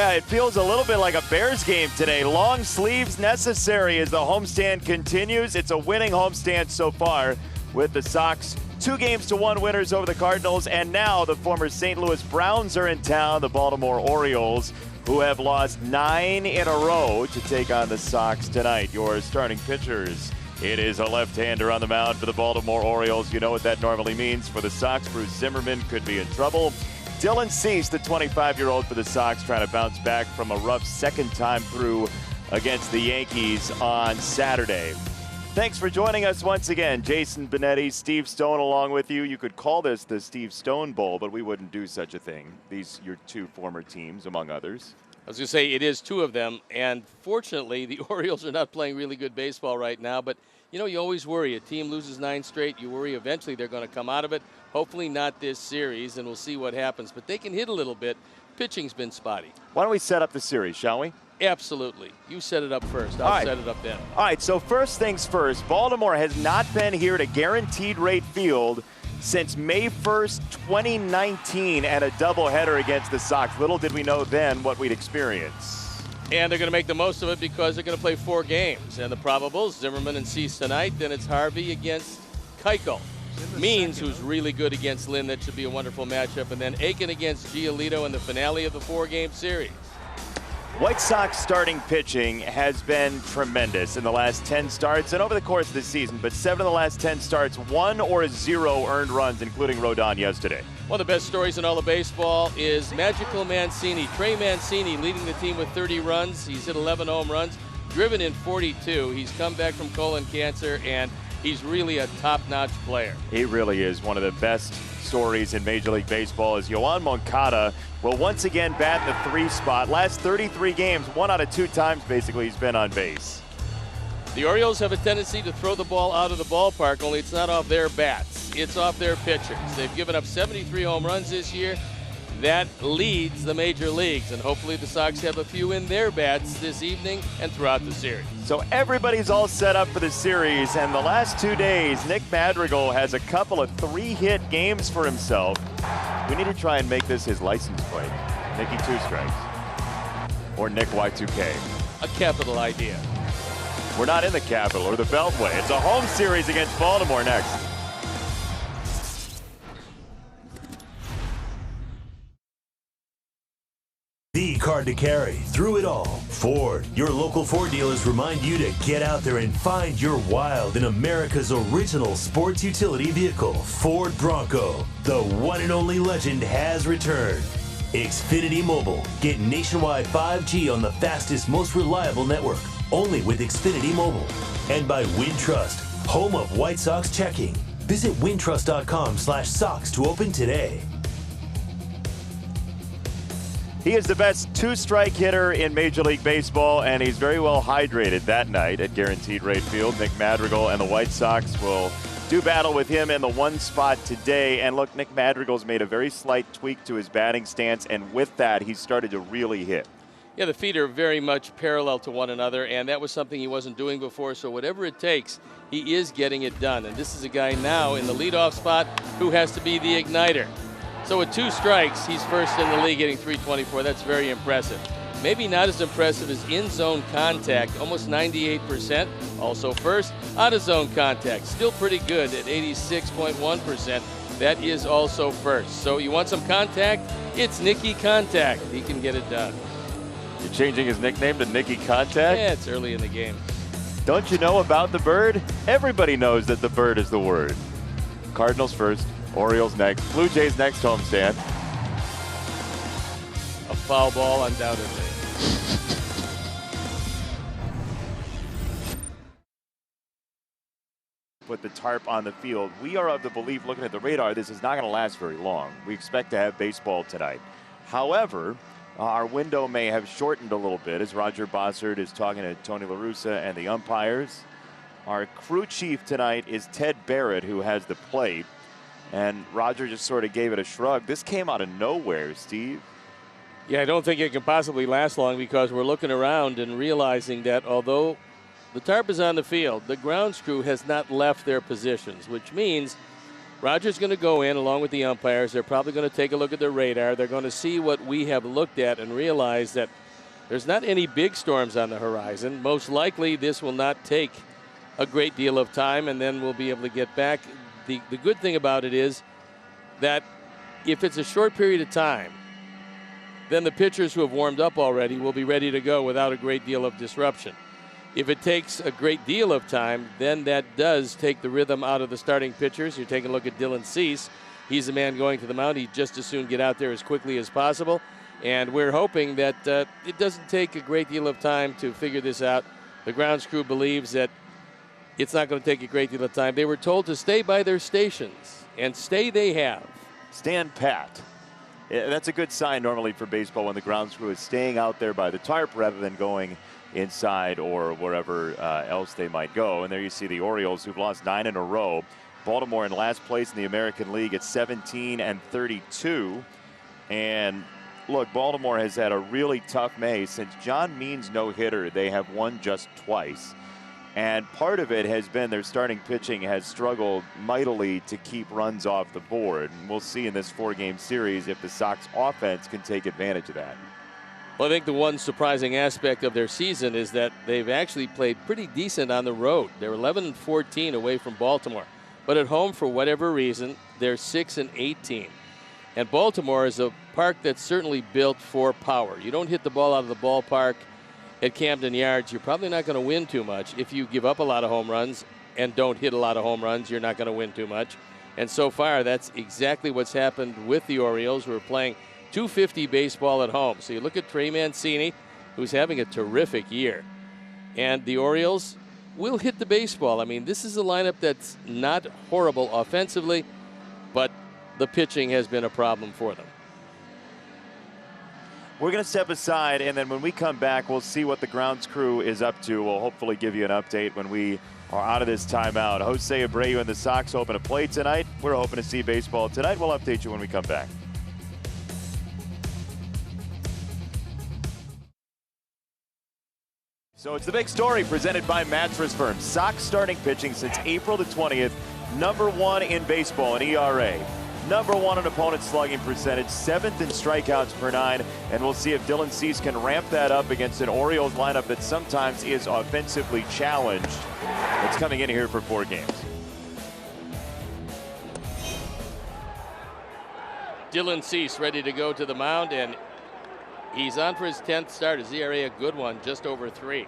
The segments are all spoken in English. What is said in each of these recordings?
Yeah, it feels a little bit like a Bears game today. Long sleeves necessary as the homestand continues. It's a winning homestand so far with the Sox 2-1 winners over the Cardinals. And now the former St. Louis Browns are in town, the Baltimore Orioles, who have lost 9 in a row to take on the Sox tonight. Your starting pitchers. It is a left-hander on the mound for the Baltimore Orioles. You know what that normally means for the Sox. Bruce Zimmerman could be in trouble. Dylan Cease, the 25-year-old for the Sox, trying to bounce back from a rough second time through against the Yankees on Saturday. Thanks for joining us once again. Jason Benetti, Steve Stone along with you. You could call this the Steve Stone Bowl, but we wouldn't do such a thing. These your two former teams, among others. I was going to say it is two of them, and fortunately the Orioles are not playing really good baseball right now, but you know, you always worry. A team loses 9 straight, you worry eventually they're going to come out of it. Hopefully not this series, and we'll see what happens. But they can hit a little bit. Pitching's been spotty. Why don't we set up the series, shall we? Absolutely. You set it up first. I'll set it up then. All right, so first things first. Baltimore has not been here at Guaranteed Rate Field since May 1st, 2019, and a doubleheader against the Sox. Little did we know then what we'd experience. And they're going to make the most of it because they're going to play 4 games. And the probables, Zimmerman and Cease tonight. Then it's Harvey against Keuchel. Means, who's really good against Lynn. That should be a wonderful matchup. And then Aiken against Giolito in the finale of the 4-game series. White Sox starting pitching has been tremendous in the last 10 starts and over the course of the season, but 7 of the last 10 starts, 1 or 0 earned runs, including Rodon yesterday. One of the best stories in all of baseball is Magical Mancini. Trey Mancini leading the team with 30 runs. He's hit 11 home runs, driven in 42. He's come back from colon cancer, and he's really a top-notch player. He really is. One of the best stories in Major League Baseball is Yoan Moncada will once again bat the 3 spot. Last 33 games, 1 out of 2 times basically he's been on base. The Orioles have a tendency to throw the ball out of the ballpark, only it's not off their bats. It's off their pitchers. They've given up 73 home runs this year. That leads the major leagues, and hopefully the Sox have a few in their bats this evening and throughout the series. So everybody's all set up for the series, and the last 2 days, Nick Madrigal has a couple of 3-hit games for himself. We need to try and make this his license plate. Nicky 2 strikes. Or Nick Y2K. A capital idea. We're not in the capital or the Beltway. It's a home series against Baltimore next. The card to carry through it all. Ford, your local Ford dealers remind you to get out there and find your wild in America's original sports utility vehicle, Ford Bronco. The one and only legend has returned. Xfinity Mobile. Get nationwide 5G on the fastest, most reliable network. Only with Xfinity Mobile. And by Wintrust, home of White Sox checking. Visit wintrust.com/Sox to open today. He is the best 2-strike hitter in Major League Baseball, and he's very well hydrated that night at Guaranteed Rate Field. Nick Madrigal and the White Sox will do battle with him in the 1 spot today. And look, Nick Madrigal's made a very slight tweak to his batting stance, and with that, he's started to really hit. Yeah, the feet are very much parallel to one another, and that was something he wasn't doing before, so whatever it takes, he is getting it done. And this is a guy now in the leadoff spot who has to be the igniter. So with 2 strikes, he's first in the league getting 324. That's very impressive. Maybe not as impressive as in-zone contact, almost 98%. Also first, out-of-zone contact, still pretty good at 86.1%. That is also first. So you want some contact? It's Nicky Contact. He can get it done. You're changing his nickname to Nicky Contact? Yeah, it's early in the game. Don't you know about the bird? Everybody knows that the bird is the word. Cardinals first. Orioles next. Blue Jays next homestand. A foul ball, undoubtedly. Put the tarp on the field. We are of the belief, looking at the radar, this is not going to last very long. We expect to have baseball tonight. However, our window may have shortened a little bit as Roger Bossard is talking to Tony La Russa and the umpires. Our crew chief tonight is Ted Barrett, who has the plate. And Roger just sort of gave it a shrug. This came out of nowhere, Steve. Yeah, I don't think it can possibly last long because we're looking around and realizing that although the tarp is on the field, the grounds crew has not left their positions, which means Roger's going to go in along with the umpires. They're probably going to take a look at their radar. They're going to see what we have looked at and realize that there's not any big storms on the horizon. Most likely this will not take a great deal of time, and then we'll be able to get back. The good thing about it is that if it's a short period of time, then the pitchers who have warmed up already will be ready to go without a great deal of disruption. If it takes a great deal of time, then that does take the rhythm out of the starting pitchers. You're taking a look at Dylan Cease. He's the man going to the mound. He'd just as soon get out there as quickly as possible. And we're hoping that it doesn't take a great deal of time to figure this out. The grounds crew believes that it's not going to take a great deal of time. They were told to stay by their stations, and stay they have. Stand pat. That's a good sign normally for baseball when the grounds crew is staying out there by the tarp rather than going inside or wherever else they might go. And there you see the Orioles, who've lost 9 in a row. Baltimore in last place in the American League at 17-32. And look, Baltimore has had a really tough May. Since John Means no-hitter, they have won just twice. And part of it has been their starting pitching has struggled mightily to keep runs off the board. And we'll see in this 4-game series if the Sox offense can take advantage of that. Well, I think the one surprising aspect of their season is that they've actually played pretty decent on the road. They're 11-14 away from Baltimore. But at home, for whatever reason, they're 6-18. And Baltimore is a park that's certainly built for power. You don't hit the ball out of the ballpark at Camden Yards, you're probably not going to win too much. If you give up a lot of home runs and don't hit a lot of home runs, you're not going to win too much. And so far, that's exactly what's happened with the Orioles, who are playing .250 baseball at home. So you look at Trey Mancini, who's having a terrific year. And the Orioles will hit the baseball. I mean, this is a lineup that's not horrible offensively, but the pitching has been a problem for them. We're going to step aside, and then when we come back, we'll see what the grounds crew is up to. We'll hopefully give you an update when we are out of this timeout. Jose Abreu and the Sox open to play tonight. We're hoping to see baseball tonight. We'll update you when we come back. So it's the big story presented by Mattress Firm. Sox starting pitching since April the 20th. #1 in baseball in ERA. #1 in opponent slugging percentage, 7th in strikeouts per 9, and we'll see if Dylan Cease can ramp that up against an Orioles lineup that sometimes is offensively challenged. It's coming in here for 4 games. Dylan Cease ready to go to the mound, and he's on for his 10th start. His ERA a good one, just over 3.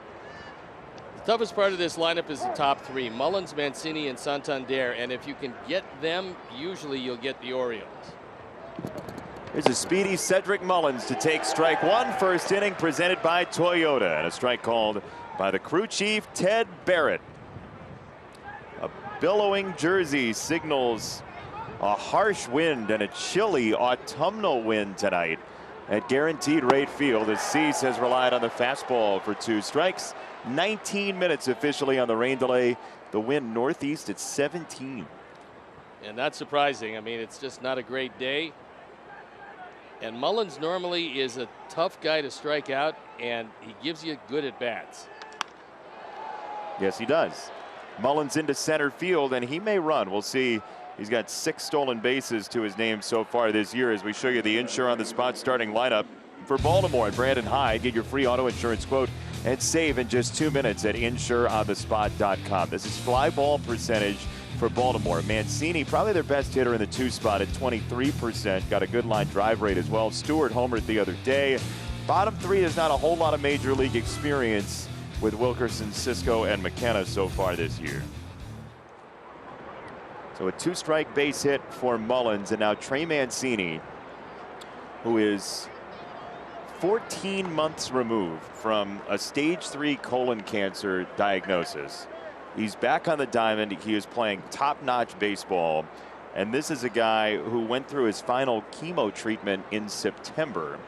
The toughest part of this lineup is the top 3, Mullins, Mancini, and Santander. And if you can get them, usually you'll get the Orioles. Here's a speedy Cedric Mullins to take strike 1. First inning presented by Toyota. And a strike called by the crew chief, Ted Barrett. A billowing jersey signals a harsh wind and a chilly autumnal wind tonight at Guaranteed Rate Field, as Cease has relied on the fastball for 2 strikes. 19 minutes officially on the rain delay. The wind northeast at 17. And not surprising. I mean, it's just not a great day. And Mullins normally is a tough guy to strike out, and he gives you good at-bats. Yes, he does. Mullins into center field, and he may run. We'll see. He's got 6 stolen bases to his name so far this year, as we show you the Insure on the Spot starting lineup for Baltimore. Brandon Hyde, get your free auto insurance quote and save in just 2 minutes at insureonthespot.com. This is fly ball percentage for Baltimore. Mancini, probably their best hitter in the 2 spot at 23%. Got a good line drive rate as well. Stewart homered the other day. Bottom 3, there's not a whole lot of major league experience with Wilkerson, Cisco, and McKenna so far this year. So a 2-strike base hit for Mullins, and now Trey Mancini, who is 14 months removed from a stage 3 colon cancer diagnosis. He's back on the diamond. He is playing top-notch baseball. And this is a guy who went through his final chemo treatment in September.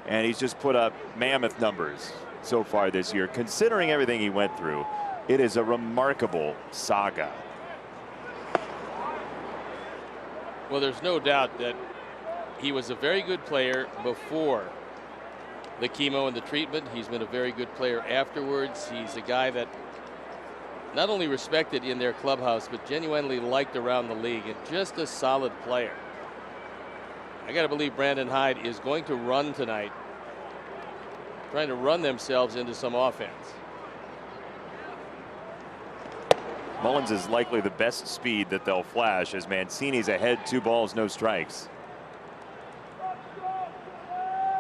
And he's just put up mammoth numbers so far this year. Considering everything he went through, it is a remarkable saga. Well, there's no doubt that he was a very good player before the chemo and the treatment. He's been a very good player afterwards. He's a guy that not only respected in their clubhouse, but genuinely liked around the league, and just a solid player. I got to believe Brandon Hyde is going to run tonight, trying to run themselves into some offense. Mullins is likely the best speed that they'll flash as Mancini's ahead, 2 balls, no strikes.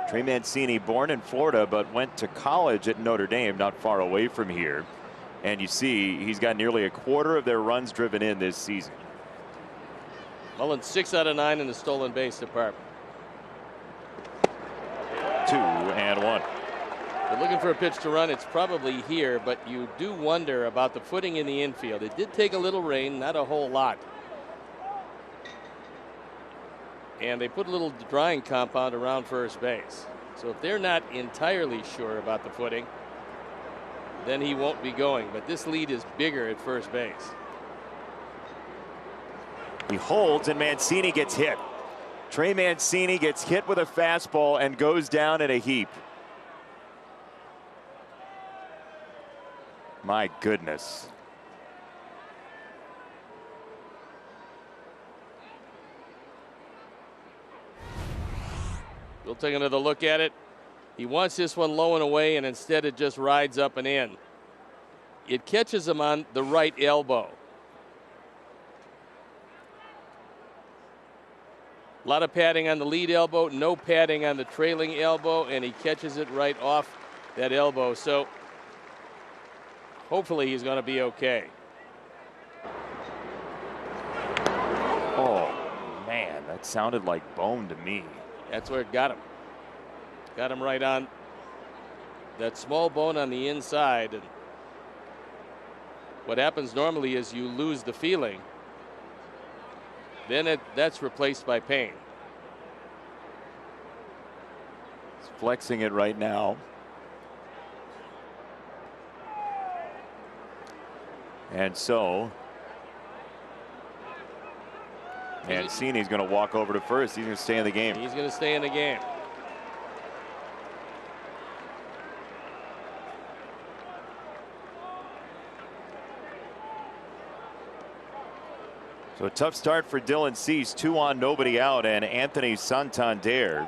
Trey Mancini, born in Florida, but went to college at Notre Dame, not far away from here. And you see he's got nearly a quarter of their runs driven in this season. Mullins 6 out of 9 in the stolen base department. 2-1. They're looking for a pitch to run. It's probably here, but you do wonder about the footing in the infield. It did take a little rain, not a whole lot. And they put a little drying compound around first base. So if they're not entirely sure about the footing, then he won't be going. But this lead is bigger at first base. He holds and Mancini gets hit. Trey Mancini gets hit with a fastball and goes down in a heap. My goodness. We'll take another look at it. He wants this one low and away, and instead it just rides up and in. It catches him on the right elbow. A lot of padding on the lead elbow, no padding on the trailing elbow, and he catches it right off that elbow. So hopefully he's going to be okay. Oh, man, that sounded like bone to me. That's where it got him. Got him right on that small bone on the inside. And what happens normally is you lose the feeling. Then that's replaced by pain. He's flexing it right now. And so Mancini's going to walk over to first. He's going to stay in the game. He's going to stay in the game. So a tough start for Dylan Cease. 2 on, nobody out, and Anthony Santander,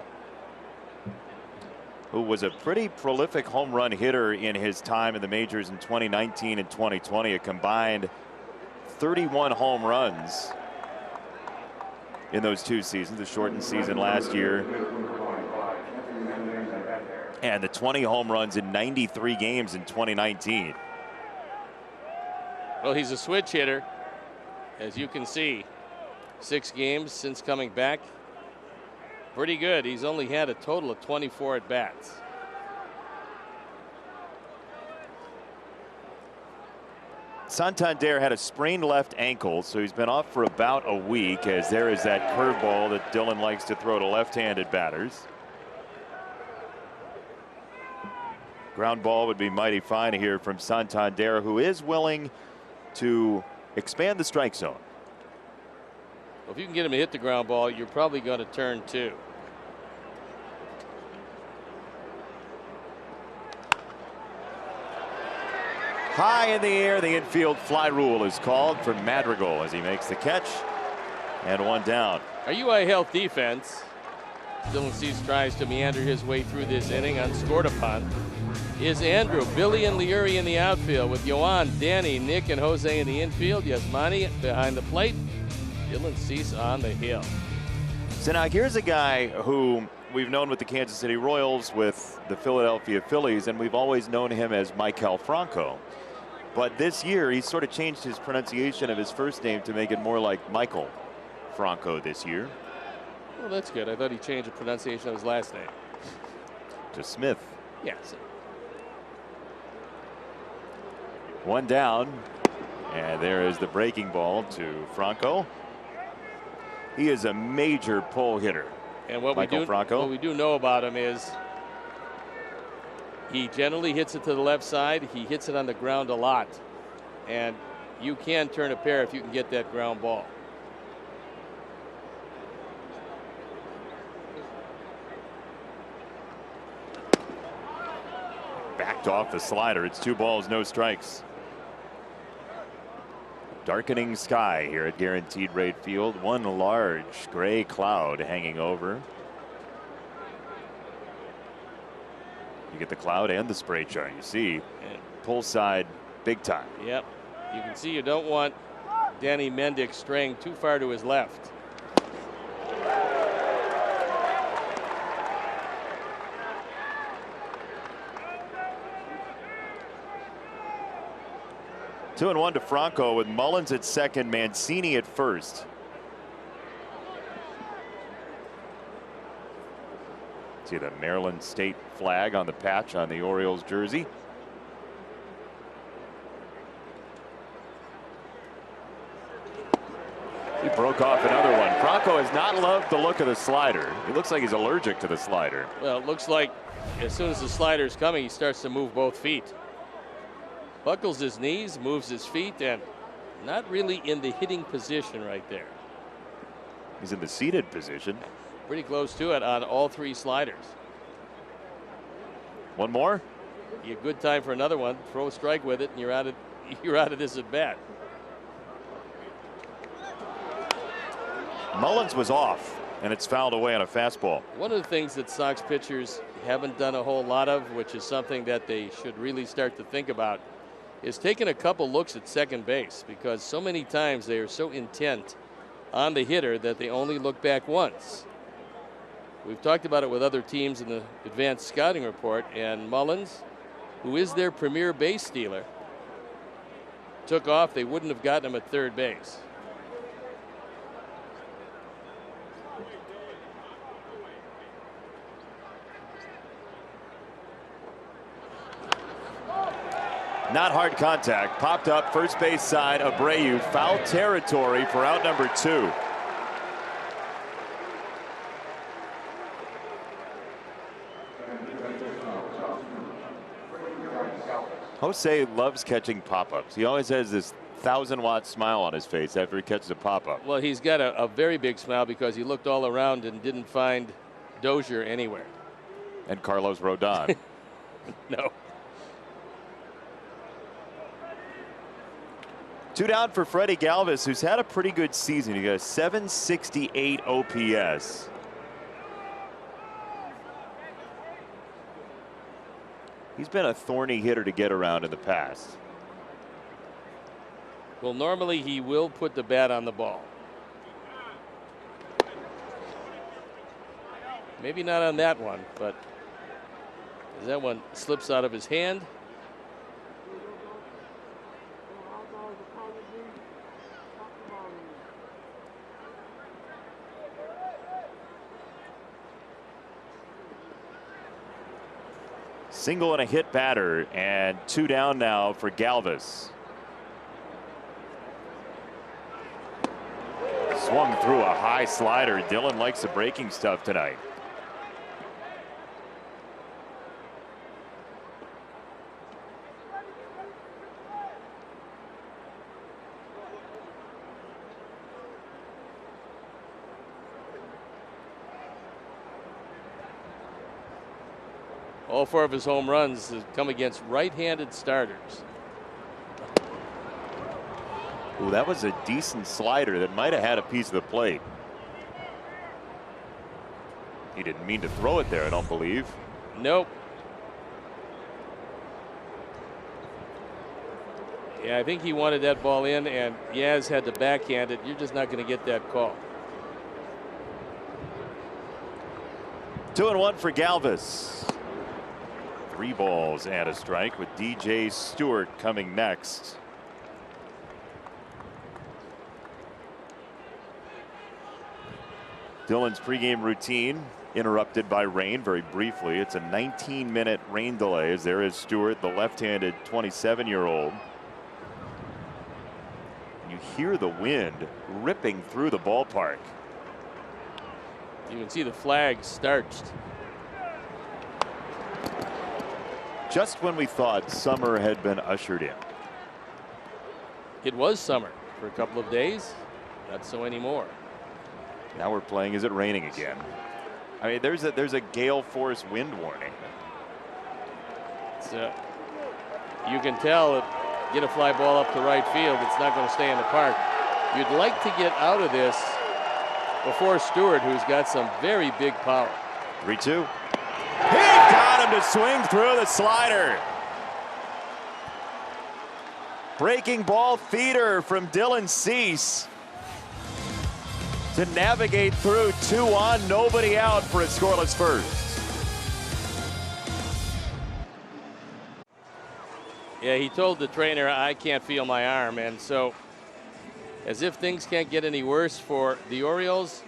who was a pretty prolific home run hitter in his time in the majors in 2019 and 2020, a combined 31 home runs in those 2 seasons, the shortened season last year, and the 20 home runs in 93 games in 2019. Well, he's a switch hitter, as you can see. 6 games since coming back. Pretty good. He's only had a total of 24 at bats. Santander had a sprained left ankle, so he's been off for about a week, as there is that curveball that Dylan likes to throw to left-handed batters. Ground ball would be mighty fine here from Santander, who is willing to expand the strike zone. Well, if you can get him to hit the ground ball, you're probably going to turn 2. High in the air, the infield fly rule is called for Madrigal as he makes the catch, and 1 down. Are you a health defense? Dylan Cease tries to meander his way through this inning, unscored upon. Is Andrew, Billy, and Liuri in the outfield with Yohan, Danny, Nick, and Jose in the infield. Yasmani behind the plate. Dylan Cease on the hill. So now here's a guy who we've known with the Kansas City Royals, with the Philadelphia Phillies, and we've always known him as Maikel Franco. But this year, he's sort of changed his pronunciation of his first name to make it more like Michael Franco this year. Well, that's good. I thought he changed the pronunciation of his last name. To Smith. Yes. 1 down, and there is the breaking ball to Franco. He is a major pull hitter. And what we do know about him is he generally hits it to the left side. He hits it on the ground a lot, and you can turn a pair if you can get that ground ball. Backed off the slider. It's 2 balls, no strikes. Darkening sky here at Guaranteed Rate Field. One large gray cloud hanging over. You get the cloud and the spray chart. You see, pull side big time. Yep. You can see you don't want Danny Mendick straying too far to his left. Two and one to Franco with Mullins at second, Mancini at first. See the Maryland state flag on the patch on the Orioles jersey. He broke off another one. Franco has not loved the look of the slider. He looks like he's allergic to the slider. Well, it looks like as soon as the slider's coming, he starts to move both feet. Buckles his knees, moves his feet, and not really in the hitting position right there. He's in the seated position. Pretty close to it on all three sliders. One more. A good time for another one. Throw a strike with it, and you're out of this at bat. Mullins was off, and it's fouled away on a fastball. One of the things that Sox pitchers haven't done a whole lot of, which is something that they should really start to think about, is taking a couple looks at second base, because so many times they are so intent on the hitter that they only look back once. We've talked about it with other teams in the advanced scouting report, and Mullins, who is their premier base stealer, took off. They wouldn't have gotten him at third base. Not hard contact. Popped up first base side. Abreu, foul territory for out number 2. Jose loves catching pop-ups. He always has this 1,000-watt smile on his face after he catches a pop-up. Well, he's got a very big smile because he looked all around and didn't find Dozier anywhere. And Carlos Rodon. No. 2 down for Freddie Galvis, who's had a pretty good season. He got a 768 OPS. He's been a thorny hitter to get around in the past. Well, normally he will put the bat on the ball. Maybe not on that one, but as that one slips out of his hand. Single and a hit batter, and 2 down now for Galvis. Swung through a high slider. Dylan likes the breaking stuff tonight. All 4 of his home runs have come against right-handed starters. Ooh, that was a decent slider that might have had a piece of the plate. He didn't mean to throw it there, I don't believe. Nope. Yeah, I think he wanted that ball in, and Yaz had to backhand it. You're just not going to get that call. 2-1 for Galvis. 3 balls and a strike with DJ Stewart coming next. Dylan's pregame routine interrupted by rain very briefly. It's a 19-minute rain delay as there is Stewart, the left-handed 27-year-old. You hear the wind ripping through the ballpark. You can see the flag starched. Just when we thought summer had been ushered in. It was summer for a couple of days. Not so anymore. Now we're playing. Is it raining again? I mean, there's a gale force wind warning. So you can tell that get a fly ball up to right field. It's not going to stay in the park. You'd like to get out of this before Stewart, who's got some very big power. 3-2. He got him to swing through the slider. Breaking ball feeder from Dylan Cease to navigate through 2 on, nobody out for a scoreless first. Yeah, he told the trainer, I can't feel my arm. And so, as if things can't get any worse for the Orioles,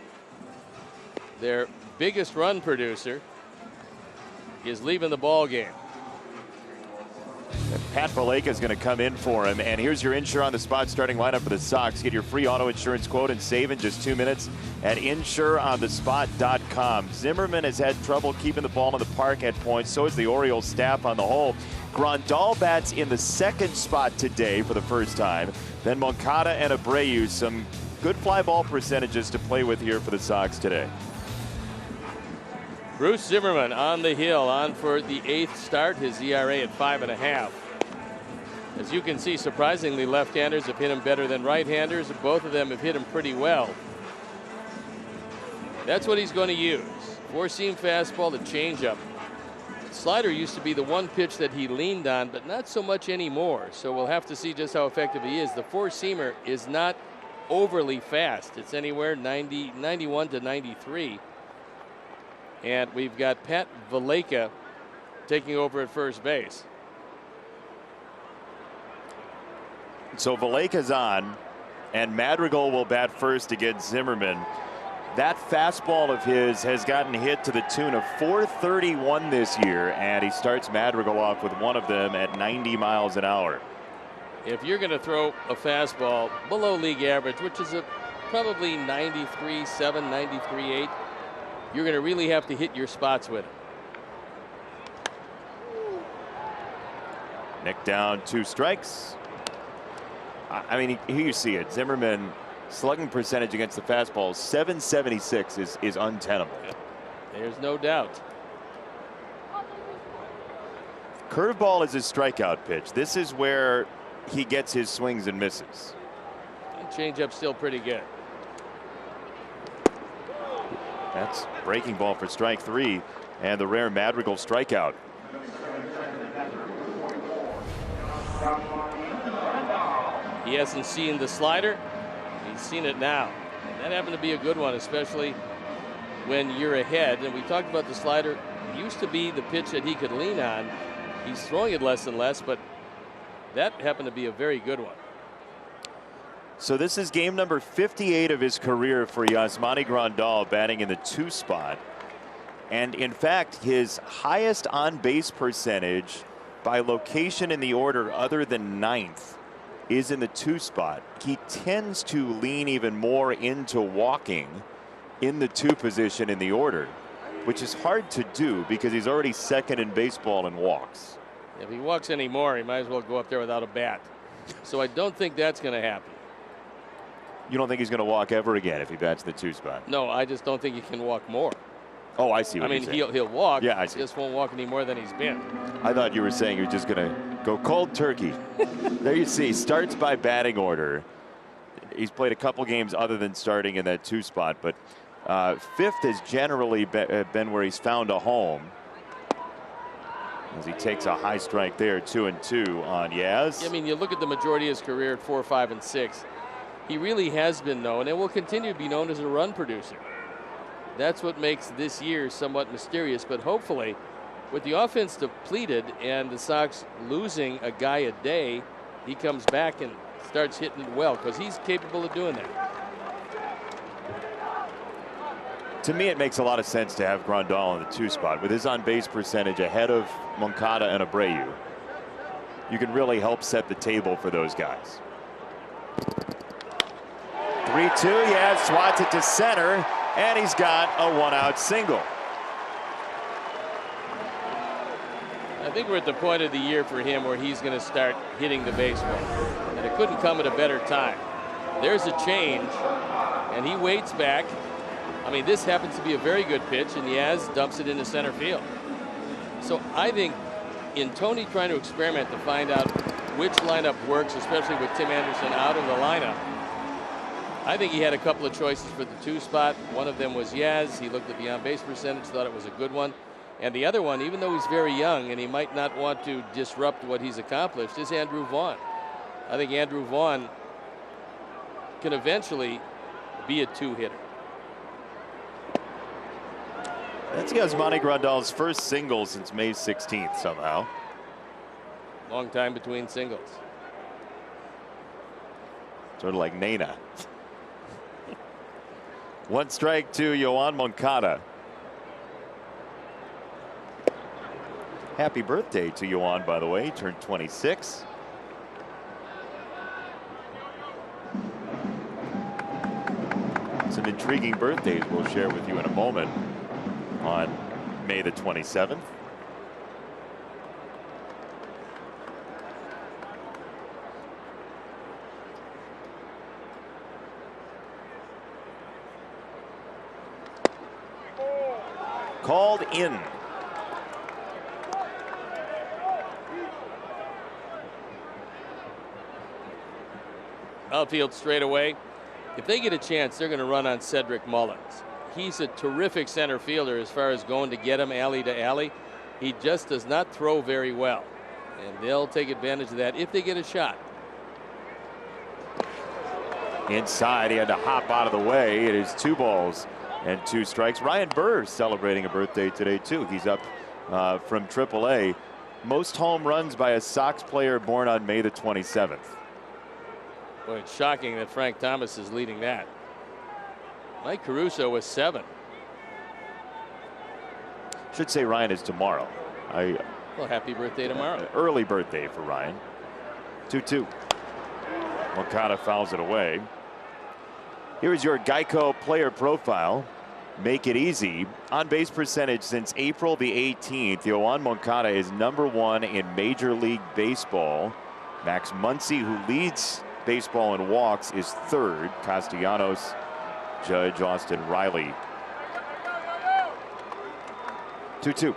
their biggest run producer is leaving the ball game. Pat Valaika is going to come in for him. And here's your Insure on the Spot starting lineup for the Sox. Get your free auto insurance quote and save in just 2 minutes at insureonthespot.com. Zimmerman has had trouble keeping the ball in the park at points. So has the Orioles staff on the whole. Grandal bats in the second spot today for the first time. Then Moncada and Abreu, some good fly ball percentages to play with here for the Sox today. Bruce Zimmerman on the hill, on for the 8th start, his ERA at 5.5. As you can see, surprisingly, left-handers have hit him better than right-handers. Both of them have hit him pretty well. That's what he's going to use. Four-seam fastball, the changeup. Slider used to be the one pitch that he leaned on, but not so much anymore. So we'll have to see just how effective he is. The four-seamer is not overly fast. It's anywhere 91 to 93. And we've got Pat Valaika taking over at first base. So Valaika's on, and Madrigal will bat first against Zimmerman. That fastball of his has gotten hit to the tune of 431 this year, and he starts Madrigal off with one of them at 90 miles an hour. If you're going to throw a fastball below league average, which is probably 93.7, 93.8, you're going to really have to hit your spots with it. Nick down, 2 strikes. I mean, here you see it. Zimmerman slugging percentage against the fastball, 776 is untenable. There's no doubt. Curveball is his strikeout pitch. This is where he gets his swings and misses. And changeup still pretty good. That's breaking ball for strike 3, and the rare Madrigal strikeout. He hasn't seen the slider. He's seen it now. And that happened to be a good one, especially when you're ahead. And we talked about the slider. It used to be the pitch that he could lean on. He's throwing it less and less, but that happened to be a very good one. So this is game number 58 of his career for Yasmani Grandal, batting in the 2 spot. And in fact, his highest on base percentage by location in the order other than 9th is in the 2 spot. He tends to lean even more into walking in the 2 position in the order, which is hard to do because he's already second in baseball in walks. If he walks anymore, he might as well go up there without a bat. So I don't think that's going to happen. You don't think he's going to walk ever again if he bats the 2 spot? No, I just don't think he can walk more. Oh, I see what you're saying. He'll walk. Yeah, I see. Just won't walk any more than he's been. I thought you were saying you're just going to go cold turkey. There you see, starts by batting order. He's played a couple games other than starting in that 2 spot, but 5th has generally been where he's found a home. As he takes a high strike there, 2-2 on Yaz. I mean, you look at the majority of his career at 4, 5, and 6. He really has been known and will continue to be known as a run producer. That's what makes this year somewhat mysterious, but hopefully with the offense depleted and the Sox losing a guy a day, he comes back and starts hitting it well because he's capable of doing that. To me, it makes a lot of sense to have Grandal in the 2 spot with his on base percentage ahead of Moncada and Abreu. You can really help set the table for those guys. 3-2, yeah, swats it to center, and he's got a 1-out single. I think we're at the point of the year for him where he's going to start hitting the baseball, and it couldn't come at a better time. There's a change, and he waits back. I mean, this happens to be a very good pitch, and Yaz dumps it into center field. So I think in Tony trying to experiment to find out which lineup works, especially with Tim Anderson out of the lineup. I think he had a couple of choices for the 2 spot. One of them was Yaz. He looked at the on-base percentage, thought it was a good one. And the other one, even though he's very young and he might not want to disrupt what he's accomplished, is Andrew Vaughn. I think Andrew Vaughn can eventually be a 2-hitter. That's Yasmani Grandal's first single since May 16th somehow. Long time between singles. Sort of like Nana. 1 strike to Yoan Moncada. Happy birthday to Yoan, by the way. He turned 26. Some intriguing birthdays we'll share with you in a moment on May the 27th. Called in. Outfield straight away. If they get a chance, they're going to run on Cedric Mullins. He's a terrific center fielder as far as going to get him alley to alley. He just does not throw very well, and they'll take advantage of that if they get a shot. Inside, he had to hop out of the way. It is 2 balls and 2 strikes. Ryan Burr celebrating a birthday today too. He's up from AAA. Most home runs by a Sox player born on May the 27th. Boy, it's shocking that Frank Thomas is leading that. Mike Caruso was 7. Should say Ryan is tomorrow. Well, happy birthday tomorrow. Early birthday for Ryan. 2-2. Moncada fouls it away. Here is your Geico player profile. Make it easy. On base percentage since April the 18th, Yoan Moncada is #1 in Major League Baseball. Max Muncy, who leads baseball in walks, is 3rd. Castellanos, Judge, Austin Riley. 2-2.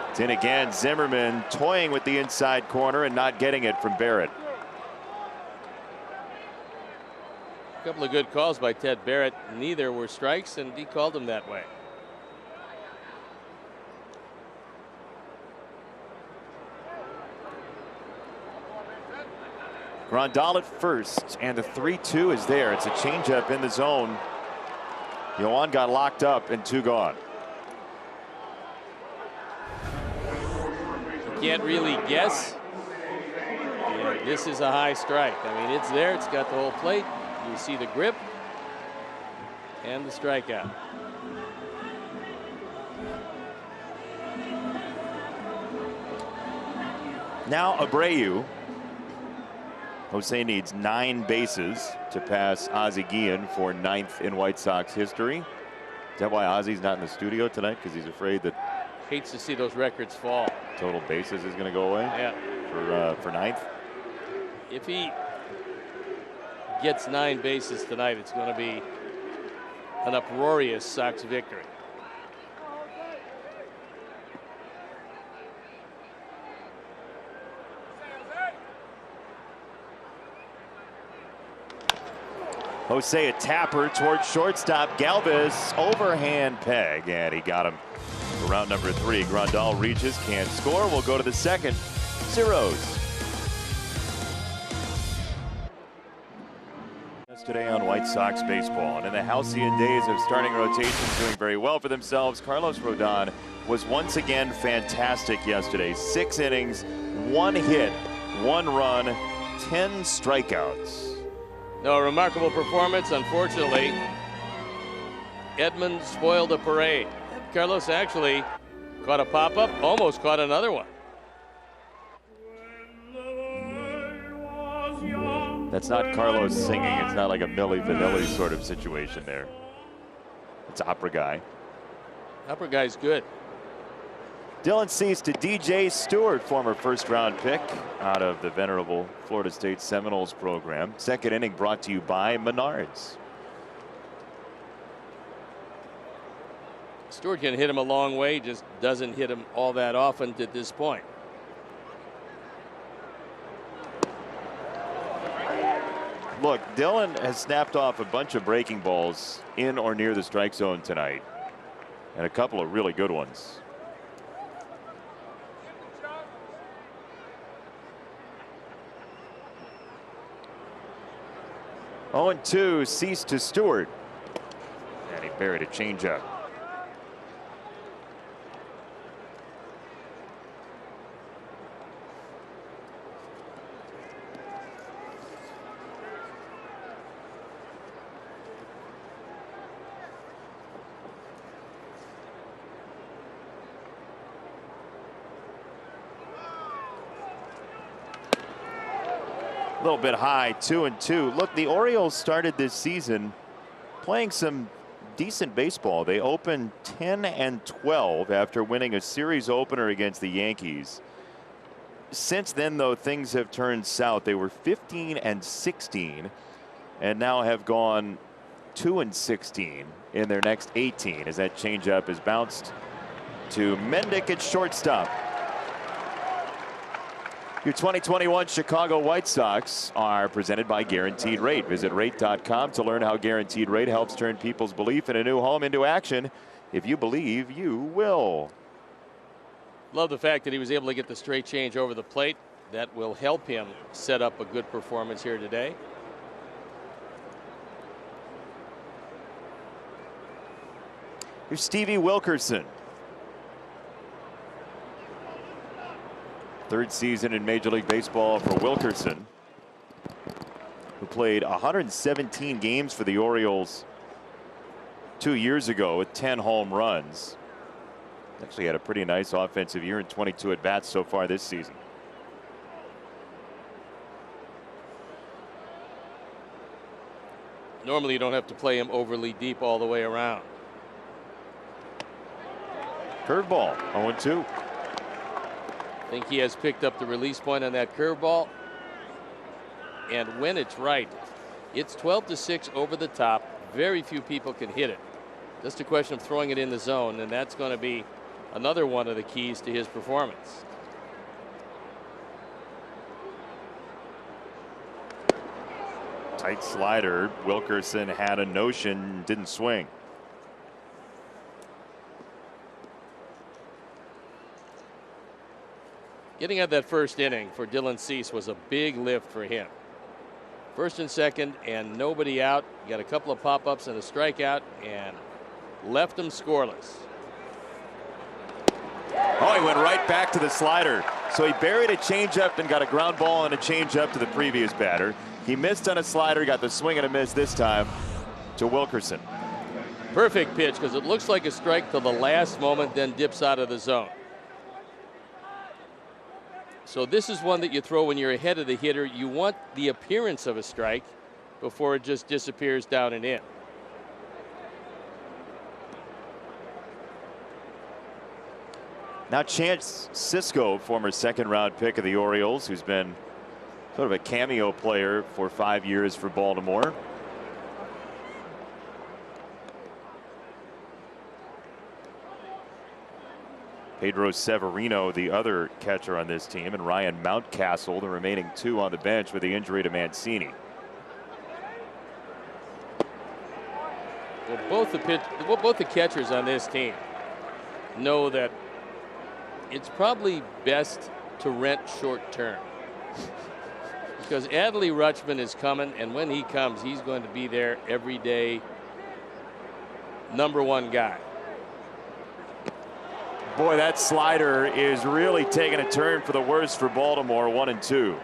It's in again. Zimmerman toying with the inside corner and not getting it from Barrett. A couple of good calls by Ted Barrett. Neither were strikes, and he called them that way. Grandal at first, and the 3-2 is there. It's a changeup in the zone. Yoan got locked up and 2 gone. You can't really guess. And this is a high strike. I mean, it's there. It's got the whole plate. You see the grip and the strikeout. Now Abreu. Jose needs 9 bases to pass Ozzie Guillen for 9th in White Sox history. Is that why Ozzie's not in the studio tonight? Because he's afraid that hates to see those records fall. Total bases is going to go away. Yeah. For 9th. If he gets 9 bases tonight, it's going to be an uproarious Sox victory. Jose a tapper towards shortstop. Galvis overhand peg, and he got him for round number 3. Grandal reaches, can't score. We'll go to the second. Zeros. Today on White Sox baseball, and in the halcyon days of starting rotations doing very well for themselves, Carlos Rodon was once again fantastic yesterday. 6 innings, 1 hit, 1 run, 10 strikeouts. No, a remarkable performance. Unfortunately, Edmund spoiled the parade. Carlos actually caught a pop-up, almost caught another one. That's not Carlos singing. It's not like a Milli Vanilli sort of situation there. It's Opera Guy. Opera Guy's good. Dylan Cease to DJ Stewart, former first-round pick out of the venerable Florida State Seminoles program. Second inning brought to you by Menards. Stewart can hit him a long way, just doesn't hit him all that often at this point. Look, Dylan has snapped off a bunch of breaking balls in or near the strike zone tonight, and a couple of really good ones. Oh, 0-2, Cease to Stewart, and he buried a changeup. A little bit high, 2-2. Look, the Orioles started this season playing some decent baseball. They opened 10-12 after winning a series opener against the Yankees. Since then, though, things have turned south. They were 15-16 and now have gone 2-16 in their next 18 as that changeup is bounced to Mendick at shortstop. Your 2021 Chicago White Sox are presented by Guaranteed Rate. Visit rate.com to learn how Guaranteed Rate helps turn people's belief in a new home into action. If you believe, you will. Love the fact that he was able to get the straight change over the plate. That will help him set up a good performance here today. Here's Stevie Wilkerson. Third season in Major League Baseball for Wilkerson, who played 117 games for the Orioles 2 years ago with 10 home runs. Actually had a pretty nice offensive year in 22 at-bats so far this season. Normally you don't have to play him overly deep all the way around. Curveball, 0-2. I think he has picked up the release point on that curveball. And when it's right, it's 12-6 over the top. Very few people can hit it. Just a question of throwing it in the zone, and that's going to be another one of the keys to his performance. Tight slider. Wilkerson had a notion, didn't swing. Getting out that first inning for Dylan Cease was a big lift for him. First and second and nobody out. Got a couple of pop-ups and a strikeout and left him scoreless. Oh, he went right back to the slider. So he buried a changeup and got a ground ball and a changeup to the previous batter. He missed on a slider, got the swing and a miss this time to Wilkerson. Perfect pitch because it looks like a strike till the last moment, then dips out of the zone. So this is one that you throw when you're ahead of the hitter. You want the appearance of a strike before it just disappears down and in. Now Chance Sisco, former second-round pick of the Orioles, who's been sort of a cameo player for 5 years for Baltimore. Pedro Severino, the other catcher on this team, and Ryan Mountcastle, the remaining two on the bench with the injury to Mancini. Well, both the catchers on this team know that it's probably best to rent short term because Adley Rutschman is coming, and when he comes, he's going to be there every day. #1 guy. Boy, that slider is really taking a turn for the worse for Baltimore. 1-2.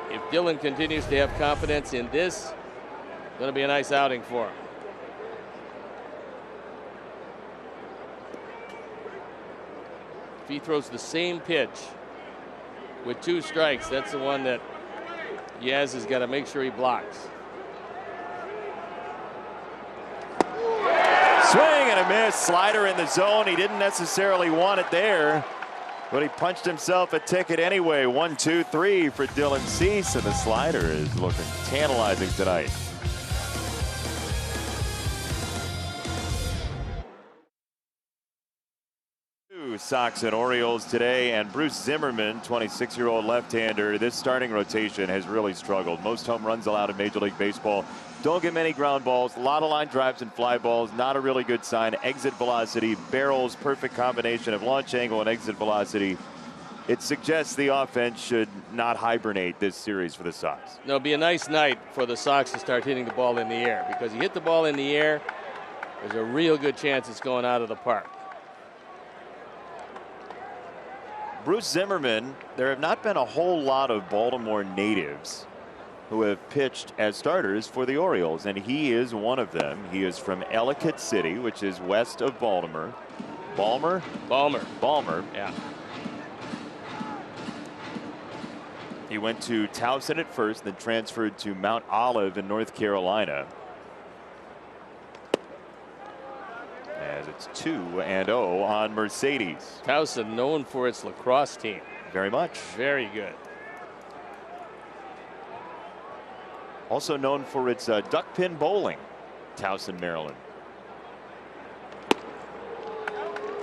If Dylan continues to have confidence in this, it's going to be a nice outing for him. If he throws the same pitch with 2 strikes, that's the one that Yaz has got to make sure he blocks. Swing and a miss. Slider in the zone. He didn't necessarily want it there, but he punched himself a ticket anyway. 1-2-3 for Dylan Cease, and the slider is looking tantalizing tonight. 2 Sox and Orioles today, and Bruce Zimmerman, 26-year-old left-hander. This starting rotation has really struggled. Most home runs allowed in Major League Baseball. Don't get many ground balls, a lot of line drives and fly balls, not a really good sign. Exit velocity, barrels, perfect combination of launch angle and exit velocity. It suggests the offense should not hibernate this series for the Sox. No, it'll be a nice night for the Sox to start hitting the ball in the air, because you hit the ball in the air, there's a real good chance it's going out of the park. Bruce Zimmerman, there have not been a whole lot of Baltimore natives who have pitched as starters for the Orioles, and he is one of them. He is from Ellicott City, which is west of Baltimore. Balmer? Balmer. Yeah. He went to Towson at first, then transferred to Mount Olive in North Carolina. As it's 2-0 on Mercedes. Towson known for its lacrosse team. Very much. Very good. Also known for its duck pin bowling, Towson, Maryland.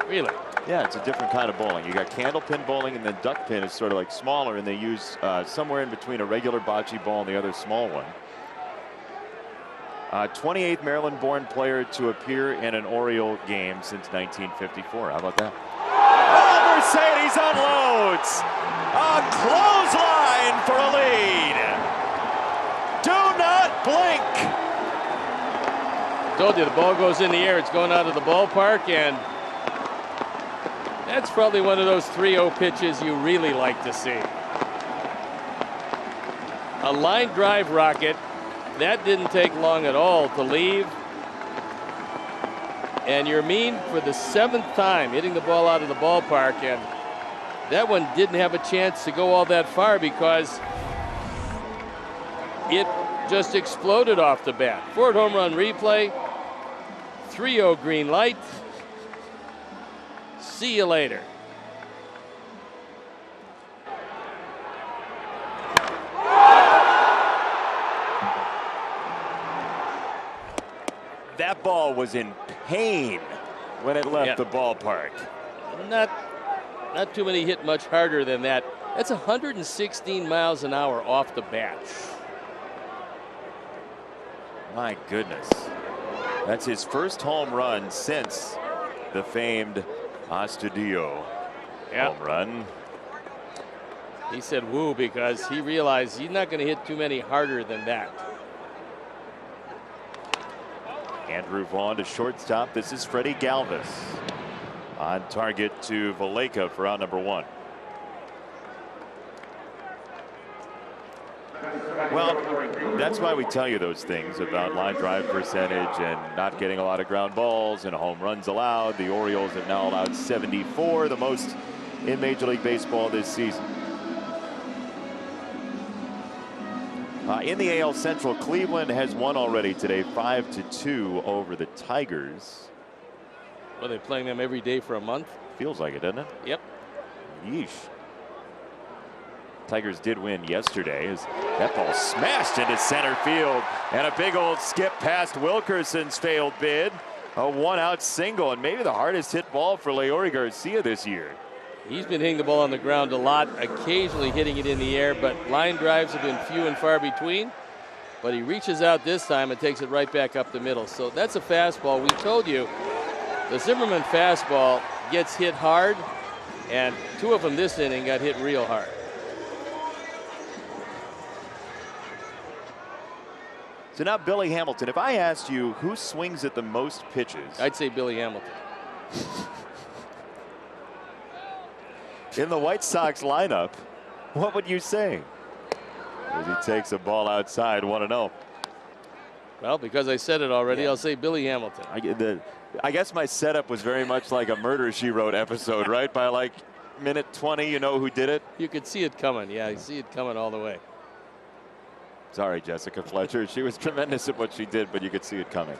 Really? Yeah, it's a different kind of bowling. You got candle pin bowling, and then duck pin is sort of like smaller, and they use somewhere in between a regular bocce ball and the other small one. 28th Maryland-born player to appear in an Oriole game since 1954. How about that? Oh, Mercedes unloads! A clothesline for a lead! Do not blink! Told you, the ball goes in the air, it's going out of the ballpark, and that's probably one of those 3-0 pitches you really like to see. A line drive rocket. That didn't take long at all to leave. And Yermin, for the 7th time, hitting the ball out of the ballpark, and that one didn't have a chance to go all that far because it just exploded off the bat. Ford home run replay. 3-0 green light. See you later. That ball was in pain when it left the ballpark. Not too many hit much harder than that. That's 116 miles an hour off the bat. My goodness. That's his first home run since the famed Astudillo home run. He said woo because he realized he's not going to hit too many harder than that. Andrew Vaughn to shortstop. This is Freddie Galvis on target to Valleca for out number 1. Well, that's why we tell you those things about line drive percentage and not getting a lot of ground balls and home runs allowed. The Orioles have now allowed 74, the most in Major League Baseball this season. In the AL Central, Cleveland has won already today, 5-2 over the Tigers. Well, they're playing them every day for a month. Feels like it, doesn't it? Yep. Yeesh. Tigers did win yesterday as that ball smashed into center field, and a big old skip past Wilkerson's failed bid. A 1-out single, and maybe the hardest hit ball for Leori Garcia this year. He's been hitting the ball on the ground a lot, occasionally hitting it in the air, but line drives have been few and far between. But he reaches out this time and takes it right back up the middle. So that's a fastball. We told you the Zimmerman fastball gets hit hard, and 2 of them this inning got hit real hard. So now Billy Hamilton, if I asked you who swings at the most pitches, I'd say Billy Hamilton. in the White Sox lineup, what would you say? As he takes a ball outside, 1-0. Well, because I said it already, I'll say Billy Hamilton. I guess my setup was very much like a Murder, She Wrote episode, right? By like minute 20, you know who did it? You could see it coming. Yeah, you see it coming all the way. Sorry, Jessica Fletcher. She was tremendous at what she did, but you could see it coming.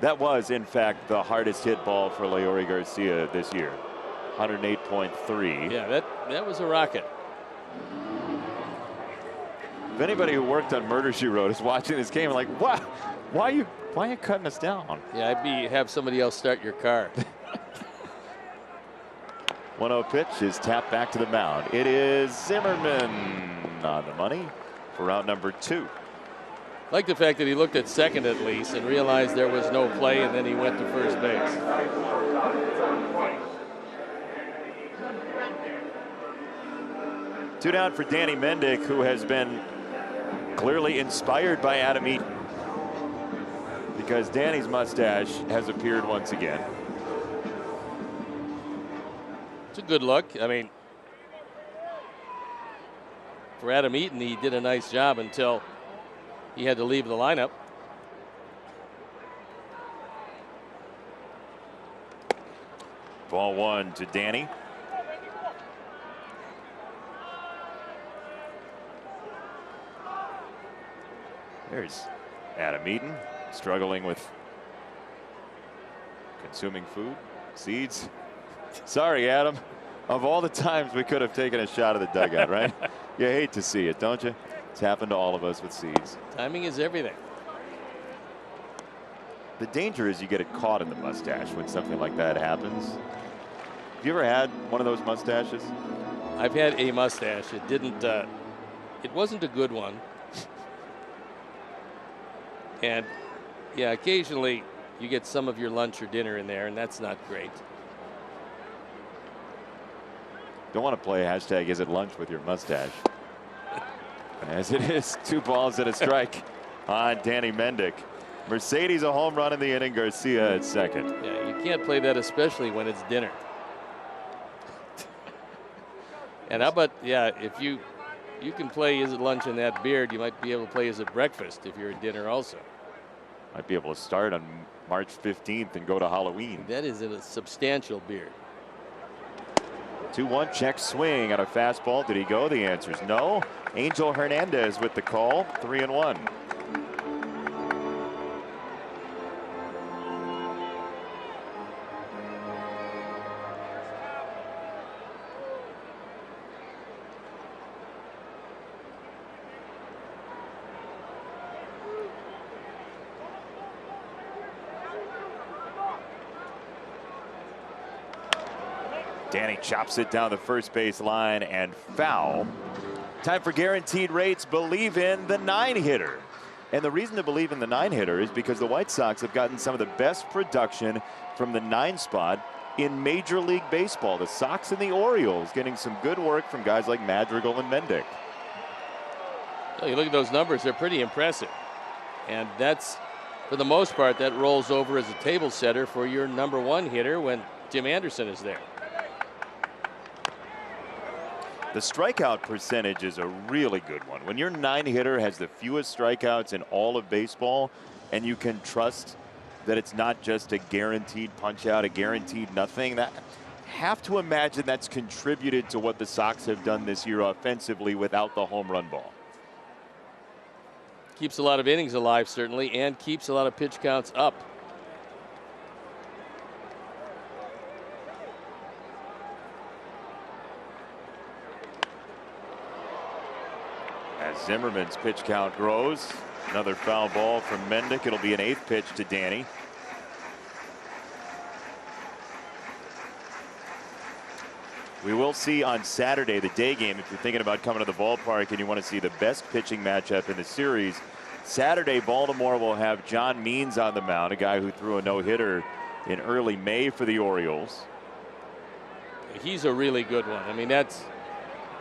That was, in fact, the hardest hit ball for Leori Garcia this year. 108.3. Yeah, that was a rocket. If anybody who worked on Murder, She Wrote is watching this game, like, what? Why are you cutting us down? Yeah, have somebody else start your car. 1-0 pitch is tapped back to the mound. It is Zimmerman on the money for out number 2. I like the fact that he looked at second at least and realized there was no play, and then he went to first base. Two down for Danny Mendick, who has been clearly inspired by Adam Eaton, because Danny's mustache has appeared once again. It's a good look. I mean, for Adam Eaton, he did a nice job until he had to leave the lineup. Ball 1 to Danny. There's Adam Eaton struggling with consuming food, seeds. Sorry, Adam. Of all the times we could have taken a shot of the dugout, right? You hate to see it, don't you? It's happened to all of us with seeds. Timing is everything. The danger is you get it caught in the mustache when something like that happens. Have you ever had one of those mustaches? I've had a mustache. It didn't. It wasn't a good one. And yeah, occasionally you get some of your lunch or dinner in there, and that's not great. Don't want to play hashtag is it lunch with your mustache. As it is 2 balls and a strike on Danny Mendick. Mercedes a home run in the inning. Garcia at second. Yeah, you can't play that, especially when it's dinner. And how about, yeah, if you can play is it lunch in that beard, you might be able to play is it breakfast if you're at dinner also. Might be able to start on March 15th and go to Halloween. That is a substantial beard. 2-1 check swing on a fastball. Did he go? The answer is no. Angel Hernandez with the call. 3-1. Danny chops it down the first base line and foul. Time for guaranteed rates. Believe in the 9-hitter. And the reason to believe in the 9-hitter is because the White Sox have gotten some of the best production from the 9 spot in Major League Baseball. The Sox and the Orioles getting some good work from guys like Madrigal and Mendick. Well, you look at those numbers, they're pretty impressive. And that's, for the most part, that rolls over as a table setter for your number 1 hitter when Tim Anderson is there. The strikeout percentage is a really good one. When your 9-hitter has the fewest strikeouts in all of baseball, and you can trust that it's not just a guaranteed punch out, a guaranteed nothing, that have to imagine that's contributed to what the Sox have done this year offensively without the home run ball. Keeps a lot of innings alive, certainly, and keeps a lot of pitch counts up. As Zimmerman's pitch count grows, another foul ball from Mendick. It'll be an 8th pitch to Danny. We will see on Saturday, the day game, if you're thinking about coming to the ballpark and you want to see the best pitching matchup in the series. Saturday, Baltimore will have John Means on the mound, a guy who threw a no-hitter in early May for the Orioles. He's a really good one. I mean, that's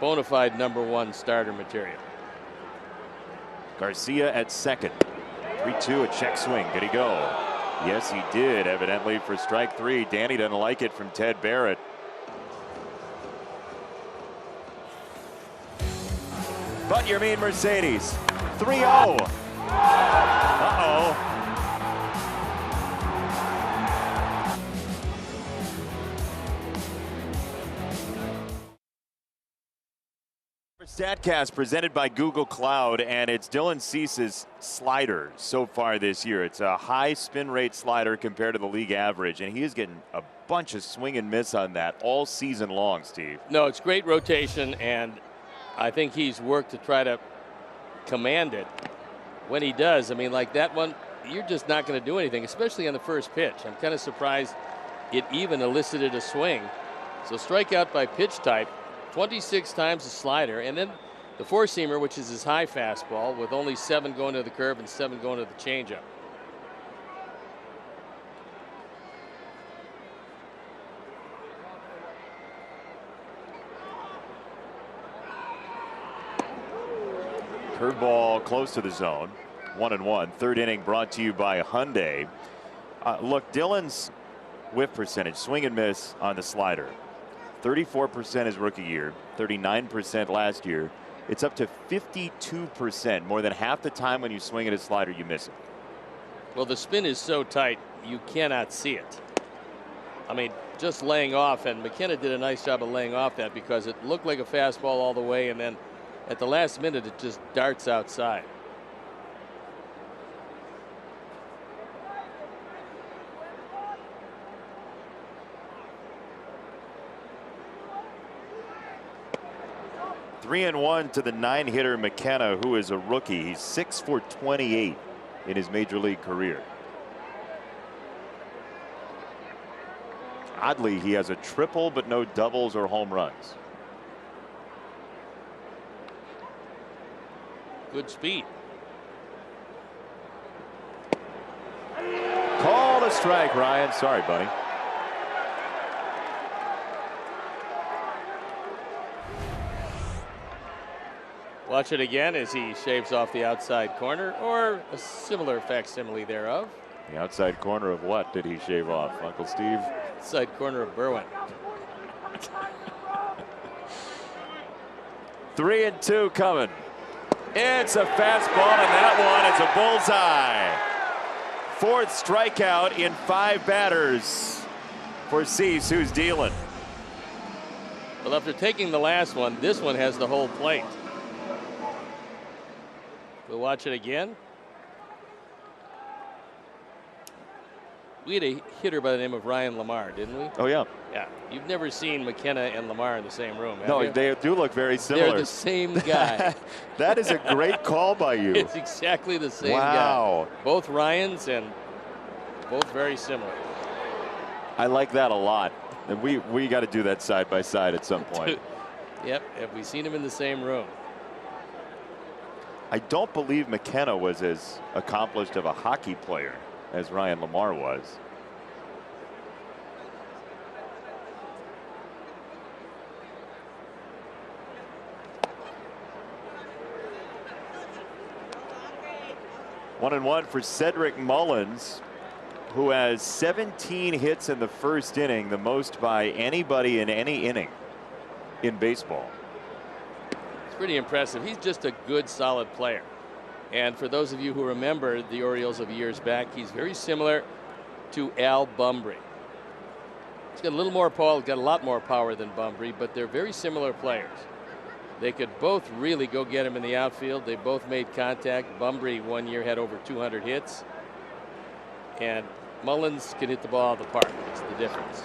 bona fide number 1 starter material. Garcia at second. 3-2, a check swing. Did he go? Yes, he did, evidently, for strike 3. Danny doesn't like it from Ted Barrett. But you mean Mercedes. 3-0. Uh-oh. StatCast presented by Google Cloud, and it's Dylan Cease's slider so far this year. It's a high spin rate slider compared to the league average, and he is getting a bunch of swing and miss on that all season long, Steve. No, it's great rotation, and I think he's worked to try to command it. When he does, I mean, like that one, you're just not going to do anything, especially on the first pitch. I'm kind of surprised it even elicited a swing. So strikeout by pitch type, 26 times the slider, and then the four-seamer, which is his high fastball, with only 7 going to the curve and 7 going to the changeup. Curveball close to the zone. 1-1. Third inning brought to you by Hyundai. Look, Dillon's whiff percentage, swing and miss on the slider. 34% his rookie year, 39% last year. It's up to 52%. More than half the time when you swing at a slider, you miss it. Well, the spin is so tight, you cannot see it. I mean, just laying off, and McKenna did a nice job of laying off that because it looked like a fastball all the way, and then at the last minute, it just darts outside. Three and one to the 9-hitter McKenna, who is a rookie. He's 6 for 28 in his major league career. Oddly, he has a triple but no doubles or home runs. Good speed. Call a strike, Ryan. Sorry, buddy. Watch it again as he shaves off the outside corner, or a similar facsimile thereof. The outside corner of what did he shave off, Uncle Steve? Outside corner of Berwyn. 3-2 coming. It's a fastball, and that one is a bullseye. Fourth strikeout in 5 batters for Cease, who's dealing. Well, after taking the last one, this one has the whole plate. We'll watch it again. We had a hitter by the name of Ryan Lamar, didn't we? Oh, yeah. Yeah. You've never seen McKenna and Lamar in the same room, have No, you? they do look very similar. They're the same guy. That is a great call by you. It's exactly the same Wow. guy. Both Ryans and both very similar. I like that a lot. And we got to do that side by side at some point. Yep. Have we seen him in the same room? I don't believe McKenna was as accomplished of a hockey player as Ryan Lamar was. One and one for Cedric Mullins, who has 17 hits in the first inning, the most by anybody in any inning in baseball. It's pretty impressive. He's just a good, solid player. And for those of you who remember the Orioles of years back, he's very similar to Al Bumbry. He's got a little more power, got a lot more power than Bumbry, but they're very similar players. They could both really go get him in the outfield. They both made contact. Bumbry one year had over 200 hits. And Mullins can hit the ball out of the park. That's the difference.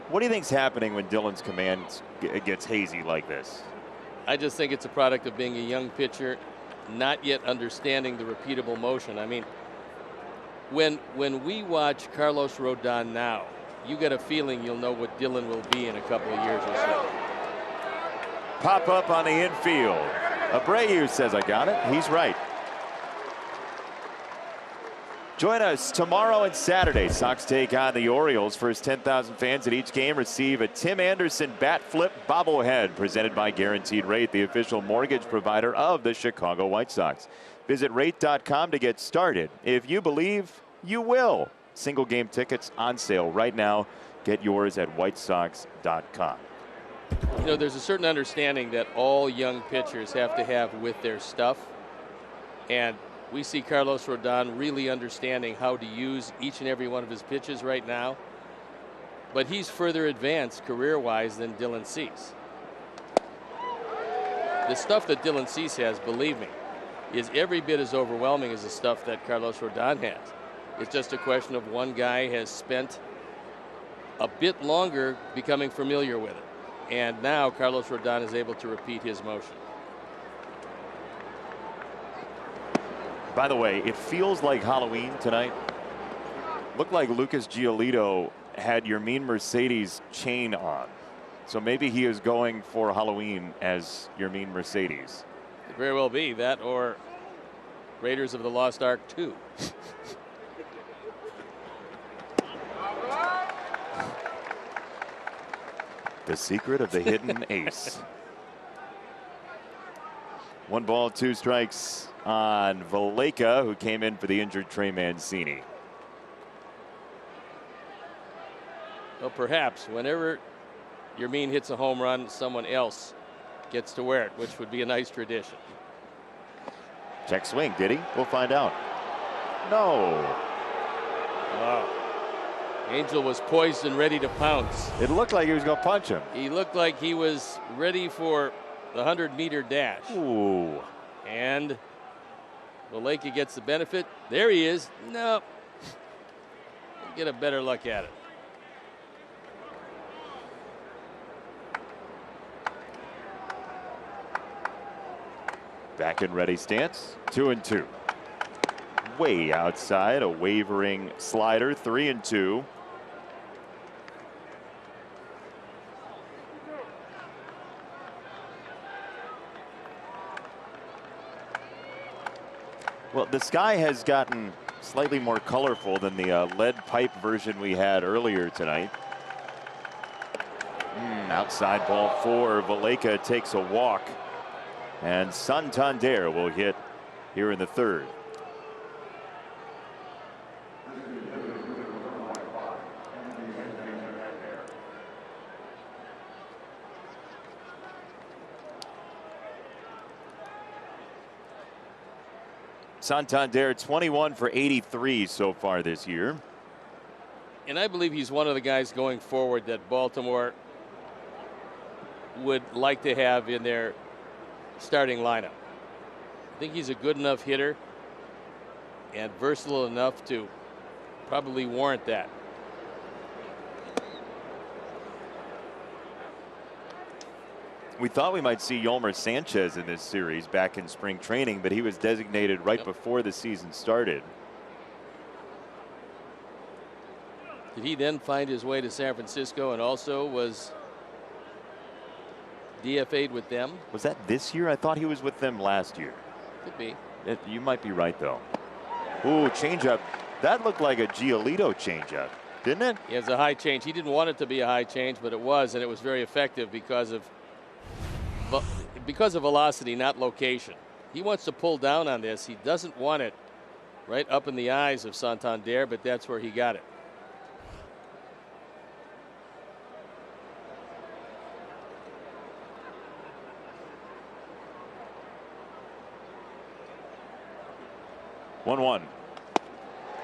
What do you think's happening when Dillon's command gets hazy like this? I just think it's a product of being a young pitcher, not yet understanding the repeatable motion. I mean, when we watch Carlos Rodon now, you get a feeling you'll know what Dillon will be in a couple of years or so. Pop up on the infield. Abreu says, I got it. He's right. Join us tomorrow and Saturday. Sox take on the Orioles. First 10,000 fans at each game receive a Tim Anderson bat flip bobblehead presented by Guaranteed Rate, the official mortgage provider of the Chicago White Sox. Visit rate.com to get started. If you believe, you will. Single game tickets on sale right now. Get yours at whitesox.com. You know, there's a certain understanding that all young pitchers have to have with their stuff. And we see Carlos Rodon really understanding how to use each and every one of his pitches right now. But he's further advanced career-wise than Dylan Cease. The stuff that Dylan Cease has, believe me, is every bit as overwhelming as the stuff that Carlos Rodon has. It's just a question of one guy has spent a bit longer becoming familiar with it. And now Carlos Rodon is able to repeat his motion. By the way, it feels like Halloween tonight. Looked like Lucas Giolito had your Mean Mercedes chain on. So maybe he is going for Halloween as your Mean Mercedes. Could very well be that, or Raiders of the Lost Ark 2. The secret of the hidden ace. 1 ball, 2 strikes on Valleca, who came in for the injured Trey Mancini. Well, perhaps whenever your Mean hits a home run, someone else gets to wear it, which would be a nice tradition. Check swing, did he? We'll find out. No. Wow. Angel was poised and ready to pounce. It looked like he was going to punch him. He looked like he was ready for the 100-meter dash. Ooh. And Valleca gets the benefit. There he is. No. Get a better look at it. Back in ready stance. 2-2. Way outside, a wavering slider. 3-2. Well, the sky has gotten slightly more colorful than the lead pipe version we had earlier tonight. Outside ball 4. Valleca takes a walk. And Santander will hit here in the 3rd. Santander 21 for 83 so far this year. And I believe he's one of the guys going forward that Baltimore would like to have in their starting lineup. I think he's a good enough hitter and versatile enough to probably warrant that. We thought we might see Yolmer Sanchez in this series back in spring training, but he was designated right before the season started. Did he then find his way to San Francisco and also was DFA'd with them? Was that this year? I thought he was with them last year. Could be. You might be right, though. Ooh, changeup. That looked like a Giolito changeup, didn't it? He has a high change. He didn't want it to be a high change, but it was, and it was very effective because of velocity, not location. He wants to pull down on this. He doesn't want it right up in the eyes of Santander, but that's where he got it. One.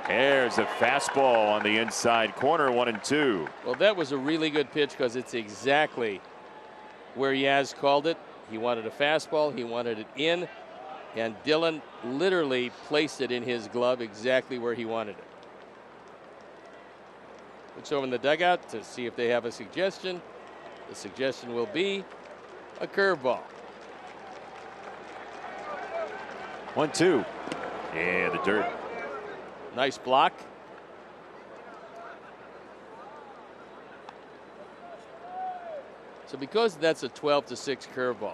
There's a fastball on the inside corner, 1-2. Well, that was a really good pitch because it's exactly where Yaz called it. He wanted a fastball, he wanted it in, and Dillon literally placed it in his glove exactly where he wanted it. Looks over in the dugout to see if they have a suggestion. The suggestion will be a curveball. 1-2. Yeah, the dirt. Nice block. So because that's a 12-6 curveball,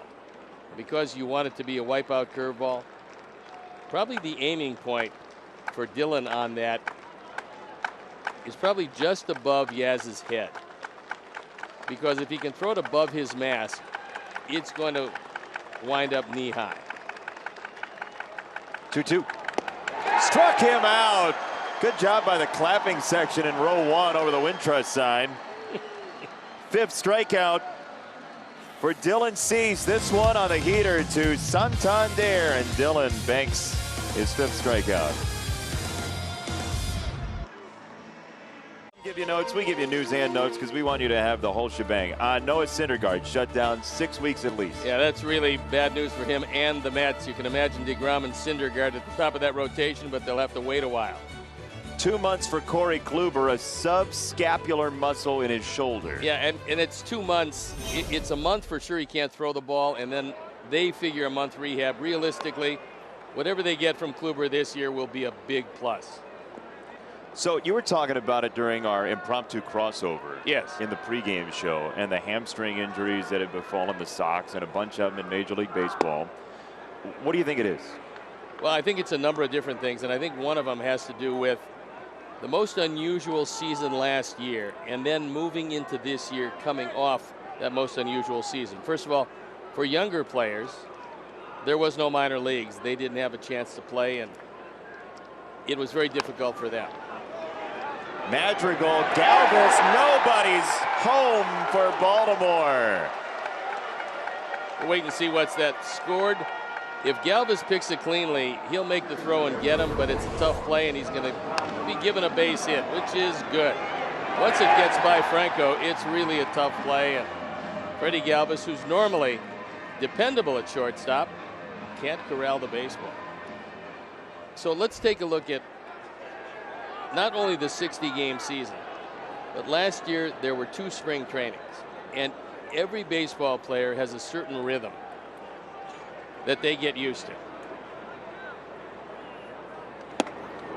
because you want it to be a wipeout curveball, probably the aiming point for Dillon on that is probably just above Yaz's head. Because if he can throw it above his mask, it's going to wind up knee high. 2-2. Struck him out. Good job by the clapping section in row 1 over the Wintrust sign. 5th strikeout for Dillon Cease. This one on the heater to Santander, and Dillon banks his 5th strikeout. We give you notes, we give you news and notes because we want you to have the whole shebang. Noah Syndergaard shut down 6 weeks at least. Yeah, that's really bad news for him and the Mets. You can imagine DeGrom and Syndergaard at the top of that rotation, but they'll have to wait a while. 2 months for Corey Kluber, a subscapular muscle in his shoulder. Yeah, and it's 2 months. It's a month for sure he can't throw the ball, and then they figure a month rehab. Realistically, whatever they get from Kluber this year will be a big plus. So you were talking about it during our impromptu crossover. Yes. In the pregame show, and the hamstring injuries that have befallen the Sox and a bunch of them in Major League Baseball. What do you think it is? Well, I think it's a number of different things, and I think one of them has to do with the most unusual season last year and then moving into this year coming off that most unusual season. First of all, for younger players, there was no minor leagues. They didn't have a chance to play, and it was very difficult for them. Madrigal, Galvis, nobody's home for Baltimore. We're waiting to see what's that scored. If Galvis picks it cleanly, he'll make the throw and get him, but it's a tough play, and he's going to be given a base hit, which is good. Once it gets by Franco, it's really a tough play, and Freddie Galvis, who's normally dependable at shortstop, can't corral the baseball. So let's take a look at not only the 60-game season, but last year there were 2 spring trainings, and every baseball player has a certain rhythm that they get used to.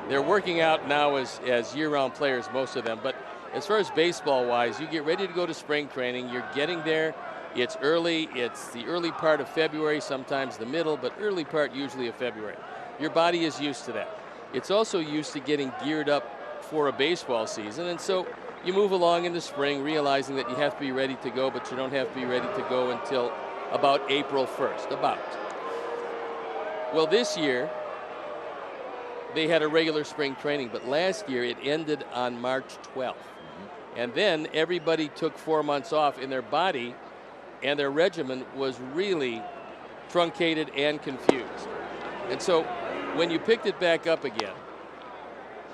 They're working out now as year-round players, most of them, but as far as baseball-wise, you get ready to go to spring training. You're getting there. It's early. It's the early part of February, sometimes the middle, but early part usually of February. Your body is used to that. It's also used to getting geared up for a baseball season, and so you move along in the spring realizing that you have to be ready to go, but you don't have to be ready to go until about April 1st, Well, this year they had a regular spring training, but last year it ended on March 12th. And then everybody took 4 months off, in their body and their regimen was really truncated and confused. And so when you picked it back up again,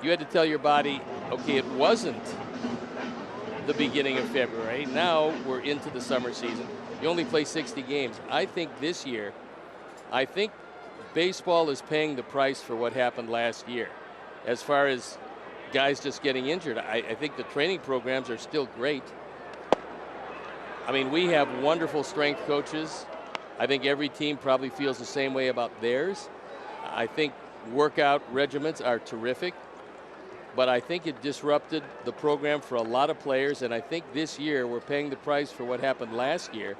you had to tell your body, okay, it wasn't the beginning of February. Now we're into the summer season. You only play 60 games. I think this year, baseball is paying the price for what happened last year. As far as guys just getting injured, I think the training programs are still great. I mean, we have wonderful strength coaches. I think every team probably feels the same way about theirs. I think workout regimens are terrific, but I think it disrupted the program for a lot of players, and I think this year we're paying the price for what happened last year,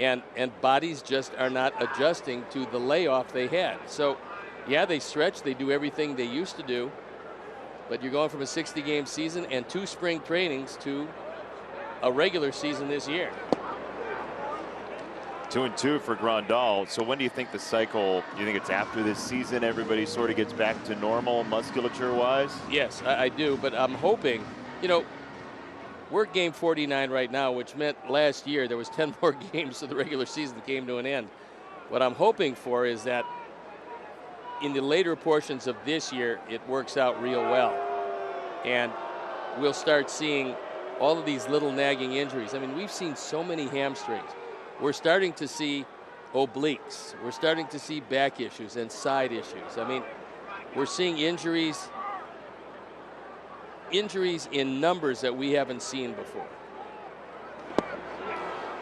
and bodies just are not adjusting to the layoff they had. So, yeah, they stretch, they do everything they used to do, but you're going from a 60-game season and 2 spring trainings to a regular season this year. 2-2 for Grandal. So when do you think the cycle, you think it's after this season everybody sort of gets back to normal musculature-wise? Yes, I do, but I'm hoping, we're at game 49 right now, which meant last year there was 10 more games so the regular season came to an end. What I'm hoping for is that in the later portions of this year, it works out real well. And we'll start seeing all of these little nagging injuries. I mean, we've seen so many hamstrings. We're starting to see obliques. We're starting to see back issues and side issues. I mean, we're seeing injuries in numbers that we haven't seen before.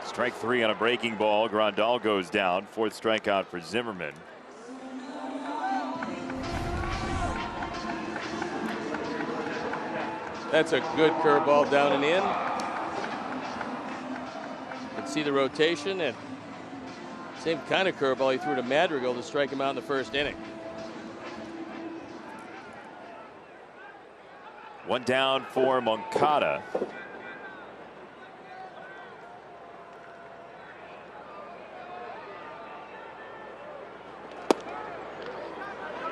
Strike 3 on a breaking ball. Grandal goes down. 4th strikeout for Zimmerman. That's a good curveball down and in. You can see the rotation, and same kind of curveball he threw to Madrigal to strike him out in the 1st inning. 1 down for Moncada.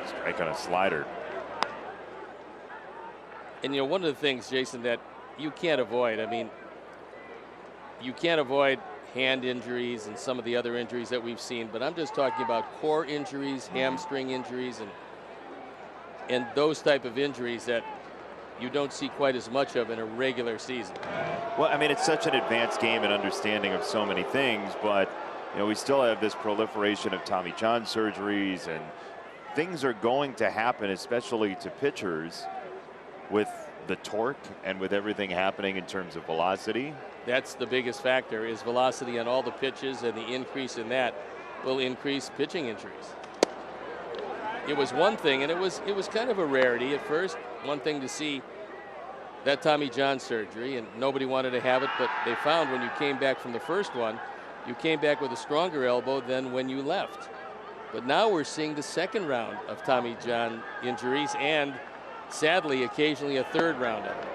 Strike on a slider. And one of the things, Jason, that you can't avoid, I mean, you can't avoid hand injuries and some of the other injuries that we've seen, but I'm just talking about core injuries, hamstring injuries, and those type of injuries that you don't see quite as much of in a regular season. Well, I mean, it's such an advanced game and understanding of so many things, but we still have this proliferation of Tommy John surgeries, and things are going to happen, especially to pitchers, with the torque and with everything happening in terms of velocity. That's the biggest factor, is velocity on all the pitches, and the increase in that will increase pitching injuries. It was one thing, and it was kind of a rarity at first. one thing to see that Tommy John surgery, and nobody wanted to have it, but they found when you came back from the first one, you came back with a stronger elbow than when you left. But now we're seeing the second round of Tommy John injuries, and sadly, occasionally a third round of it.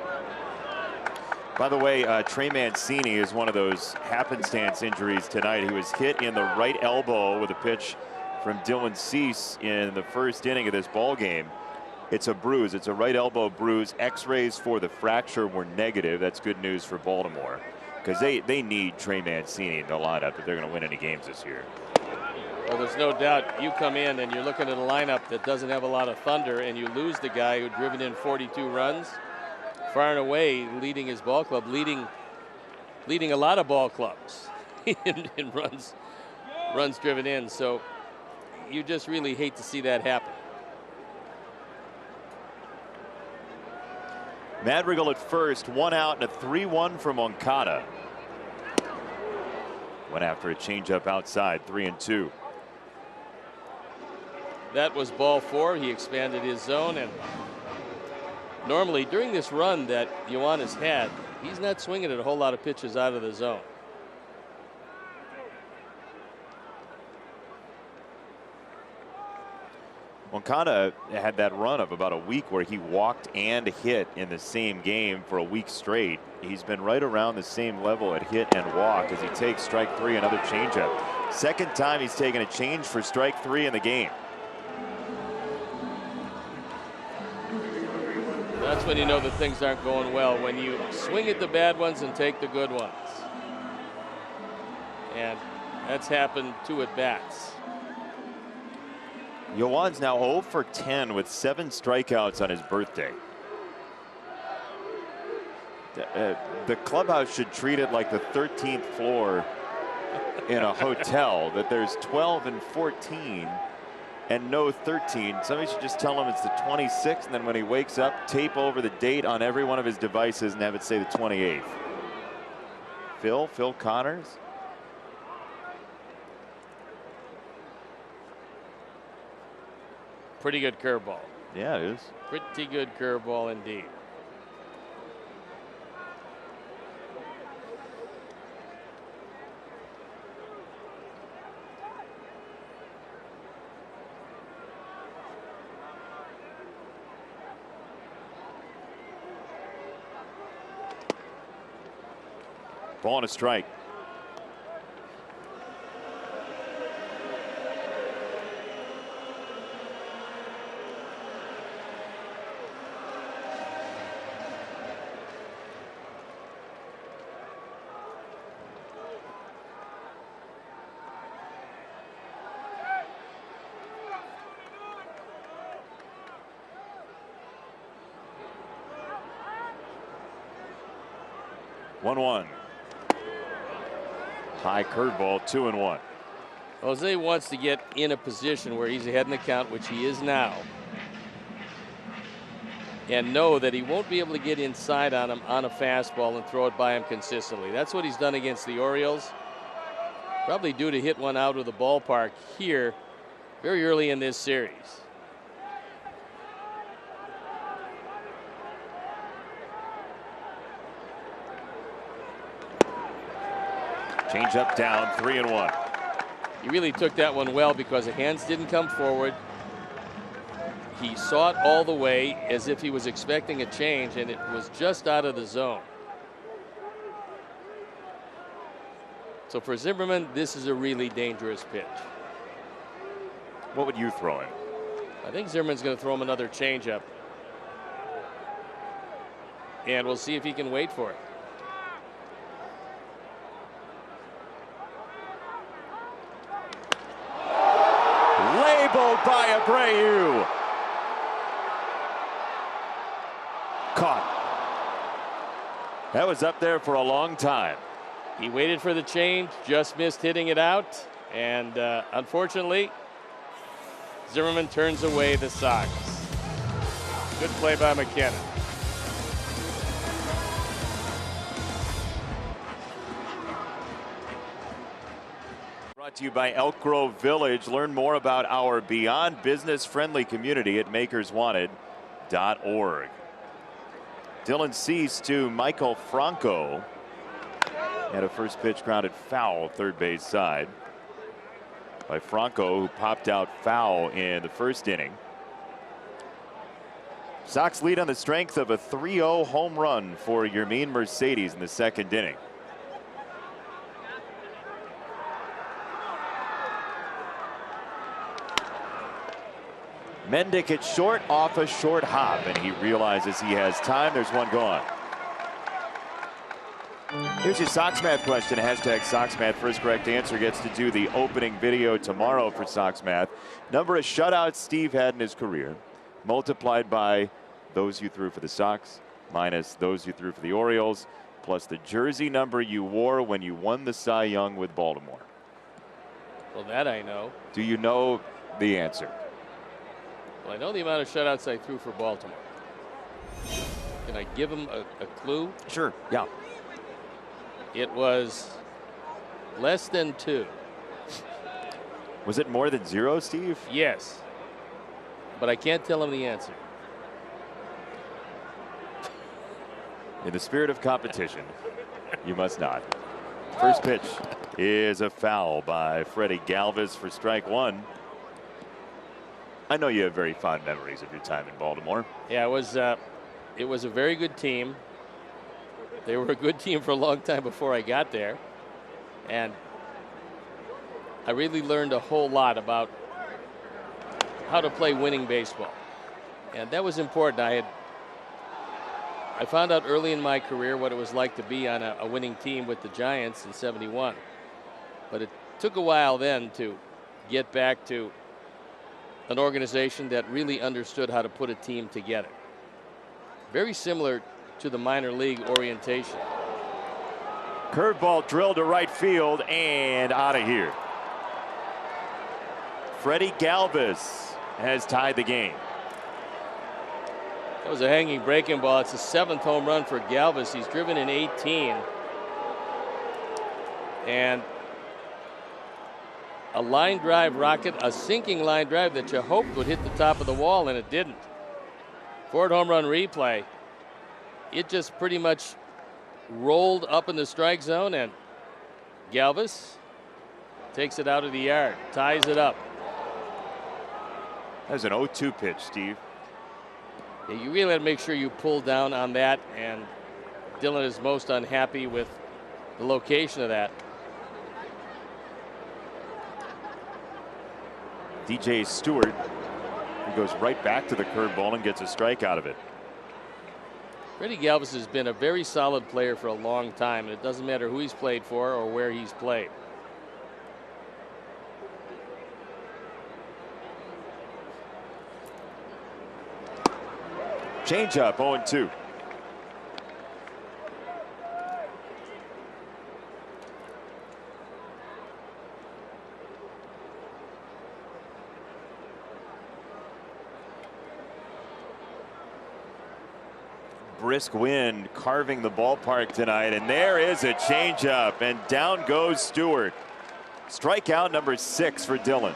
By the way, Trey Mancini is one of those happenstance injuries tonight. He was hit in the right elbow with a pitch from Dylan Cease in the first inning of this ball game. It's a bruise. It's a right elbow bruise. X-rays for the fracture were negative. That's good news for Baltimore, because they need Trey Mancini in the lineup if they're going to win any games this year. Well, there's no doubt. You come in and you're looking at a lineup that doesn't have a lot of thunder, and you lose the guy who driven in 42 runs, far and away leading his ball club, leading a lot of ball clubs in runs driven in. So you just really hate to see that happen. Madrigal at first, 1 out and a 3-1 from Moncada. Went after a changeup outside, 3-2. That was ball 4. He expanded his zone, and normally during this run that Yoan has had, he's not swinging at a whole lot of pitches out of the zone. Moncada had that run of about a week where he walked and hit in the same game for a week straight. He's been right around the same level at hit and walk as he takes strike 3, another changeup. Second time he's taken a change for strike 3 in the game. That's when you know that things aren't going well, when you swing at the bad ones and take the good ones. And that's happened 2 at bats. Yoan's now 0 for 10 with 7 strikeouts on his birthday. The clubhouse should treat it like the 13th floor in a hotel, that there's 12 and 14 and no 13. Somebody should just tell him it's the 26th, and then when he wakes up, tape over the date on every one of his devices and have it say the 28th. Phil Connors. Pretty good curveball. Yeah, it is. Pretty good curveball indeed. Ball and a strike. One. High curveball, 2-1. Jose wants to get in a position where he's ahead in the count, which he is now, and know that he won't be able to get inside on him on a fastball and throw it by him consistently. That's what he's done against the Orioles. Probably due to hit one out of the ballpark here very early in this series. Change up down, 3-1. He really took that one well because the hands didn't come forward. He saw it all the way as if he was expecting a change, and it was just out of the zone. So for Zimmerman, this is a really dangerous pitch. What would you throw him? I think Zimmerman's going to throw him another changeup, and we'll see if he can wait for it. Labeled by Abreu. Caught. That was up there for a long time. He waited for the change, just missed hitting it out, and unfortunately, Zimmerman turns away the Sox. Good play by McKenna. Brought to you by Elk Grove Village. Learn more about our Beyond Business Friendly community at makerswanted.org. Dylan Cease to Michael Franco. And a first pitch grounded foul, third base side by Franco, who popped out foul in the first inning. Sox lead on the strength of a 3-0 home run for Yermin Mercedes in the second inning. Mendick at short off a short hop, and he realizes he has time. There's one gone. Here's your Sox Math question. Hashtag Sox Math. First correct answer gets to do the opening video tomorrow for Sox Math. Number of shutouts Steve had in his career, multiplied by those you threw for the Sox, minus those you threw for the Orioles, plus the jersey number you wore when you won the Cy Young with Baltimore. Well, that I know. Do you know the answer? Well, I know the amount of shutouts I threw for Baltimore. Can I give him a clue? Sure, yeah. It was less than 2. Was it more than 0, Steve? Yes. But I can't tell him the answer. In the spirit of competition, you must not. First pitch is a foul by Freddie Galvis for strike one. I know you have very fond memories of your time in Baltimore. Yeah, it was a very good team. They were a good team for a long time before I got there. And I really learned a whole lot about how to play winning baseball. And that was important. I found out early in my career what it was like to be on a winning team with the Giants in '71. But it took a while then to get back to an organization that really understood how to put a team together. Very similar to the minor league orientation. Curveball drilled to right field and out of here. Freddie Galvis has tied the game. That was a hanging breaking ball. It's the 7th home run for Galvis. He's driven in 18. And a line drive rocket, a sinking line drive that you hoped would hit the top of the wall, and it didn't. Ford home run replay. It just pretty much rolled up in the strike zone, and Galvis takes it out of the yard, ties it up. That was an 0-2 pitch, Steve. Yeah, you really have to make sure you pull down on that, and Dylan is most unhappy with the location of that. DJ Stewart, he goes right back to the curveball and gets a strike out of it. Freddie Galvis has been a very solid player for a long time, and it doesn't matter who he's played for or where he's played. Changeup, 0-2. Brisk wind carving the ballpark tonight, and there is a changeup, and down goes Stewart. Strikeout number 6 for Dylan.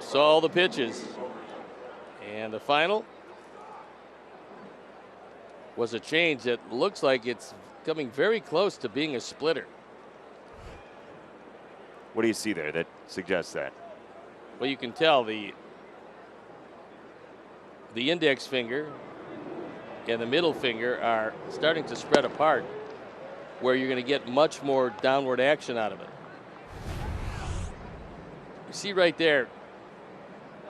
Saw all the pitches, and the final was a change that looks like it's coming very close to being a splitter. What do you see there that suggests that? Well, you can tell the index finger and the middle finger are starting to spread apart, where you're going to get much more downward action out of it. You see right there,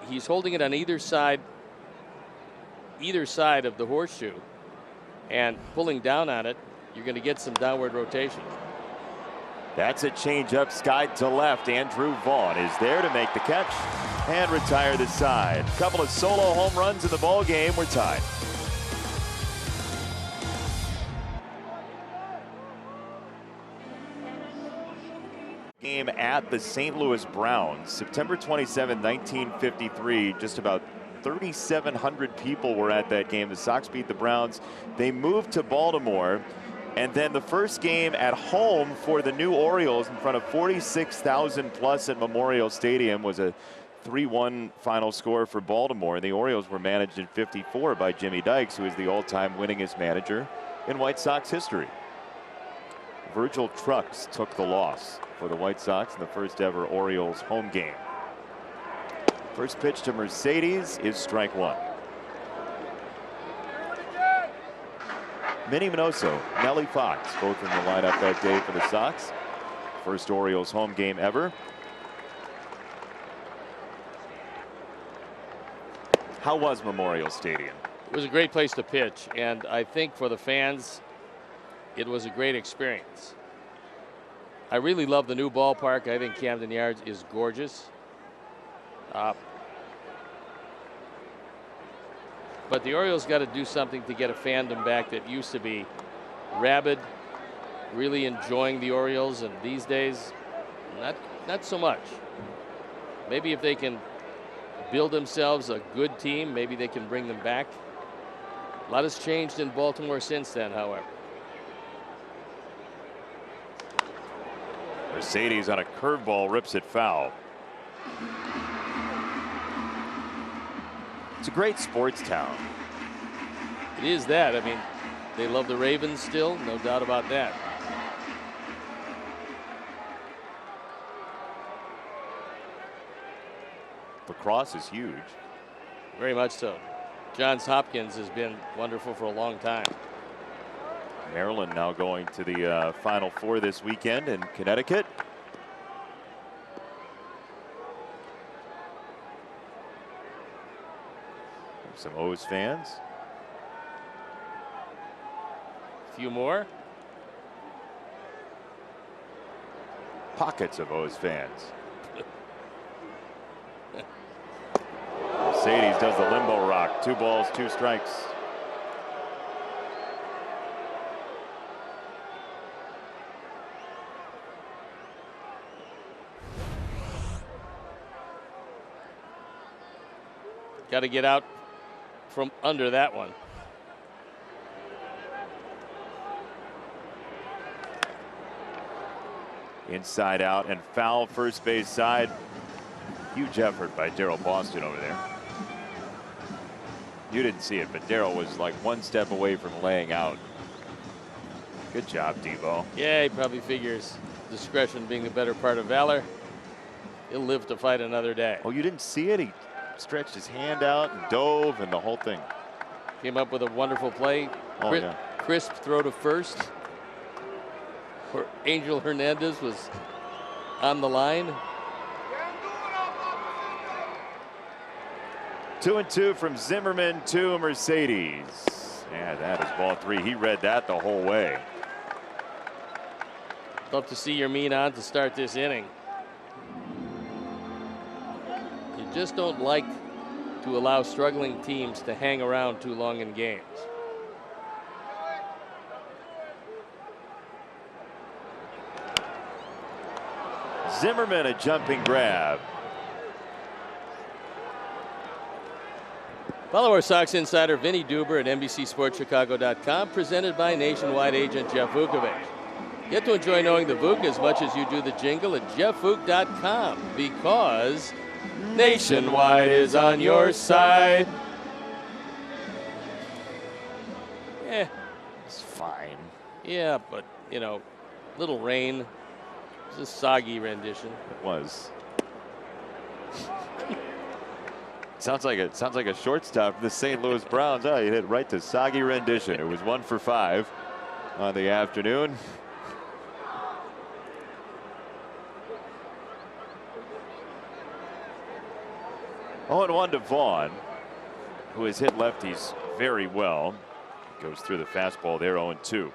he's holding it on either side of the horseshoe and pulling down on it. You're going to get some downward rotation. That's a changeup skied to left. Andrew Vaughn is there to make the catch and retire the side. A couple of solo home runs in the ball game. We're tied. Game at the St. Louis Browns, September 27, 1953. Just about 3,700 people were at that game. The Sox beat the Browns. They moved to Baltimore. And then the first game at home for the new Orioles in front of 46,000 plus at Memorial Stadium was a 3-1 final score for Baltimore, and the Orioles were managed in '54 by Jimmy Dykes, who is the all-time winningest manager in White Sox history. Virgil Trucks took the loss for the White Sox in the first ever Orioles home game. First pitch to Mercedes is strike one. Minnie Minoso, Nellie Fox, both in the lineup that day for the Sox. First Orioles home game ever. How was Memorial Stadium? It was a great place to pitch, and I think for the fans, it was a great experience. I really love the new ballpark. I think Camden Yards is gorgeous. But the Orioles got to do something to get a fandom back that used to be rabid, really enjoying the Orioles, and these days, not so much. Maybe if they can build themselves a good team, maybe they can bring them back. A lot has changed in Baltimore since then, however. Mercedes on a curveball rips it foul. It's a great sports town. It is that. I mean, they love the Ravens still, no doubt about that. Lacrosse is huge. Very much so. Johns Hopkins has been wonderful for a long time. Maryland now going to the Final Four this weekend in Connecticut. Some O's fans. A few more. Pockets of O's fans. Mercedes does the limbo rock. 2 balls, 2 strikes. Got to get out from under that one. Inside out and foul, first base side. Huge effort by Darryl Boston over there. You didn't see it, but Darryl was like 1 step away from laying out. Good job, Devo. Yeah, he probably figures discretion being the better part of valor. He'll live to fight another day. Oh, you didn't see it? He stretched his hand out and dove and the whole thing. Came up with a wonderful play. Oh, yeah. Crisp throw to first. Where Angel Hernandez was on the line. 2-2 from Zimmerman to Mercedes. Yeah, that is ball 3. He read that the whole way. Love to see Yermin on to start this inning. You just don't like to allow struggling teams to hang around too long in games. Zimmerman, a jumping grab. Follow our Sox insider Vinny Duber at NBCSportsChicago.com, presented by Nationwide agent Jeff Vukovich. Get to enjoy knowing the Vuk as much as you do the jingle at JeffVuk.com, because Nationwide is on your side. Eh, It's fine. yeah, but, you know, little rain. It's a soggy rendition. It was. Sounds like a shortstop for the St. Louis Browns. Oh, you hit right to soggy rendition. It was 1 for 5 on the afternoon. Oh, and 1 to Vaughn, who has hit lefties very well. Goes through the fastball there, 0-2.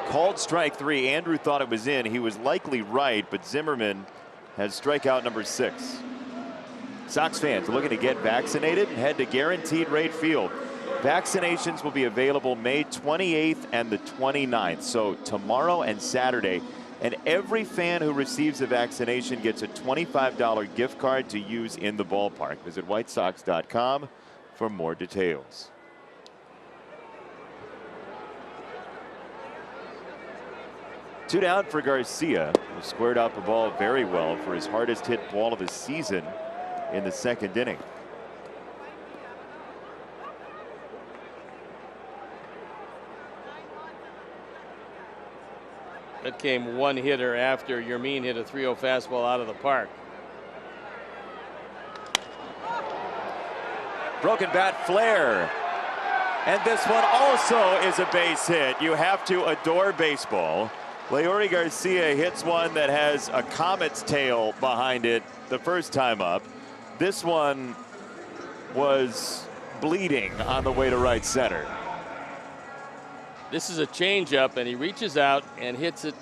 Called strike 3. Andrew thought it was in. He was likely right, but Zimmerman has strikeout number 6. Sox fans looking to get vaccinated, head to Guaranteed Rate Field. Vaccinations will be available May 28th and the 29th. So tomorrow and Saturday, And every fan who receives a vaccination gets a $25 gift card to use in the ballpark. Visit whitesox.com for more details. Two down for Garcia, who squared out the ball very well for his hardest hit ball of the season in the second inning. That came one hitter after Yermin hit a 3-0 fastball out of the park. Broken bat flare. And this one also is a base hit. You have to adore baseball. Leury Garcia hits one that has a comet's tail behind it the first time up. This one was bleeding on the way to right center. This is a changeup, and he reaches out and hits it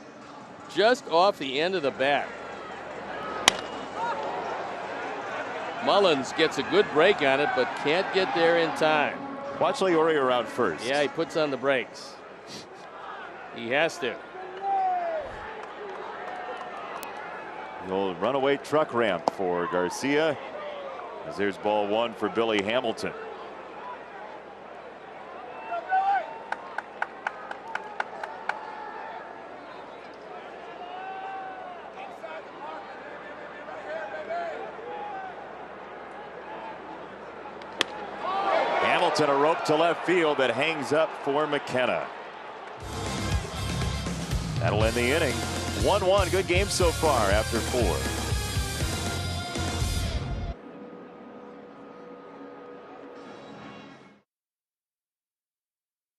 just off the end of the bat. Mullins gets a good break on it, but can't get there in time. Watch Leury around first. Yeah, he puts on the brakes. He has to. The old runaway truck ramp for Garcia, as there's ball one for Billy Hamilton. Hamilton, a rope to left field that hangs up for McKenna. That'll end the inning. 1-1, good game so far after 4.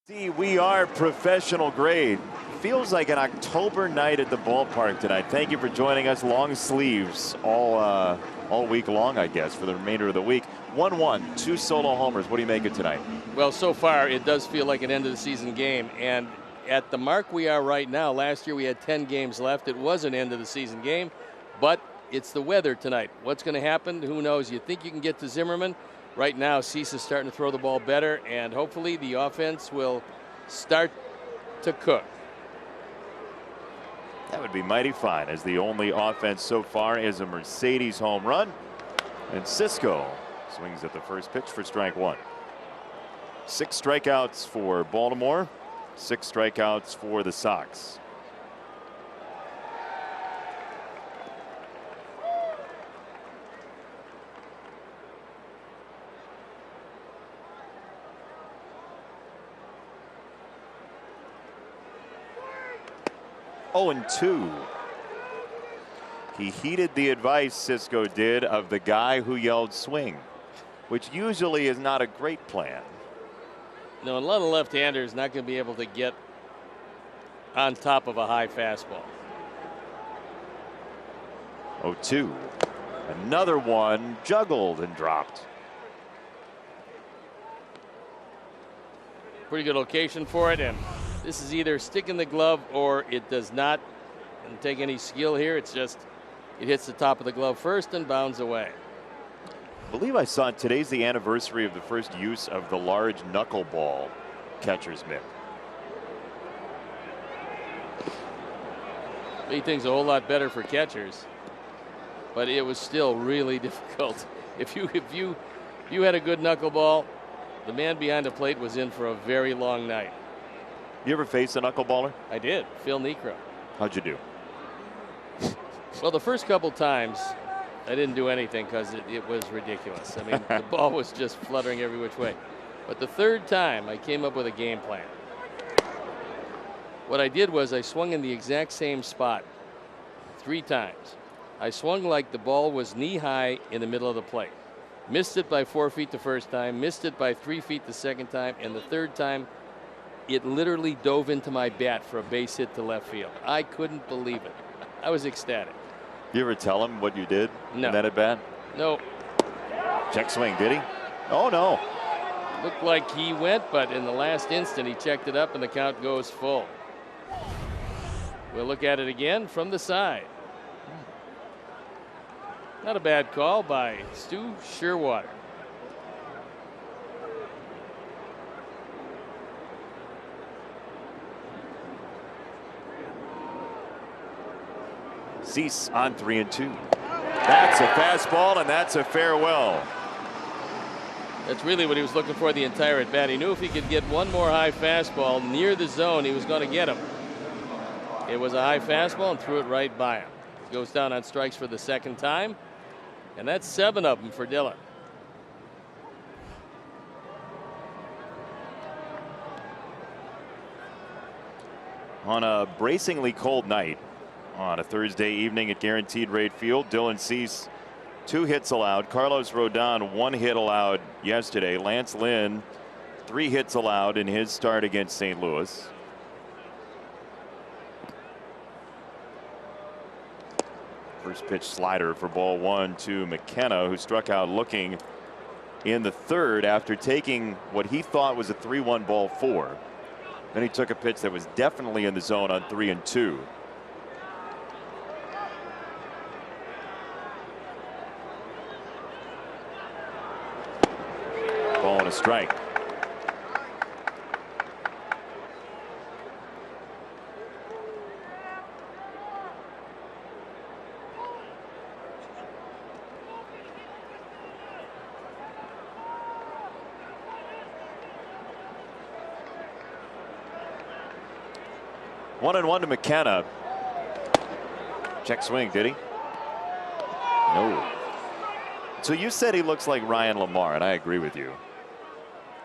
See, we are professional grade. Feels like an October night at the ballpark tonight. Thank you for joining us. Long sleeves all week long, I guess, for the remainder of the week. 1-1, 2 solo homers. What do you make of tonight? Well, so far it does feel like an end of the season game, and at the mark we are right now, last year we had 10 games left. It was an end of the season game, but it's the weather tonight. What's going to happen? Who knows? You think you can get to Zimmerman. Right now, Cease is starting to throw the ball better, and hopefully the offense will start to cook. That would be mighty fine, as the only offense so far is a Mercedes home run. And Cisco swings at the first pitch for strike 1. 6 strikeouts for Baltimore. 6 strikeouts for the Sox. Oh, and 2. He heeded the advice, Cisco did, of the guy who yelled swing, which usually is not a great plan. No, a lot of left-handers not going to be able to get on top of a high fastball. 0-2. Another one juggled and dropped. Pretty good location for it, and this is either stick in the glove or it does not take any skill here. It's just it hits the top of the glove first and bounds away. I believe I saw today's the anniversary of the first use of the large knuckleball catcher's mitt. Made things a whole lot better for catchers, but it was still really difficult. If you had a good knuckleball, the man behind the plate was in for a very long night. You ever face a knuckleballer? I did. Phil Necro. How'd you do? Well, the first couple times I didn't do anything because it was ridiculous. I mean, the ball was just fluttering every which way. But the third time I came up with a game plan. What I did was I swung in the exact same spot 3 times. I swung like the ball was knee high in the middle of the plate. Missed it by 4 feet the first time, missed it by 3 feet the second time, and the third time it literally dove into my bat for a base hit to left field. I couldn't believe it. I was ecstatic. You ever tell him what you did? No. In that at bat? No. Check swing, did he? Oh, no. Looked like he went, but in the last instant he checked it up and the count goes full. We'll look at it again from the side. Not a bad call by Stu Sherwater. Cease on 3-2. That's a fastball, and that's a farewell. That's really what he was looking for the entire at bat. He knew if he could get one more high fastball near the zone, he was going to get him. It was a high fastball and threw it right by him. Goes down on strikes for the second time, and that's 7 of them for Dillon. On a bracingly cold night on a Thursday evening at Guaranteed Rate Field, Dylan Cease 2 hits allowed. Carlos Rodon 1 hit allowed yesterday. Lance Lynn 3 hits allowed in his start against St. Louis. First pitch slider for ball 1 to McKenna, who struck out looking in the third after taking what he thought was a 3-1 ball 4. Then he took a pitch that was definitely in the zone on 3-2. Ball and a strike. One and one to McKenna. Check swing, did he? No. So you said he looks like Ryan Lamar, and I agree with you.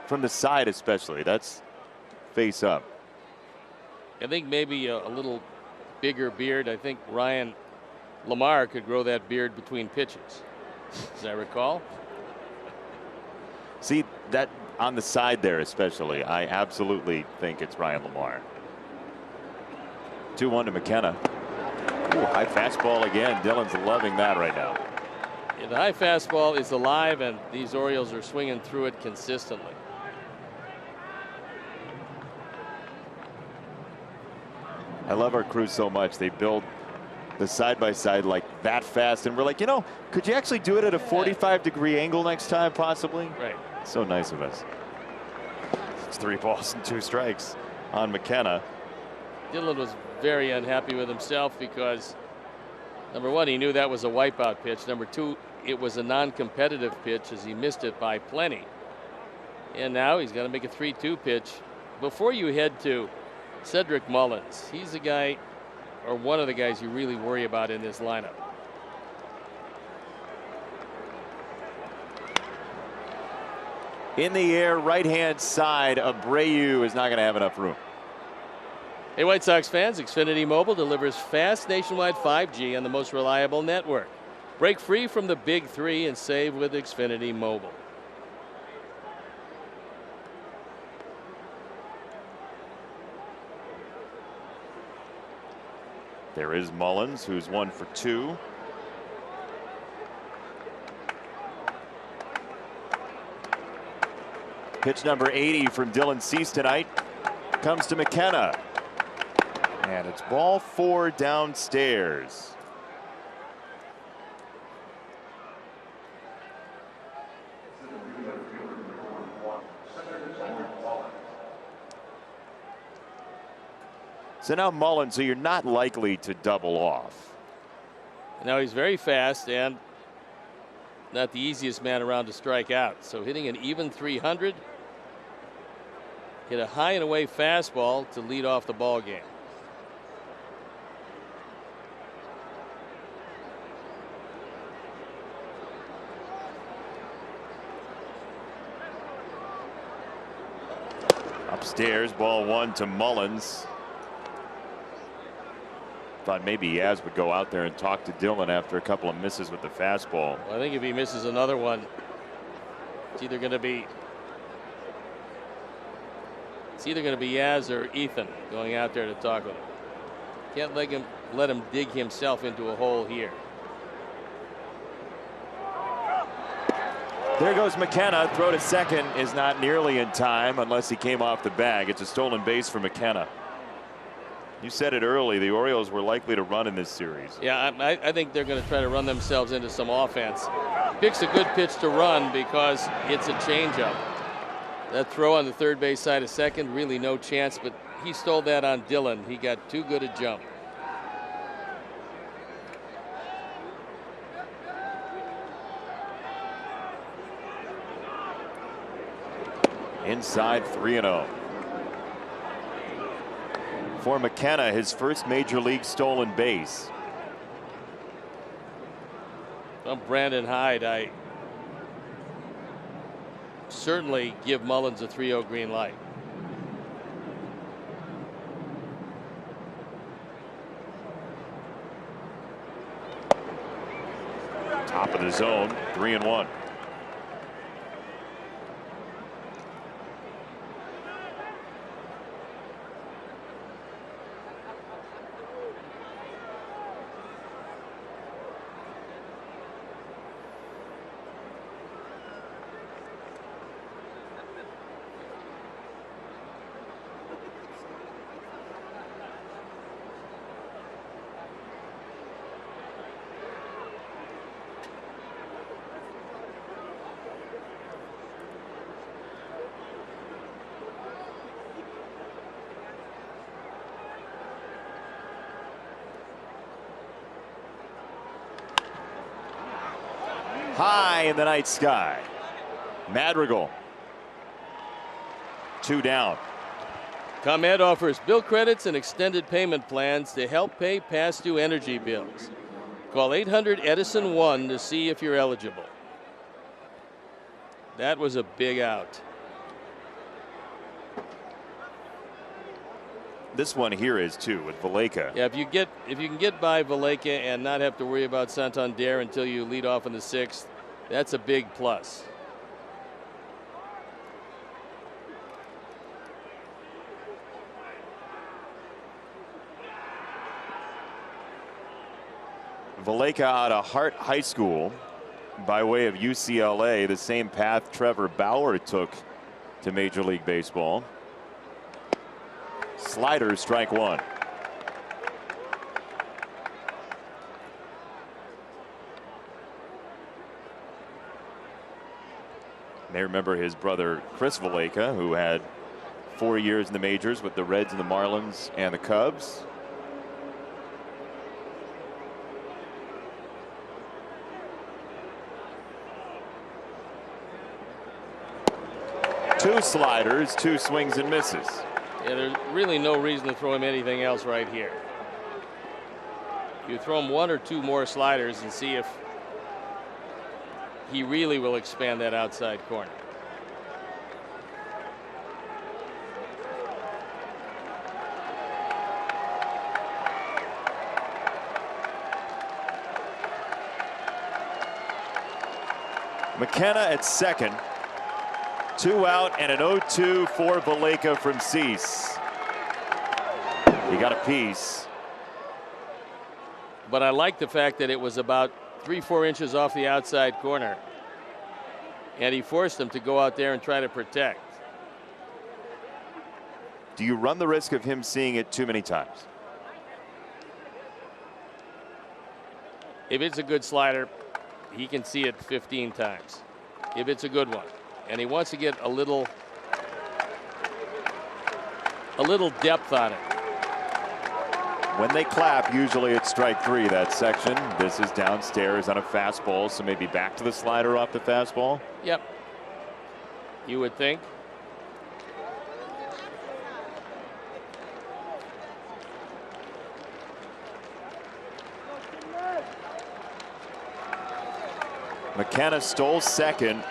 From the side especially, that's face up. I think maybe a little bigger beard. I think Ryan Lamar could grow that beard between pitches, as I recall. See, that on the side there especially, I absolutely think it's Ryan Lamar. 2-1 to McKenna. Ooh, high fastball again. Dillon's loving that right now. Yeah, the high fastball is alive, and these Orioles are swinging through it consistently. I love our crew so much. They build the side-by-side like that fast, and we're like, you know, could you actually do it at a 45-degree angle next time, possibly? Right. So nice of us. It's 3 balls and 2 strikes on McKenna. Dillon was very unhappy with himself because, number one, he knew that was a wipeout pitch. Number two, it was a non-competitive pitch as he missed it by plenty. And now he's got to make a 3-2 pitch. Before you head to Cedric Mullins, he's the guy, or one of the guys you really worry about in this lineup. In the air, right-hand side, Abreu is not going to have enough room. Hey, White Sox fans, Xfinity Mobile delivers fast nationwide 5G on the most reliable network. Break free from the big three and save with Xfinity Mobile. There is Mullins, who's 1 for 2. Pitch number 80 from Dylan Cease tonight comes to McKenna. And it's ball 4 downstairs. So now Mullins, so you're not likely to double off. Now he's very fast and not the easiest man around to strike out. So hitting an even 300, hit a high and away fastball to lead off the ball game. Upstairs, ball 1 to Mullins. Thought maybe Yaz would go out there and talk to Dillon after a couple of misses with the fastball. Well, I think if he misses another one, it's either going to be Yaz or Ethan going out there to talk with him. Can't let him dig himself into a hole here. There goes McKenna. Throw to second is not nearly in time unless he came off the bag. It's a stolen base for McKenna. You said it early, the Orioles were likely to run in this series. Yeah, I think they're going to try to run themselves into some offense. Picks a good pitch to run because it's a changeup. That throw on the third base side of second, really no chance, but he stole that on Dillon. He got too good a jump. Inside 3-0. For McKenna, his first major league stolen base. Well, Brandon Hyde, I certainly give Mullins a 3-0 green light. Top of the zone, 3-1. High in the night sky. Madrigal. 2 down. ComEd offers bill credits and extended payment plans to help pay past due energy bills. Call 800 Edison 1 to see if you're eligible. That was a big out. This one here is too with Valleca. Yeah, if you can get by Valleca and not have to worry about Santander until you lead off in the 6th, that's a big plus. Valleca out of Hart High School by way of UCLA, the same path Trevor Bauer took to Major League Baseball. Slider, strike 1. They remember his brother Chris Valleca, who had 4 years in the majors with the Reds and the Marlins and the Cubs. Two sliders, 2 swings and misses. Yeah, there's really no reason to throw him anything else right here. You throw him 1 or 2 more sliders and see if he really will expand that outside corner. McKenna at second. 2 out and an 0-2 for Valleca from Cease. He got a piece. But I like the fact that it was about 3-4 inches off the outside corner. And he forced him to go out there and try to protect. Do you run the risk of him seeing it too many times? If it's a good slider, he can see it 15 times. If it's a good one. And he wants to get a little depth on it. When they clap, usually it's strike 3, that section. This is downstairs on a fastball, so maybe back to the slider off the fastball. Yep. You would think. McKenna stole second.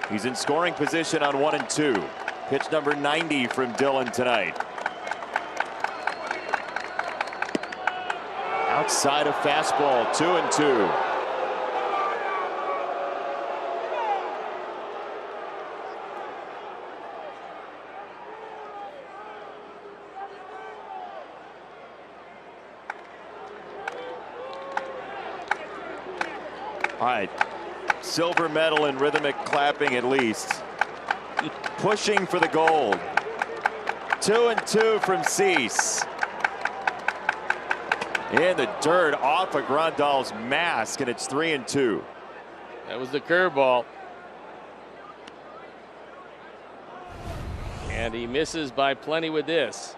He's in scoring position on 1 and 2. Pitch number 90 from Dillon tonight. Outside of fastball, 2-2. All right, silver medal in rhythmic clapping at least. Pushing for the gold. 2-2 from Cease. In the dirt off of Grandal's mask, and it's 3-2. That was the curveball. And he misses by plenty with this.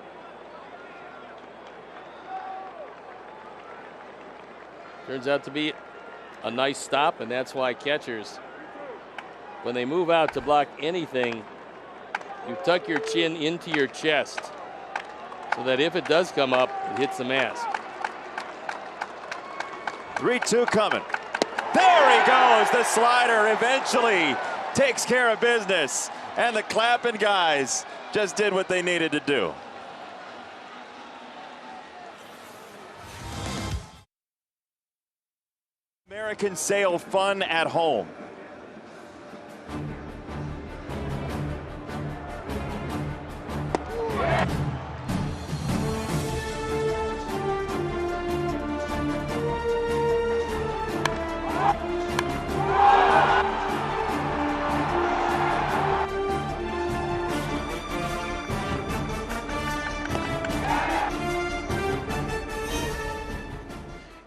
Turns out to be a nice stop, and that's why catchers when they move out to block anything, you tuck your chin into your chest so that if it does come up, it hits the mask. 3-2 coming. There he goes. The slider eventually takes care of business. And the clapping guys just did what they needed to do. American Sail fun at home.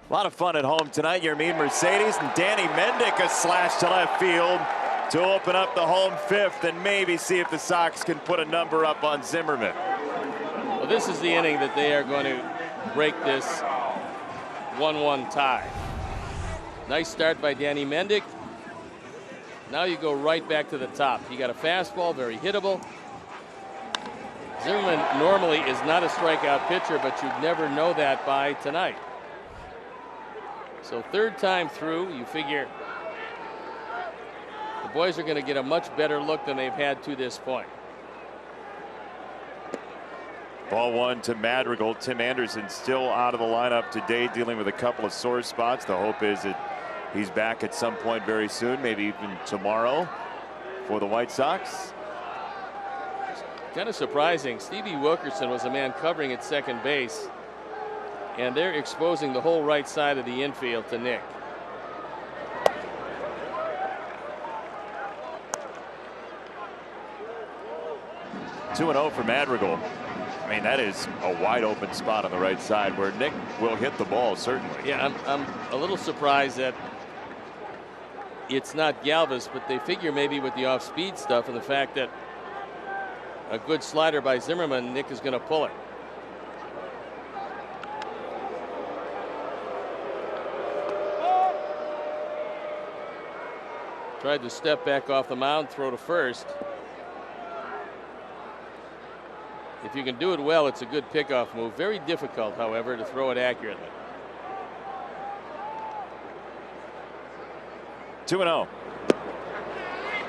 A lot of fun at home tonight. Yermin Mercedes and Danny Mendick a slash to left field to open up the home fifth and maybe see if the Sox can put a number up on Zimmerman. Well, this is the inning that they are going to break this 1-1 tie. Nice start by Danny Mendick. Now you go right back to the top. You got a fastball, very hittable. Zimmerman normally is not a strikeout pitcher, but you'd never know that by tonight. So third time through, you figure the boys are going to get a much better look than they've had to this point. Ball one to Madrigal. Tim Anderson still out of the lineup today, dealing with a couple of sore spots. The hope is that he's back at some point very soon, maybe even tomorrow for the White Sox. Kind of surprising. Stevie Wilkerson was a man covering at second base, and they're exposing the whole right side of the infield to Nick. Two and 0 for Madrigal. I mean, that is a wide open spot on the right side where Nick will hit the ball, certainly. Yeah, I'm a little surprised that it's not Galvis, but they figure maybe with the off-speed stuff and the fact that a good slider by Zimmerman, Nick is going to pull it. Tried to step back off the mound, throw to first. If you can do it well, it's a good pickoff move. Very difficult, however, to throw it accurately. 2-0.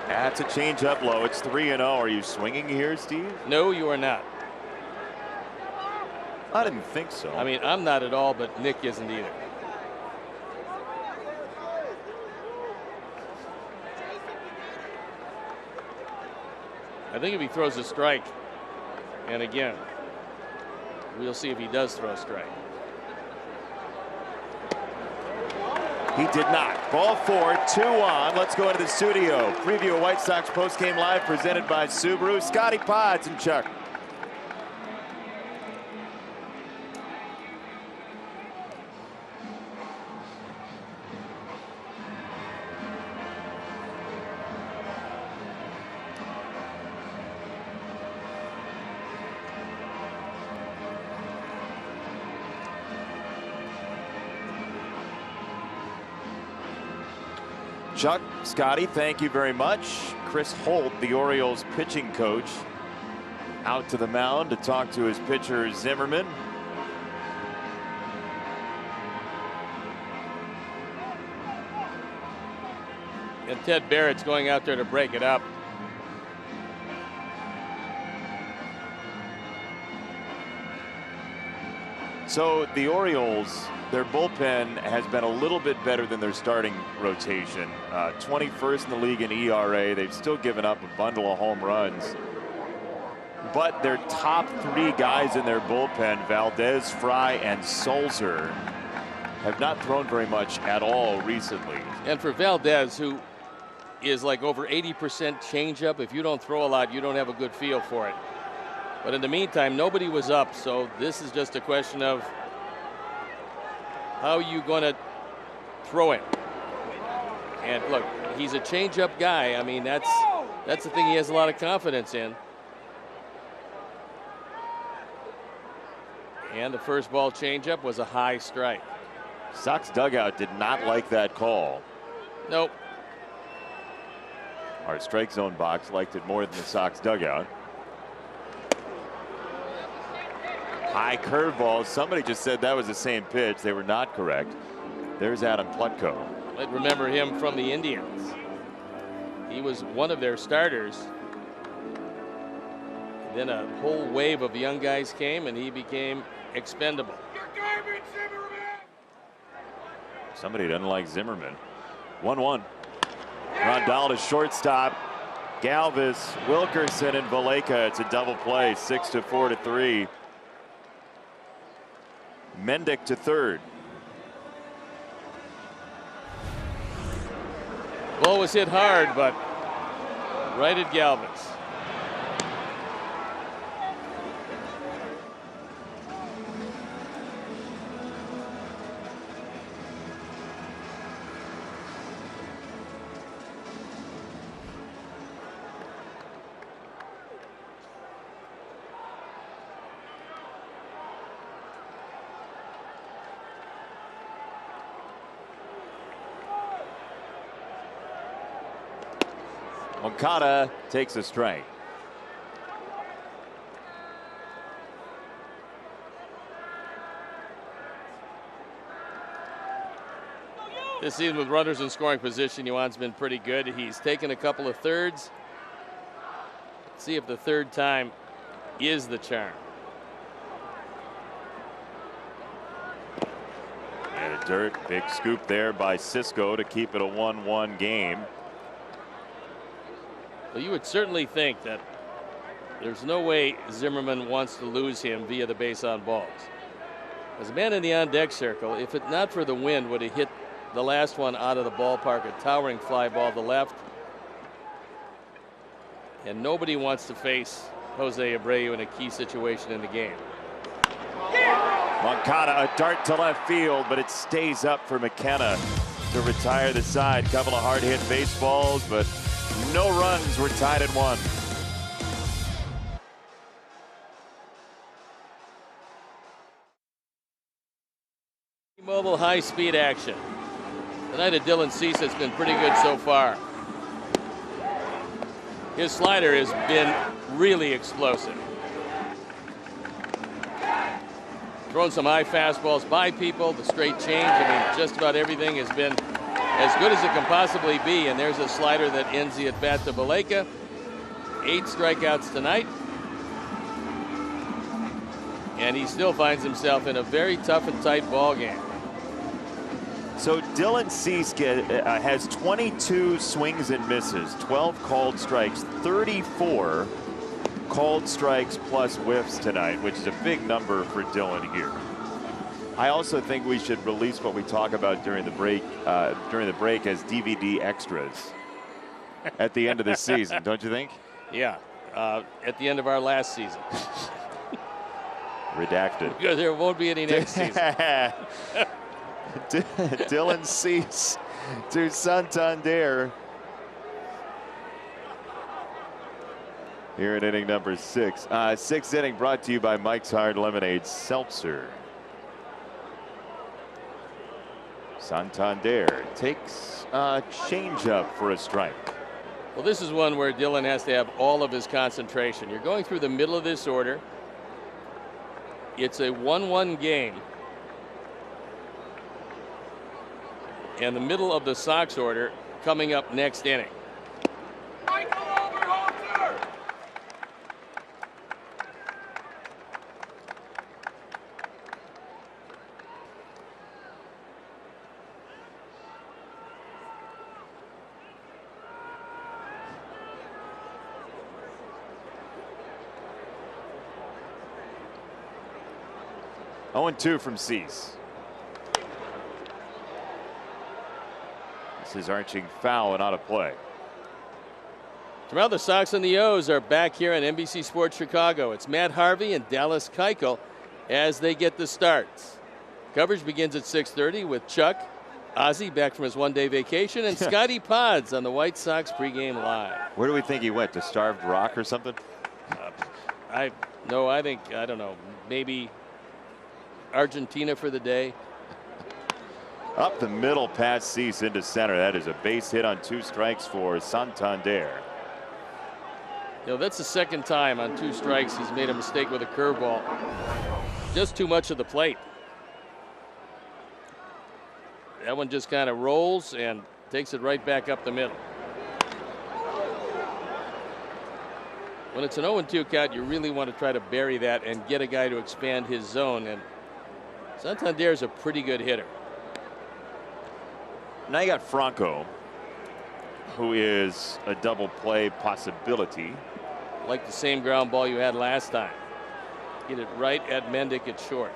That's a changeup low. It's 3-0. Are you swinging here, Steve? No, you are not. I didn't think so. I mean, I'm not at all, but Nick isn't either. I think if he throws a strike, and again, we'll see if he does throw a strike. He did not. Ball four, 2 on. Let's go into the studio. Preview of White Sox postgame live presented by Subaru. Scotty Potts and Chuck. Chuck, Scotty, thank you very much. Chris Holt, the Orioles pitching coach, out to the mound to talk to his pitcher Zimmerman. And Ted Barrett's going out there to break it up. So the Orioles, their bullpen has been a little bit better than their starting rotation. 21st in the league in ERA. They've still given up a bundle of home runs. But their top 3 guys in their bullpen, Valdez, Fry, and Sulzer, have not thrown very much at all recently. And for Valdez, who is like over 80% changeup, if you don't throw a lot, you don't have a good feel for it. But in the meantime, nobody was up, so this is just a question of how you going to throw it. And look, he's a changeup guy. I mean, that's the thing he has a lot of confidence in. And the first ball changeup was a high strike. Sox dugout did not like that call. Nope. Our strike zone box liked it more than the Sox dugout. High curveball. Somebody just said that was the same pitch. They were not correct. There's Adam Plutko. I'd remember him from the Indians. He was one of their starters. Then a whole wave of young guys came, and he became expendable. Somebody doesn't like Zimmerman. 1-1. Rondal to shortstop. Galvis, Wilkerson, and Valleca. It's a double play. 6-4-3. Mendick to third. Ball was hit hard, but right at Galvis. Moncada takes a strike. This season with runners in scoring position, Yuan's been pretty good. He's taken a couple of thirds. Let's see if the third time is the charm. And a dirt, big scoop there by Cisco to keep it a 1-1 game. Well, you would certainly think that there's no way Zimmerman wants to lose him via the base on balls. As a man in the on-deck circle, if it not for the wind, would have hit the last one out of the ballpark, a towering fly ball to left. And nobody wants to face Jose Abreu in a key situation in the game. Moncada, a dart to left field, but it stays up for McKenna to retire the side. Couple of hard hit baseballs, but no runs. We're tied at 1. Mobile high-speed action. Tonight at Dylan Cease has been pretty good so far. His slider has been really explosive. Throwing some high fastballs by people, the straight change. I mean, just about everything has been as good as it can possibly be. And there's a slider that ends the at-bat to Valleca. 8 strikeouts tonight. And he still finds himself in a very tough and tight ball game. So Dylan Cease has 22 swings and misses, 12 called strikes, 34 called strikes plus whiffs tonight, which is a big number for Dylan here. I also think we should release what we talk about during the break as DVD extras at the end of the season, don't you think? Yeah, at the end of our last season. Redacted. Because there won't be any next season. Dylan Cease to Santander here in inning number 6. Sixth inning brought to you by Mike's Hard Lemonade Seltzer. Santander takes a changeup for a strike. Well, this is one where Dylan has to have all of his concentration. You're going through the middle of this order. It's a 1-1 game. And the middle of the Sox order coming up next inning. Oh, 2 from Cease. This is arching foul and out of play. Well, the Sox and the O's are back here on NBC Sports Chicago. It's Matt Harvey and Dallas Keuchel as they get the starts. Coverage begins at 6:30 with Chuck, Ozzie back from his one-day vacation, and Scotty Pods on the White Sox pregame live. Where do we think he went? To Starved Rock or something? I don't know, maybe Argentina for the day. Up the middle past Cease into center. That is a base hit on 2 strikes for Santander. You know, that's the second time on 2 strikes he's made a mistake with a curveball. Just too much of the plate. That one just kind of rolls and takes it right back up the middle. When it's an 0-2 count, you really want to try to bury that and get a guy to expand his zone. And Santander is a pretty good hitter. Now you got Franco, who is a double play possibility. Like the same ground ball you had last time. Get it right at Mendick at short.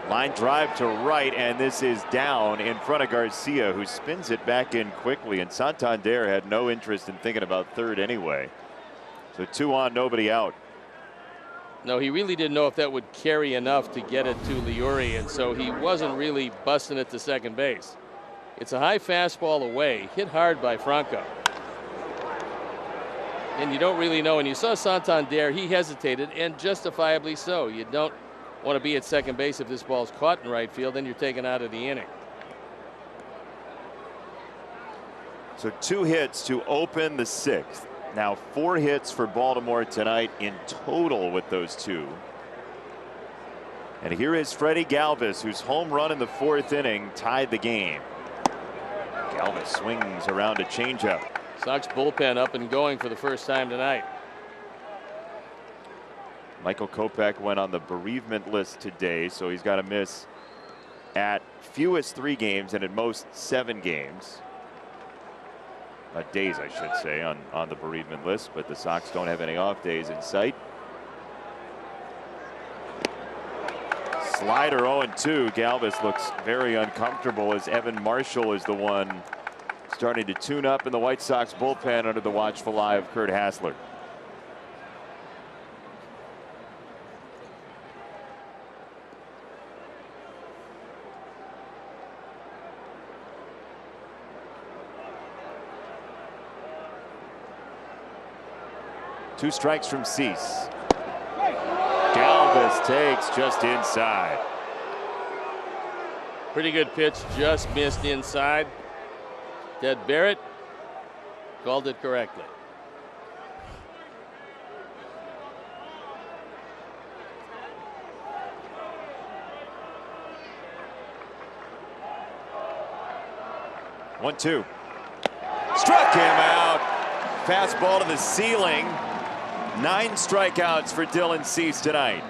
Line drive to right, and this is down in front of Garcia, who spins it back in quickly. And Santander had no interest in thinking about third anyway. So 2 on, nobody out. No, he really didn't know if that would carry enough to get it to Liuri, and so he wasn't really busting it to second base. It's a high fastball away, hit hard by Franco. And you don't really know, and you saw Santander, he hesitated, and justifiably so. You don't want to be at second base if this ball's caught in right field, then you're taken out of the inning. So 2 hits to open the 6th. Now 4 hits for Baltimore tonight in total with those 2. And here is Freddie Galvis, whose home run in the 4th inning tied the game. Galvis swings around a changeup. Sox bullpen up and going for the first time tonight. Michael Kopech went on the bereavement list today, so he's got to miss at fewest 3 games and at most 7 games. Days, I should say, on the bereavement list, but the Sox don't have any off days in sight. Slider 0-2. Galvis looks very uncomfortable as Evan Marshall is the one starting to tune up in the White Sox bullpen under the watchful eye of Kurt Hassler. Two strikes from Cease. Galvis takes just inside. Pretty good pitch, just missed inside. Ted Barrett called it correctly. One, two. Struck him out. Fastball to the ceiling. 9 strikeouts for Dylan Cease tonight.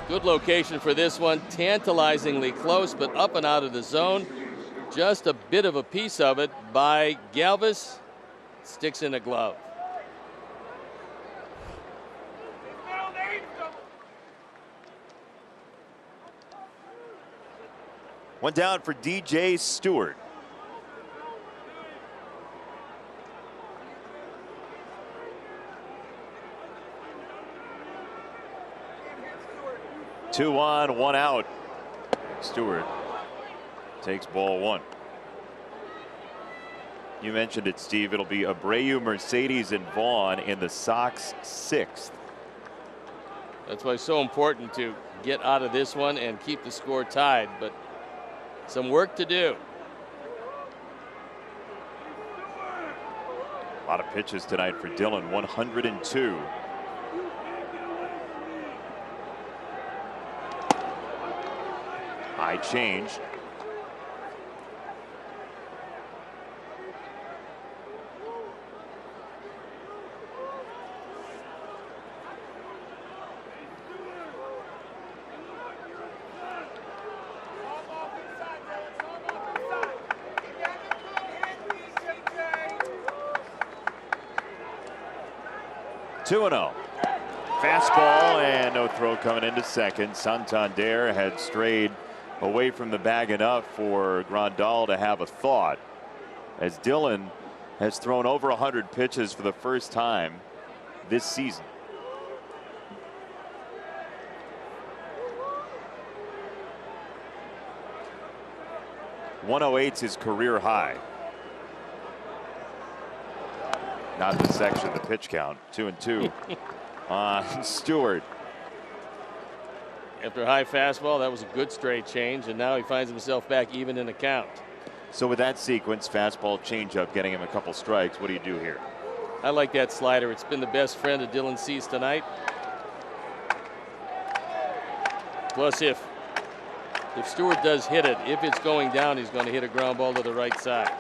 Good location for this one. Tantalizingly close, but up and out of the zone. Just a bit of a piece of it by Galvis. Sticks in a glove. One down for DJ Stewart. Two on, 1 out. Stewart takes ball 1. You mentioned it, Steve. It'll be Abreu, Mercedes, and Vaughn in the Sox 6th. That's why it's so important to get out of this one and keep the score tied, but some work to do. A lot of pitches tonight for Dylan. 102. High change. Two and 0. Fastball and no throw coming into second. Santander had strayed away from the bag enough for Grandal to have a thought, as Dylan has thrown over 100 pitches for the first time this season. .108's his career high. Not the section, the pitch count. 2 and 2. on Stewart. After a high fastball, that was a good straight change, and now he finds himself back even in the count. So with that sequence, fastball, changeup, getting him a couple strikes, what do you do here? I like that slider. It's been the best friend of Dylan Cease tonight. Plus, if Stewart does hit it, if it's going down, he's going to hit a ground ball to the right side.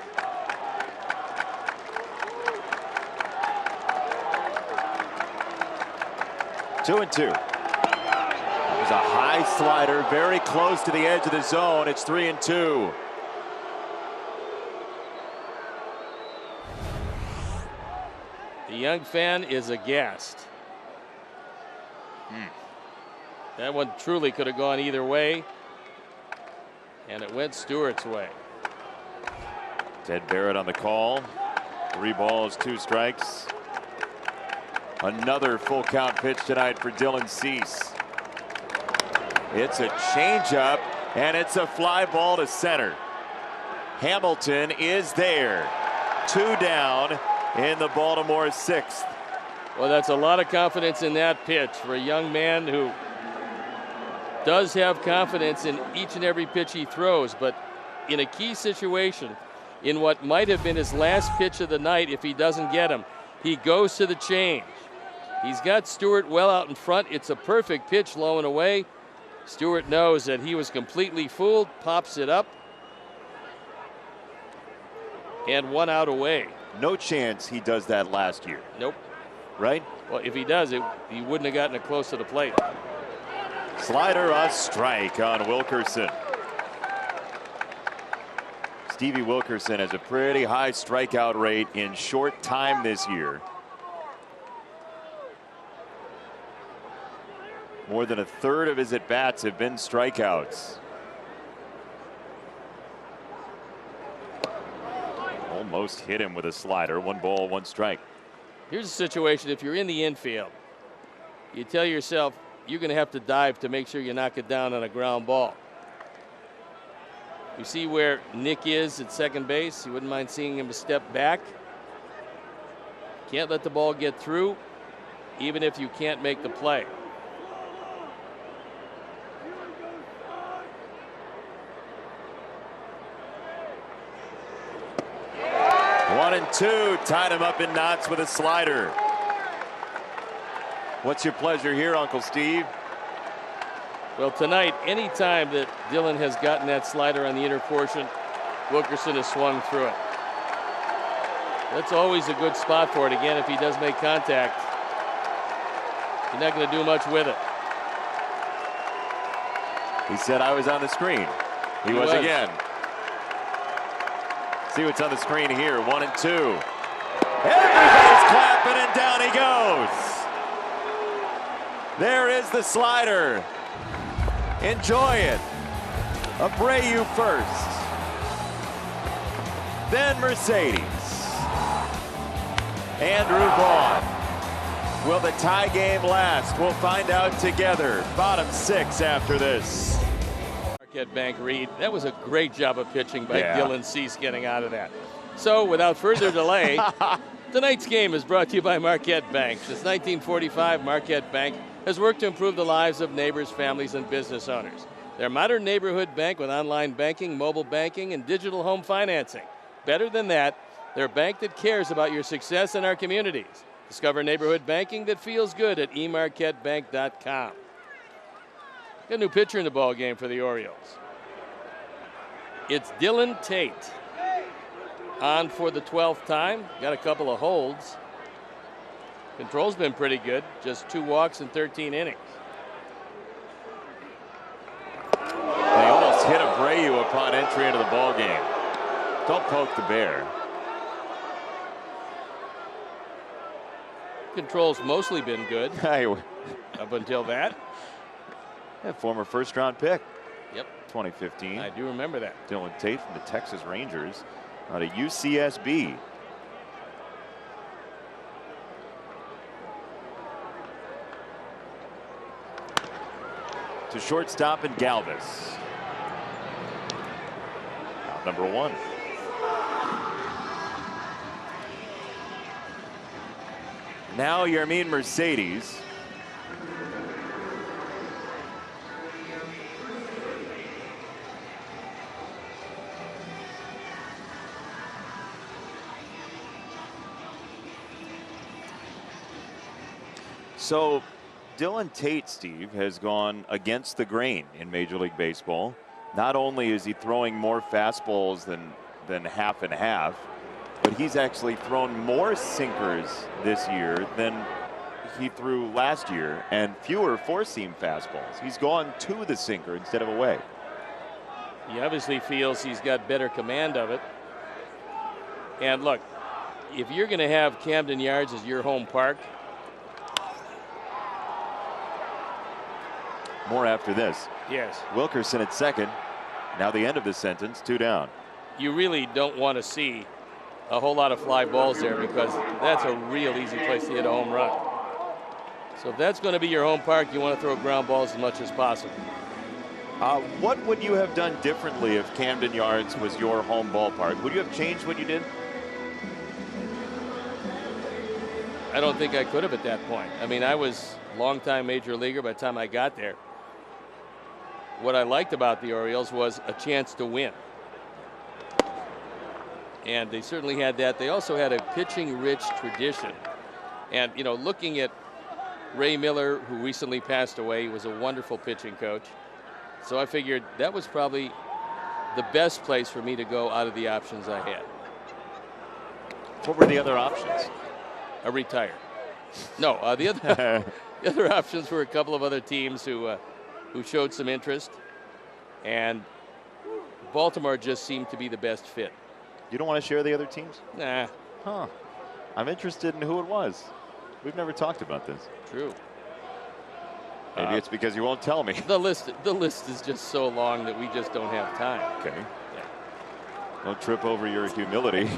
Two and two. There's a high slider, very close to the edge of the zone. It's 3-2. The young fan is aghast. That one truly could have gone either way, and it went Stewart's way. Ted Barrett on the call. 3 balls, 2 strikes. Another full count pitch tonight for Dylan Cease. It's a changeup, and it's a fly ball to center. Hamilton is there. 2 down in the Baltimore 6th. Well, that's a lot of confidence in that pitch for a young man who does have confidence in each and every pitch he throws, but in a key situation, in what might have been his last pitch of the night, if he doesn't get him, he goes to the change. He's got Stewart well out in front. It's a perfect pitch, low and away. Stewart knows that he was completely fooled, pops it up, and 1 out away. No chance he does that last year. Nope. Right? Well, if he does it, he wouldn't have gotten it close to the plate. Slider, a strike on Wilkerson. Stevie Wilkerson has a pretty high strikeout rate in short time this year. More than a third of his at-bats have been strikeouts. Almost hit him with a slider. 1 ball, 1 strike. Here's a situation, if you're in the infield, you tell yourself you're going to have to dive to make sure you knock it down on a ground ball. You see where Nick is at second base. You wouldn't mind seeing him a step back. Can't let the ball get through, even if you can't make the play. One and two, tied him up in knots with a slider. What's your pleasure here, Uncle Steve? Well, tonight, any time that Dylan has gotten that slider on the inner portion, Wilkerson has swung through it. That's always a good spot for it. Again, if he does make contact, you're not going to do much with it. He said I was on the screen. He was again. See what's on the screen here. 1 and 2. Everybody's clapping, and down he goes. There is the slider. Enjoy it. Abreu first. Then Mercedes. Andrew Vaughn. Will the tie game last? We'll find out together. Bottom 6 after this. Marquette Bank Reed. That was a great job of pitching by Dylan Cease getting out of that. So without further delay, tonight's game is brought to you by Marquette Bank. Since 1945, Marquette Bank has worked to improve the lives of neighbors, families, and business owners. They're a modern neighborhood bank with online banking, mobile banking, and digital home financing. Better than that, they're a bank that cares about your success in our communities. Discover neighborhood banking that feels good at emarquettebank.com. Got a new pitcher in the ball game for the Orioles. It's Dylan Tate. On for the 12th time. Got a couple of holds. Control's been pretty good. Just 2 walks in 13 innings. They almost hit Abreu upon entry into the ball game. Don't poke the bear. Control's mostly been good up until that. Yeah, former first-round pick. Yep. 2015. I do remember that. Dylan Tate from the Texas Rangers out of UCSB. To shortstop and Galvis. Out number 1. Now Yermin Mercedes So Dylan Tate, Steve, has gone against the grain in Major League Baseball. Not only is he throwing more fastballs than half and half, but he's actually thrown more sinkers this year than he threw last year, and fewer four-seam fastballs. He's gone to the sinker instead of away. He obviously feels he's got better command of it. And look, if you're going to have Camden Yards as your home park. More after this. Yes. Wilkerson at second. Now the end of the sentence, 2 down. You really don't want to see a whole lot of fly balls there, because that's a real easy place to hit a home run. So if that's going to be your home park, you want to throw ground balls as much as possible. What would you have done differently if Camden Yards was your home ballpark? Would you have changed what you did? I don't think I could have at that point. I mean, I was a long-time major leaguer by the time I got there. What I liked about the Orioles was a chance to win. And they certainly had that. They also had a pitching-rich tradition. And, you know, looking at Ray Miller, who recently passed away, was a wonderful pitching coach. So I figured that was probably the best place for me to go out of the options I had. What were the other options? I retired. No, the other options were a couple of other teams who showed some interest, and Baltimore just seemed to be the best fit. You don't want to share the other teams? Nah. Huh. I'm interested in who it was. We've never talked about this. True. Maybe it's because you won't tell me. The list is just so long that we just don't have time. Okay. Yeah. Don't trip over your humility.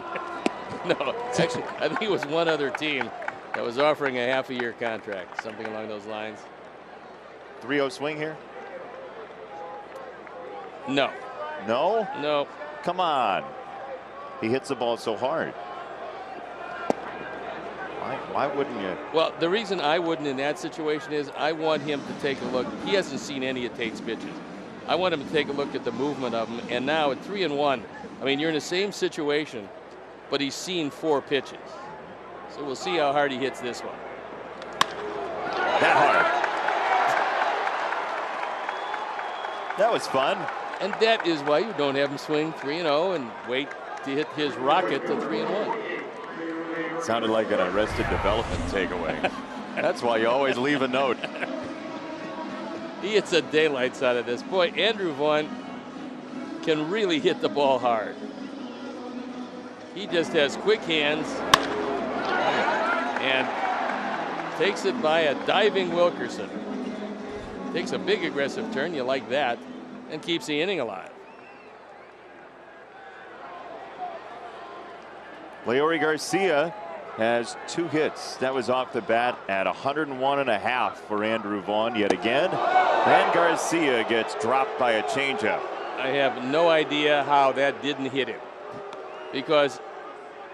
No, actually, I think it was one other team that was offering a half-a-year contract, something along those lines. 3-0 swing here? No. No? No. Come on. He hits the ball so hard. Why wouldn't you? Well, the reason I wouldn't in that situation is I want him to take a look. He hasn't seen any of Tate's pitches. I want him to take a look at the movement of them. And now at 3-1, I mean, you're in the same situation, but he's seen 4 pitches. So we'll see how hard he hits this one. That hard. That was fun. And that is why you don't have him swing 3-0 and wait to hit his rocket to 3-1. Sounded like an Arrested Development takeaway. That's why you always leave a note. He hits a daylights out of this. Boy, Andrew Vaughn can really hit the ball hard. He just has quick hands and takes it by a diving Wilkerson. Takes a big aggressive turn, you like that, and keeps the inning alive. Leori Garcia has 2 hits. That was off the bat at 101.5 for Andrew Vaughn yet again. And Garcia gets dropped by a changeup. I have no idea how that didn't hit him, because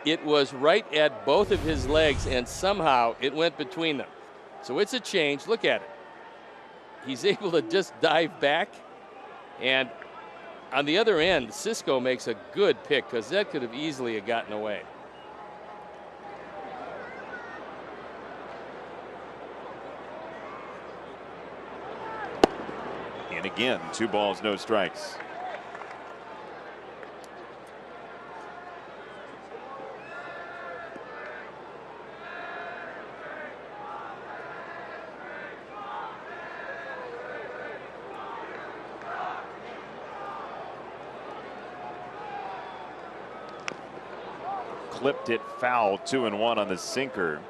it was right at both of his legs and somehow it went between them. So it's a change. Look at it. He's able to just dive back, and on the other end, Cisco makes a good pick, because that could have easily gotten away. And again, 2 balls, no strikes. Clipped it foul, 2-1 on the sinker.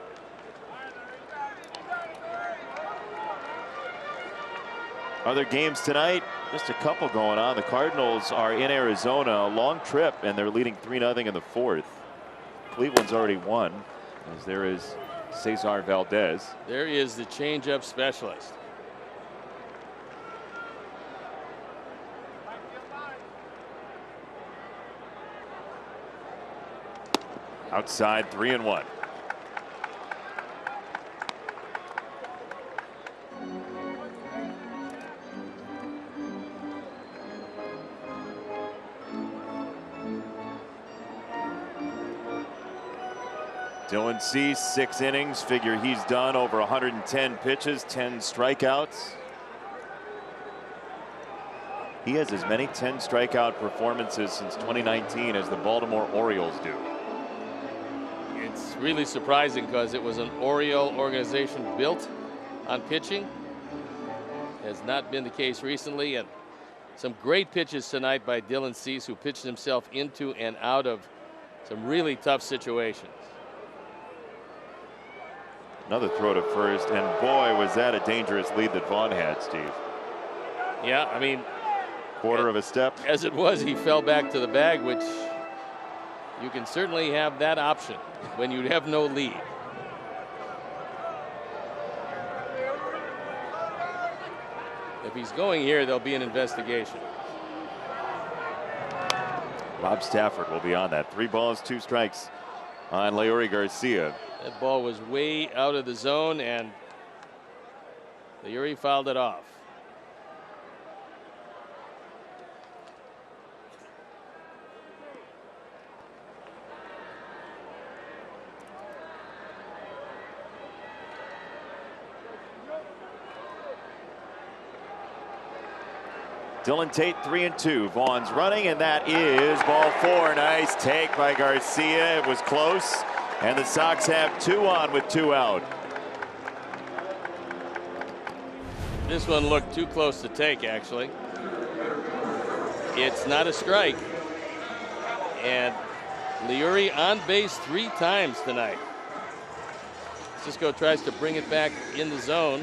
Other games tonight, just a couple going on. The Cardinals are in Arizona, a long trip, and they're leading 3-0 in the 4th. Cleveland's already won, as there is Cesar Valdez. There is the changeup specialist. Outside, 3-1. Dylan Cease, 6 innings. Figure he's done over 110 pitches, 10 strikeouts. He has as many 10 strikeout performances since 2019 as the Baltimore Orioles do. It's really surprising because it was an Oriole organization built on pitching. Has not been the case recently, and some great pitches tonight by Dylan Cease, who pitched himself into and out of some really tough situations. Another throw to first, and boy, was that a dangerous lead that Vaughn had, Steve. Yeah, I mean, quarter of a step. As it was, he fell back to the bag, which you can certainly have that option when you have no lead. If he's going here, there'll be an investigation. Rob Stafford will be on that. 3 balls, 2 strikes on Leury Garcia. That ball was way out of the zone, and Leury fouled it off. Dylan Tate 3-2. Vaughn's running, and that is ball 4. Nice take by Garcia. It was close, and the Sox have 2 on with 2 out. This one looked too close to take, actually. It's not a strike. And Leury on base 3 times tonight. Cisco tries to bring it back in the zone.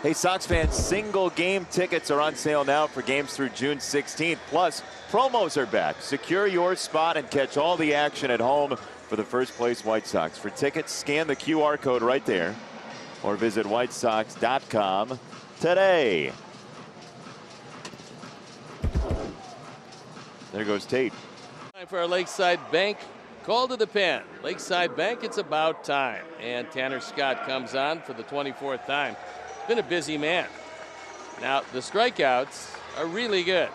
Hey, Sox fans, single game tickets are on sale now for games through June 16th. Plus, promos are back. Secure your spot and catch all the action at home for the first place White Sox. For tickets, scan the QR code right there or visit whitesox.com today. There goes Tate. Time for our Lakeside Bank call to the pen. Lakeside Bank, it's about time. And Tanner Scott comes on for the 24th time. Been a busy man. Now, the strikeouts are really good.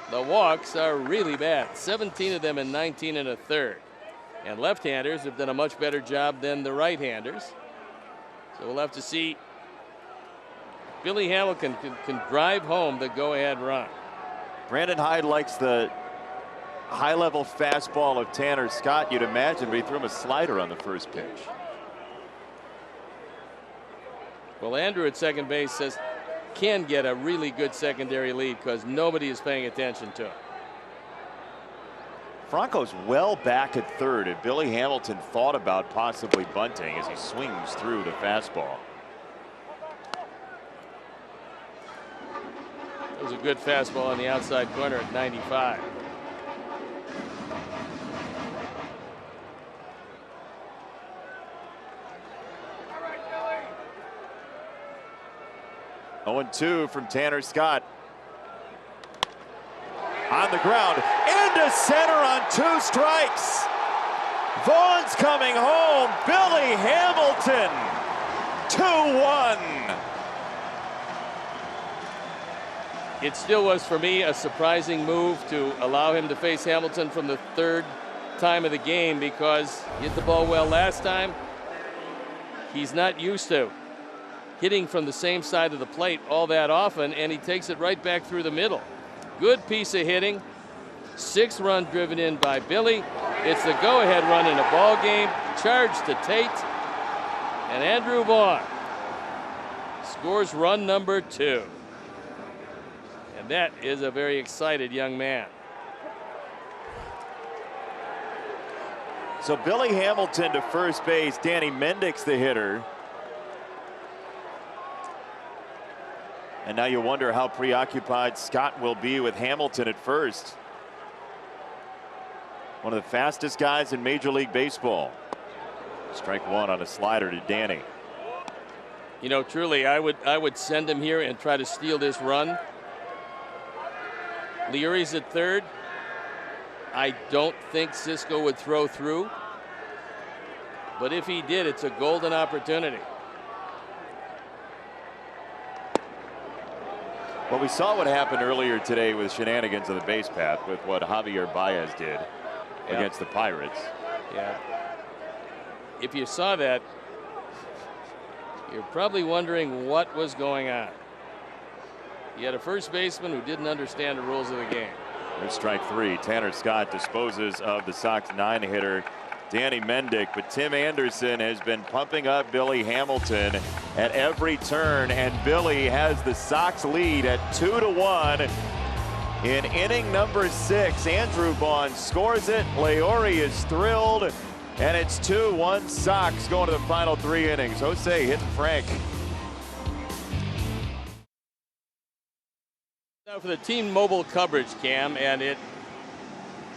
The walks are really bad. 17 of them in 19 1/3. And left-handers have done a much better job than the right-handers. So we'll have to see. Billy Hamilton can drive home the go-ahead run. Brandon Hyde likes the high-level fastball of Tanner Scott. You'd imagine, but he threw him a slider on the first pitch. Well, Andrew at second base says can get a really good secondary lead because nobody is paying attention to him. Franco's well back at third, and Billy Hamilton thought about possibly bunting as he swings through the fastball. It was a good fastball on the outside corner at 95. Oh, 0-2 from Tanner Scott. On the ground, into center on 2 strikes. Vaughn's coming home. Billy Hamilton, 2-1. It still was, for me, a surprising move to allow him to face Hamilton from the 3rd time of the game because he hit the ball well last time. He's not used to hitting from the same side of the plate all that often, and he takes it right back through the middle. Good piece of hitting. 6th run driven in by Billy. It's the go-ahead run in a ball game. Charge to Tate. And Andrew Vaughn scores run number 2. And that is a very excited young man. So Billy Hamilton to first base. Danny Mendick's the hitter. And now you wonder how preoccupied Scott will be with Hamilton at first. One of the fastest guys in Major League Baseball. Strike 1 on a slider to Danny. You know, truly, I would send him here and try to steal this run. Leury's at third. I don't think Cisco would throw through. But if he did, it's a golden opportunity. Well, we saw what happened earlier today with shenanigans on the base path with what Javier Baez did against the Pirates. Yeah. If you saw that, you're probably wondering what was going on. You had a first baseman who didn't understand the rules of the game. There's strike 3. Tanner Scott disposes of the Sox 9-hitter Danny Mendick, but Tim Anderson has been pumping up Billy Hamilton at every turn, and Billy has the Sox lead at 2-1 in inning number 6. Andrew Vaughn scores it. Leori is thrilled, and it's 2-1 Sox going to the final 3 innings. Jose hitting Frank. Now for the team mobile coverage, Cam, and it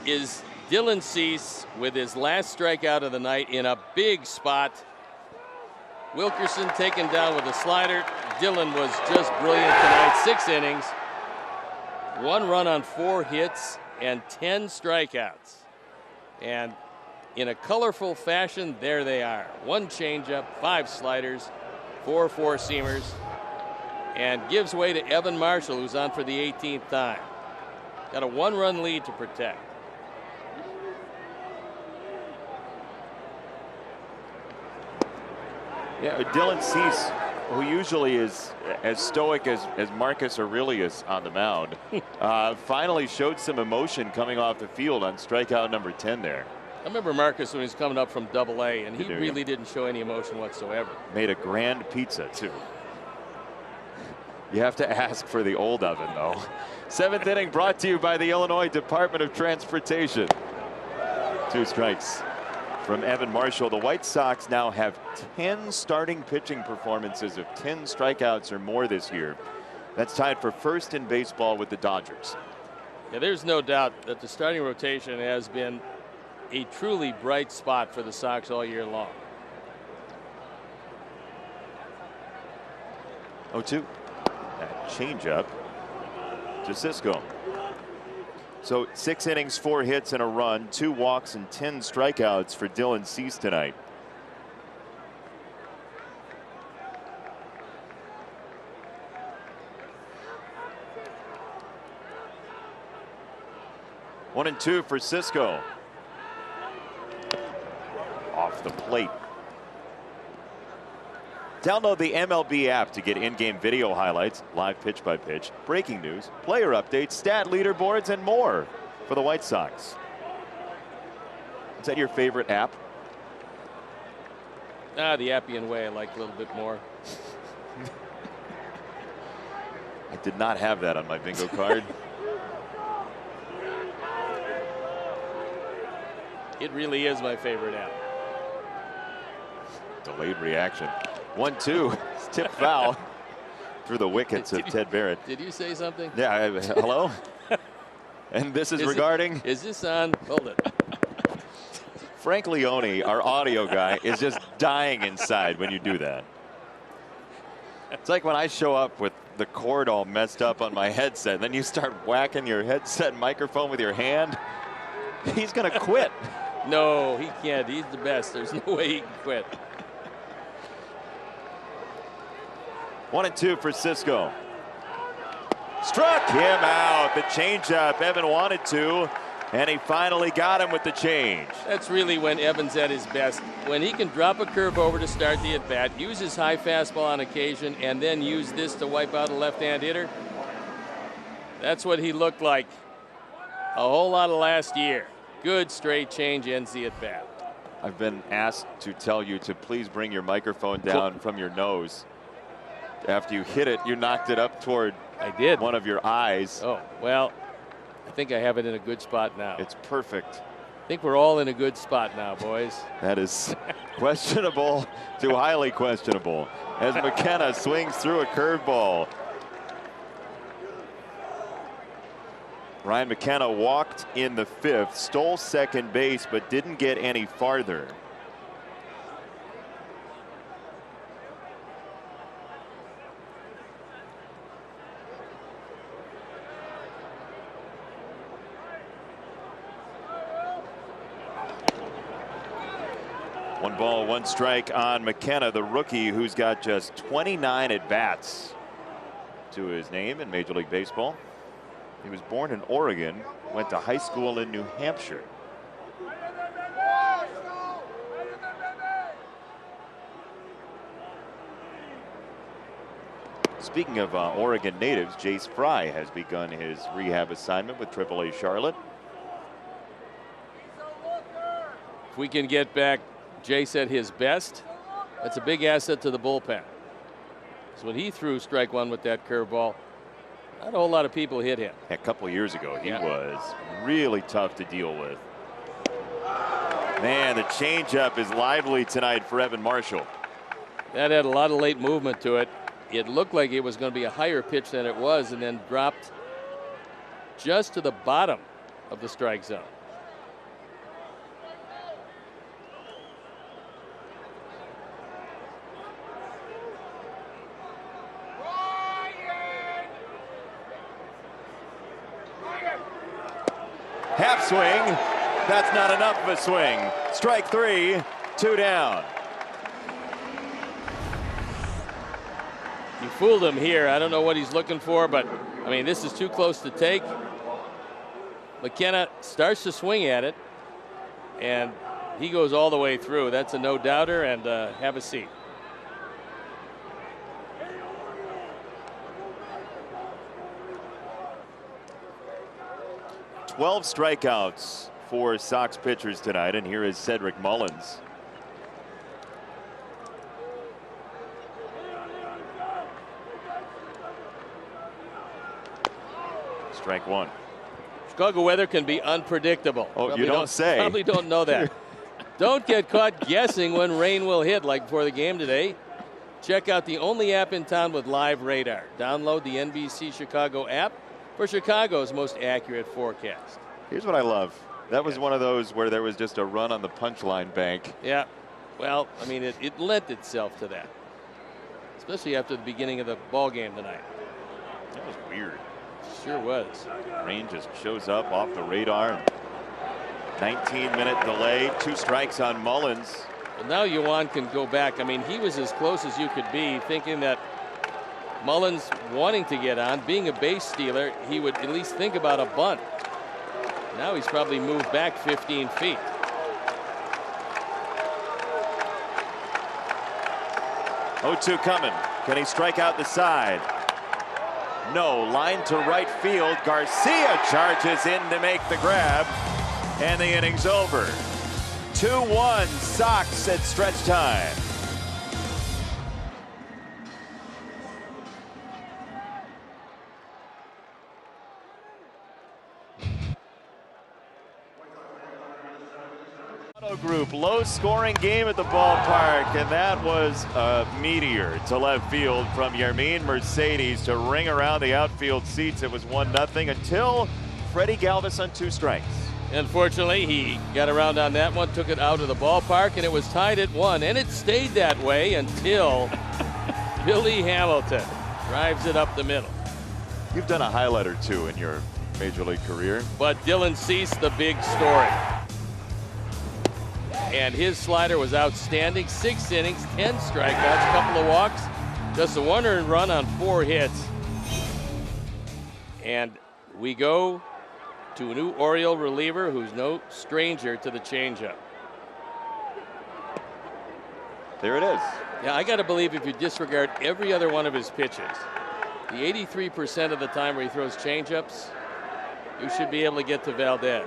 is Dylan Cease with his last strikeout of the night in a big spot. Wilkerson taken down with a slider. Dylan was just brilliant tonight. 6 innings, 1 run on 4 hits, and 10 strikeouts. And in a colorful fashion, there they are. 1 changeup, 5 sliders, 4 four-seamers, and gives way to Evan Marshall, who's on for the 18th time. Got a 1-run lead to protect. Yeah, Dylan Cease, who usually is as stoic as Marcus Aurelius on the mound, finally showed some emotion coming off the field on strikeout number 10 there. I remember Marcus when he was coming up from Double-A, and he really didn't show any emotion whatsoever. Made a grand pizza, too. You have to ask for the old oven, though. 7th inning brought to you by the Illinois Department of Transportation. 2 strikes from Evan Marshall. The White Sox now have 10 starting pitching performances of 10 strikeouts or more this year. That's tied for first in baseball with the Dodgers. Yeah, there's no doubt that the starting rotation has been a truly bright spot for the Sox all year long. 0-2. That changeup to Cisco. So 6 innings, 4 hits and a run, 2 walks and 10 strikeouts for Dylan Cease tonight. One and 2 for Cisco. Off the plate. Download the MLB app to get in-game video highlights, live pitch-by-pitch, breaking news, player updates, stat leaderboards, and more for the White Sox. Is that your favorite app? The Appian way I like a little bit more. I did not have that on my bingo card. It really is my favorite app. Delayed reaction. 1-2. Tip foul through the wickets of Ted Barrett. Did you say something? Yeah. Hello? And this is regarding? Is this on? Hold it. Frank Leone, our audio guy, is just dying inside when you do that. It's like when I show up with the cord all messed up on my headset, then you start whacking your headset microphone with your hand. He's going to quit. No, he can't. He's the best. There's no way he can quit. 1-2 for Cisco. Struck him out. The changeup. Evan wanted to, and he finally got him with the change. That's really when Evan's at his best. When he can drop a curve over to start the at-bat, use his high fastball on occasion, and then use this to wipe out a left-hand hitter. That's what he looked like a whole lot of last year. Good straight change ends the at-bat. I've been asked to tell you to please bring your microphone down from your nose. After you hit it, you knocked it up toward one of your eyes. Oh, well, I think I have it in a good spot now. It's perfect. I think we're all in a good spot now, boys. That is questionable to highly questionable as McKenna swings through a curveball. Ryan McKenna walked in the 5th, stole second base, but didn't get any farther. One ball, 1 strike on McKenna, the rookie who's got just 29 at-bats. to his name in Major League Baseball. He was born in Oregon, went to high school in New Hampshire. Speaking of Oregon natives, Jace Fry has begun his rehab assignment with AAA Charlotte. If we can get back Jace at his best, that's a big asset to the bullpen. So when he threw strike one with that curveball, not a whole lot of people hit him. A couple years ago, he was really tough to deal with. Man, the changeup is lively tonight for Evan Marshall. That had a lot of late movement to it. It looked like it was going to be a higher pitch than it was, and then dropped just to the bottom of the strike zone. Half swing. That's not enough of a swing. Strike three, 2 down. You fooled him here. I don't know what he's looking for, but I mean, this is too close to take. McKenna starts to swing at it, and he goes all the way through. That's a no-doubter, and have a seat. "12 strikeouts for Sox pitchers tonight," and here is Cedric Mullins. Strike one. Chicago weather can be unpredictable. Oh, Probably you don't say. Probably don't know that. Don't get caught guessing when rain will hit, like before the game today. Check out the only app in town with live radar. Download the NBC Chicago app for Chicago's most accurate forecast. Here's what I love. That was one of those where there was just a run on the punchline bank. Yeah. Well, I mean, it lent itself to that, especially after the beginning of the ball game tonight. That was weird. Sure was. Rain just shows up off the radar. 19-minute delay, 2 strikes on Mullins. Well, now Yuan can go back. I mean, he was as close as you could be, thinking that Mullins wanting to get on, being a base stealer, he would at least think about a bunt. Now he's probably moved back 15 feet. Oh, 2 coming. Can he strike out the side? No. Line to right field. Garcia charges in to make the grab, and the inning's over. 2-1 Sox at stretch time. Group, low-scoring game at the ballpark, and that was a meteor to left field from Yermin Mercedes to ring around the outfield seats. It was 1-0 until Freddie Galvis on 2 strikes. Unfortunately, he got around on that one, took it out of the ballpark, and it was tied at 1, and it stayed that way until Billy Hamilton drives it up the middle. You've done a highlight or 2 in your Major League career. But Dylan Cease, the big story. And his slider was outstanding. 6 innings, 10 strikeouts, a couple of walks, just a 1 earned run on 4 hits. And we go to a new Oriole reliever who's no stranger to the changeup. There it is. Yeah, I got to believe if you disregard every other one of his pitches, the 83% of the time where he throws changeups, you should be able to get to Valdez.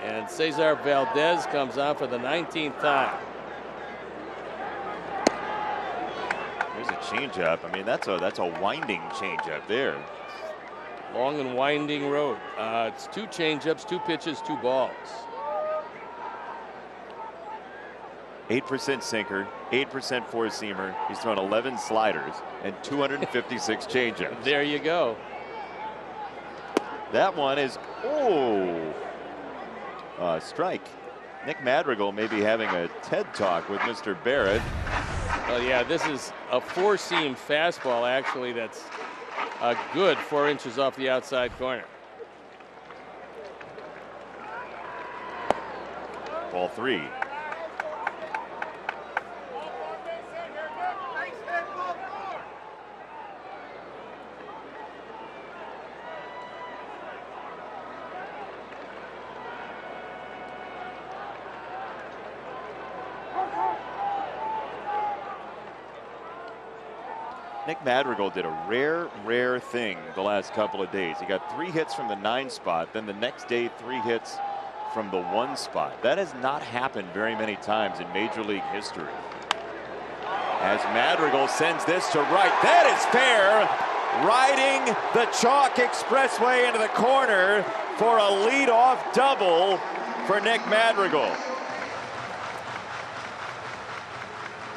And Cesar Valdez comes on for the 19th time. There's a changeup. I mean, that's a winding changeup there. Long and winding road. It's 2 changeups, 2 pitches, 2 balls. 8% sinker, 8% four-seamer. He's thrown 11 sliders and 256 changeups. There you go. That one is, strike. Nick Madrigal may be having a TED talk with Mr. Barrett. Well, yeah, this is a 4-seam fastball, actually, that's a good 4 inches off the outside corner. Ball 3. Nick Madrigal did a rare thing the last couple of days. He got 3 hits from the 9 spot, then the next day 3 hits from the 1 spot. That has not happened very many times in Major League history. As Madrigal sends this to right, that is fair. Riding the chalk expressway into the corner for a leadoff double for Nick Madrigal.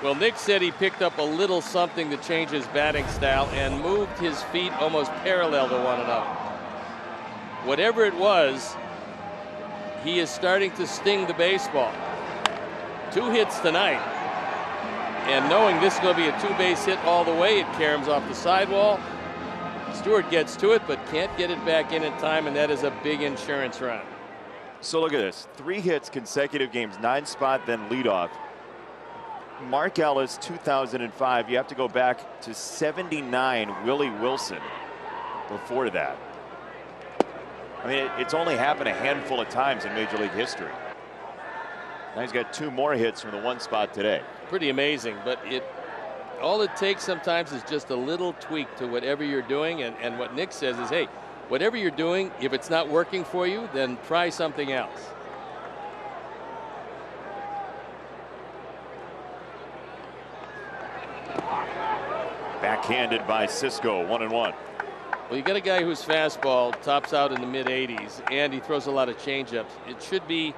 Well, Nick said he picked up a little something to change his batting style and moved his feet almost parallel to one another. Whatever it was, he is starting to sting the baseball. 2 hits tonight. And knowing this is going to be a 2-base hit all the way, it caroms off the sidewall. Stewart gets to it, but can't get it back in time, and that is a big insurance run. So look at this. 3 hits consecutive games, 9 spot, then leadoff. Mark Ellis, 2005. You have to go back to 79, Willie Wilson before that. I mean, it's only happened a handful of times in Major League history. Now he's got 2 more hits from the 1 spot today. Pretty amazing, but all it takes sometimes is just a little tweak to whatever you're doing, and what Nick says is, hey, whatever you're doing, if it's not working for you, then try something else. Backhanded by Cisco, 1-1. Well, you got a guy whose fastball tops out in the mid-80s, and he throws a lot of changeups. It should be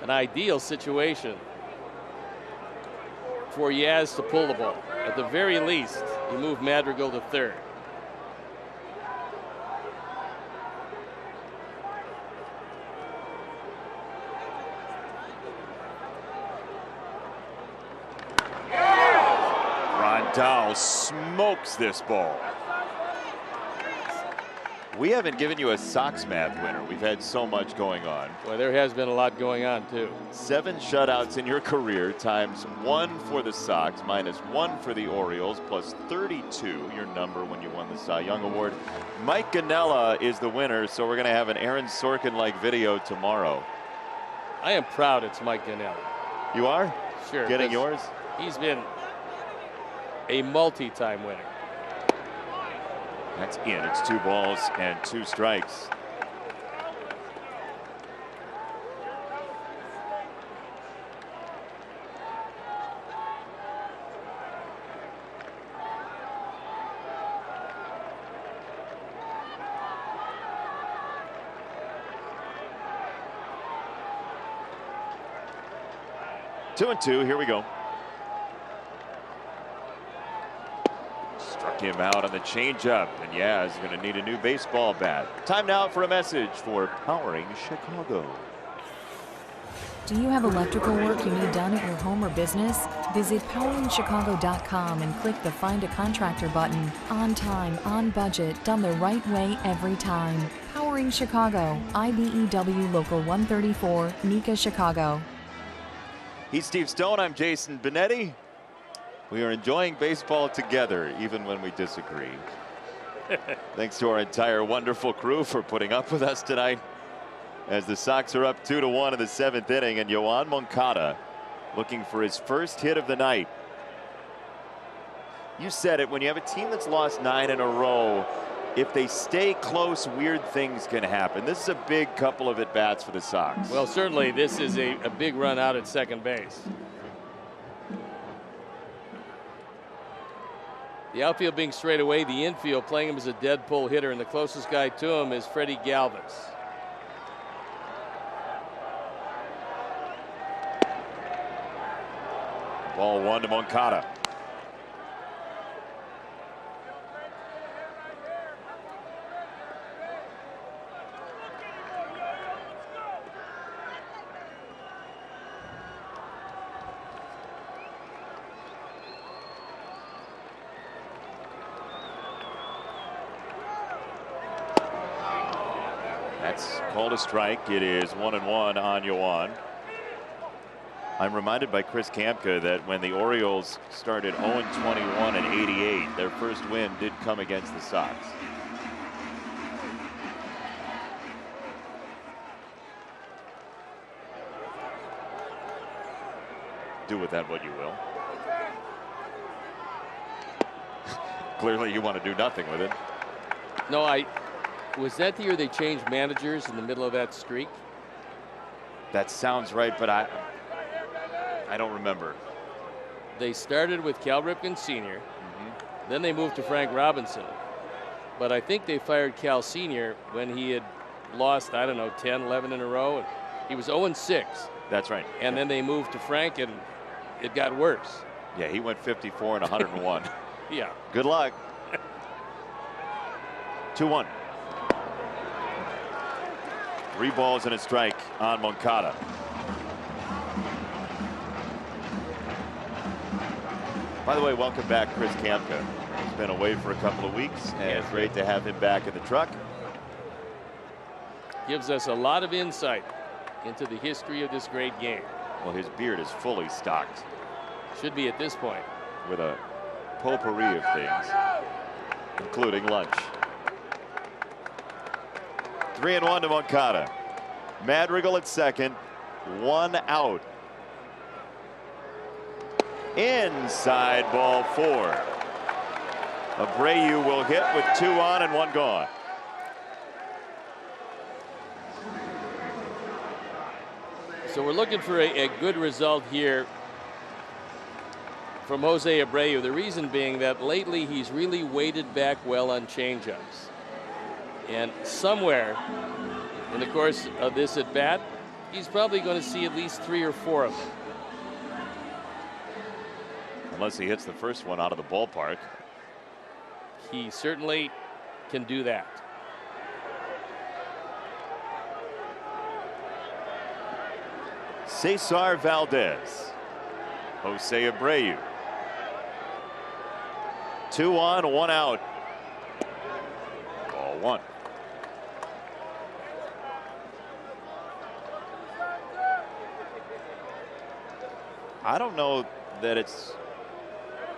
an ideal situation for Yaz to pull the ball. At the very least, you move Madrigal to third. Rondell smokes this ball. We haven't given you a Sox math winner. We've had so much going on. Well, there has been a lot going on, too. 7 shutouts in your career times 1 for the Sox, minus 1 for the Orioles, plus 32, your number when you won the Cy Young Award. Mike Ganella is the winner, so we're going to have an Aaron Sorkin-like video tomorrow. I am proud it's Mike Ganella. You are? Sure. Getting yours? He's been a multi-time winner. That's in. It's 2 balls and 2 strikes. Two and two. Here we go. Struck him out on the changeup, and yeah, he's going to need a new baseball bat. Time now for a message for Powering Chicago. Do you have electrical work you need done at your home or business? Visit poweringchicago.com and click the Find a Contractor button. On time, on budget, done the right way every time. Powering Chicago, IBEW Local 134, NECA, Chicago. He's Steve Stone. I'm Jason Benetti. We are enjoying baseball together, even when we disagree. Thanks to our entire wonderful crew for putting up with us tonight, as the Sox are up 2-1 in the 7th inning, and Yoan Moncada looking for his first hit of the night. You said it, when you have a team that's lost 9 in a row, if they stay close, weird things can happen. This is a big couple of at-bats for the Sox. Well, certainly this is a big run out at second base. The outfield being straight away, the infield playing him as a dead pull hitter, and the closest guy to him is Freddie Galvis. Ball 1 to Moncada. That's called a strike. It is 1-1 on Yoan. I'm reminded by Chris Kamka that when the Orioles started 0-21 in '88, their first win did come against the Sox. Do with that what you will. Clearly you want to do nothing with it. No, was that the year they changed managers in the middle of that streak? That sounds right, but I don't remember. They started with Cal Ripken Sr. Then they moved to Frank Robinson. But I think they fired Cal Sr. when he had lost, I don't know, 10, 11 in a row. And he was 0-6. That's right. And then they moved to Frank, and it got worse. Yeah, he went 54 and 101. Yeah. Good luck. 2-1. 3 balls and a strike on Moncada. By the way, welcome back, Chris Kamka. He's been away for a couple of weeks, and it's great to have him back in the truck. Gives us a lot of insight into the history of this great game. Well, his beard is fully stocked. Should be at this point. With a potpourri of things, including lunch. 3-1 to Moncada. Madrigal at second, 1 out. Inside ball 4. Abreu will hit with 2 on and 1 gone. So we're looking for a good result here from Jose Abreu. The reason being that lately he's really weighted back well on changeups. And somewhere in the course of this at bat, he's probably going to see at least 3 or 4 of them. Unless he hits the first one out of the ballpark. He certainly can do that. Cesar Valdez. Jose Abreu. 2 on, 1 out. Ball 1. I don't know that it's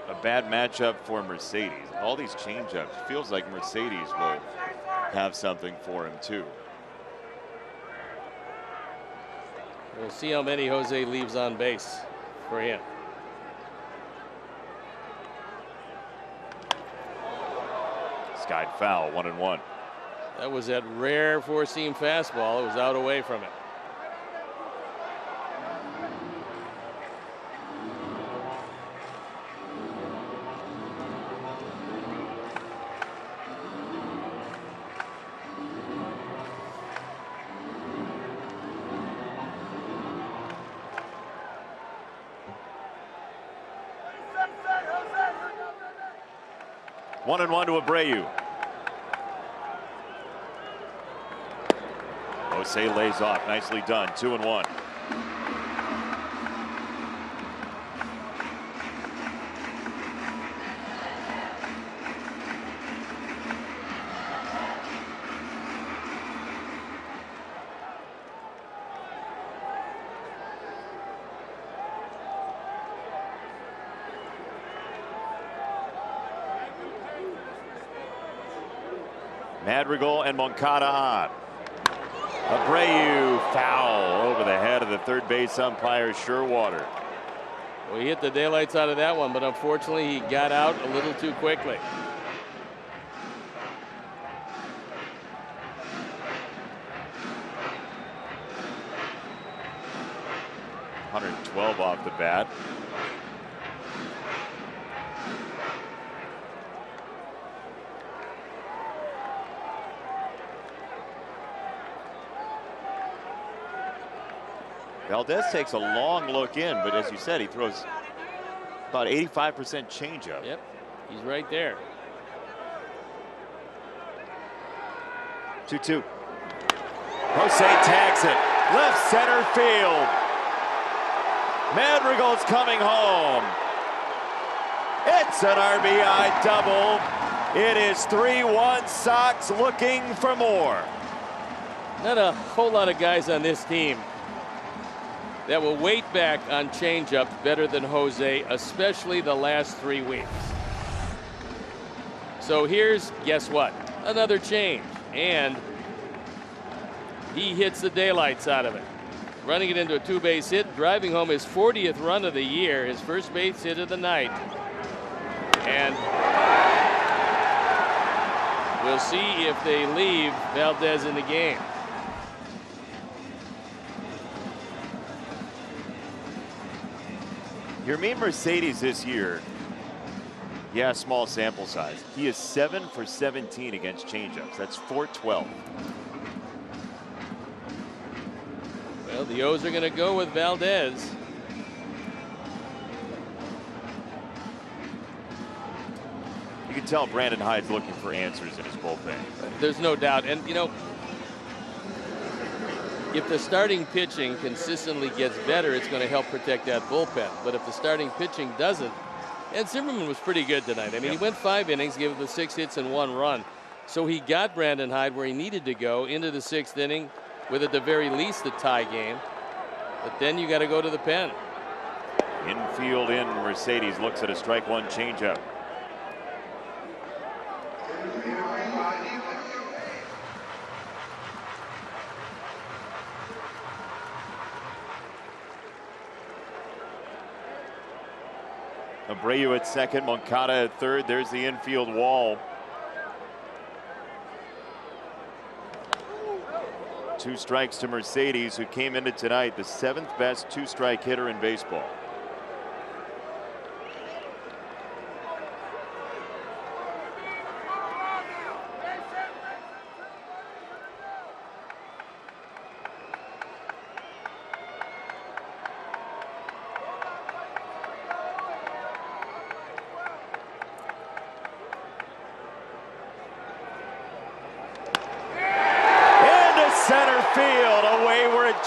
a bad matchup for Mercedes. All these changeups, feels like Mercedes will have something for him too. We'll see how many Jose leaves on base for him. Skied foul, 1-1. That was that rare 4-seam fastball. It was out away from it. One and 1 to Abreu. Jose lays off. Nicely done. 2-1. Madrigal and Moncada on. Abreu foul over the head of the third base umpire Sherwater. Well, he hit the daylights out of that one, but unfortunately he got out a little too quickly. .112 off the bat. Valdez takes a long look in, but as you said, he throws about 85% changeup. Yep, he's right there. 2-2. Jose tags it. Left center field. Madrigal's coming home. It's an RBI double. It is 3-1 Sox looking for more. Not a whole lot of guys on this team that will wait back on changeups better than Jose, especially the last 3 weeks. So here's, guess what? Another change. And he hits the daylights out of it. Running it into a 2-base hit, driving home his 40th run of the year, his first base hit of the night. And We'll see if they leave Valdez in the game. Yermin Mercedes this year, yeah, small sample size. He is 7 for 17 against changeups. That's .412. Well, the O's are going to go with Valdez. You can tell Brandon Hyde's looking for answers in his bullpen. There's no doubt. And, you know, if the starting pitching consistently gets better, it's going to help protect that bullpen. But if the starting pitching doesn't, and Zimmerman was pretty good tonight. I mean, he went 5 innings, gave the 6 hits and 1 run. So he got Brandon Hyde where he needed to go into the 6th inning with at the very least a tie game. But then you got to go to the pen. Infield in, Mercedes looks at a strike 1 changeup. Abreu at second, Moncada at third. There's the infield wall. 2 strikes to Mercedes, who came into tonight the 7th best 2-strike hitter in baseball.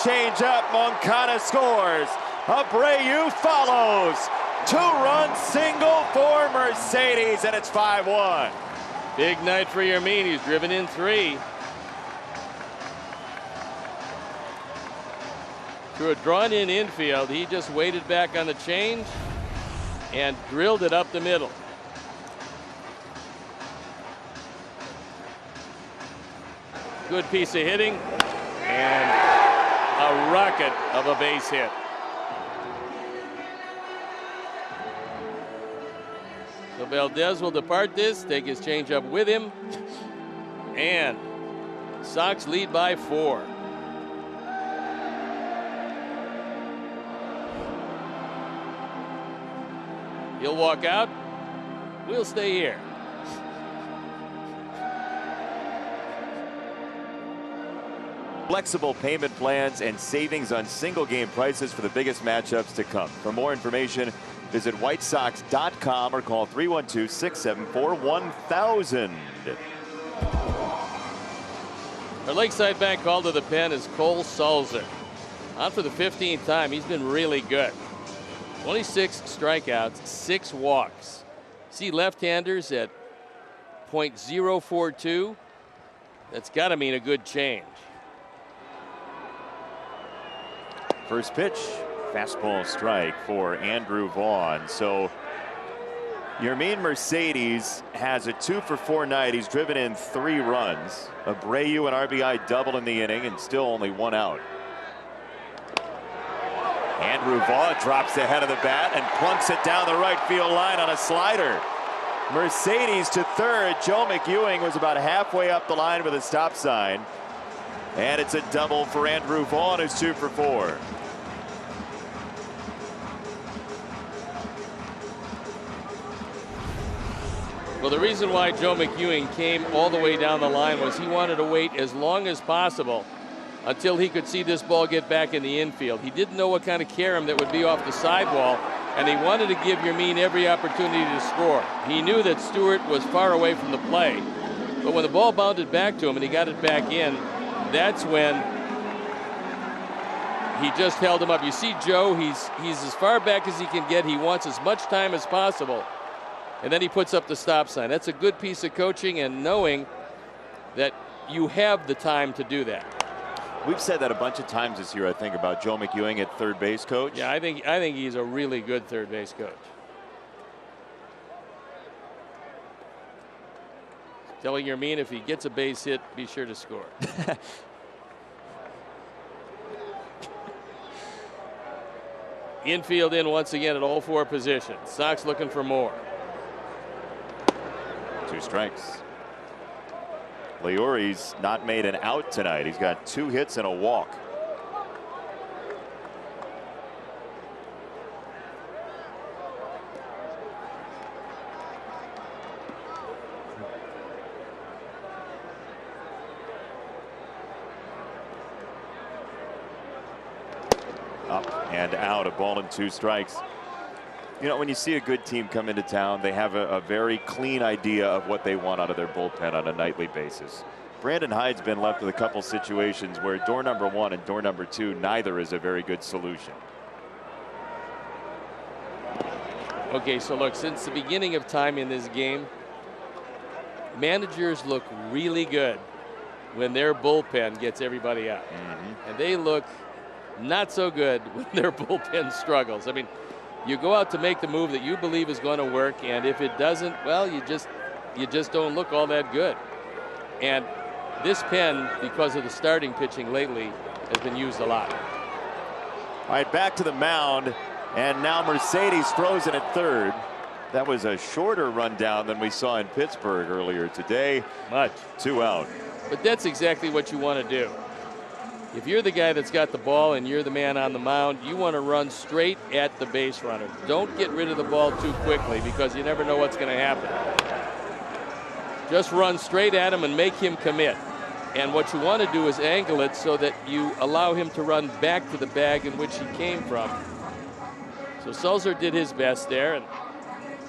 Change-up, Moncada scores. Abreu follows. 2-run single for Mercedes, and it's 5-1. Big night for Yermin. He's driven in 3. To a drawn-in infield, he just waited back on the change and drilled it up the middle. Good piece of hitting, and a rocket of a base hit. So Valdez will depart this, take his changeup with him, and Sox lead by 4. He'll walk out. We'll stay here. Flexible payment plans and savings on single game prices for the biggest matchups to come. For more information, visit whitesox.com or call 312-674-1000. Our Lakeside Bank call to the pen is Cole Sulzer. On for the 15th time. He's been really good. 26 strikeouts, 6 walks. See left-handers at .042. That's got to mean a good change. First pitch, fastball strike for Andrew Vaughn. So Yermin Mercedes has a 2-for-4 night. He's driven in 3 runs. Abreu an RBI double in the inning and still only 1 out. Andrew Vaughn drops the head of the bat and plunks it down the right field line on a slider. Mercedes to third. Joe McEwing was about halfway up the line with a stop sign. And it's a double for Andrew Vaughn, who's 2-for-4. Well, the reason why Joe McEwing came all the way down the line was he wanted to wait as long as possible until he could see this ball get back in the infield. He didn't know what kind of carom that would be off the sidewall, and he wanted to give Yermin every opportunity to score. He knew that Stewart was far away from the play, but when the ball bounded back to him and he got it back in, that's when he just held him up. You see Joe, he's as far back as he can get. He wants as much time as possible. And then he puts up the stop sign. That's a good piece of coaching and knowing that you have the time to do that. We've said that a bunch of times this year, I think, about Joe McEwing at third base coach. Yeah, I think he's a really good third base coach. Telling Yermin if he gets a base hit, be sure to score. Infield in once again at all 4 positions. Sox looking for more. 2 strikes. Leori's not made an out tonight. He's got 2 hits and a walk. Up and out, a ball and 2 strikes. You know, when you see a good team come into town, they have a very clean idea of what they want out of their bullpen on a nightly basis. Brandon Hyde's been left with a couple situations where door number 1 and door number 2, neither is a very good solution. Okay, so look, since the beginning of time in this game, managers look really good when their bullpen gets everybody out. And they look not so good when their bullpen struggles. I mean, you go out to make the move that you believe is going to work, and if it doesn't, well, you just don't look all that good. And this pen, because of the starting pitching lately, has been used a lot. All right, back to the mound, and now Mercedes throws in at third. That was a shorter rundown than we saw in Pittsburgh earlier today. Much. 2 out. But that's exactly what you want to do. If you're the guy that's got the ball and you're the man on the mound, you want to run straight at the base runner. Don't get rid of the ball too quickly, because you never know what's going to happen. Just run straight at him and make him commit. And what you want to do is angle it so that you allow him to run back to the bag in which he came from. So Sulzer did his best there, and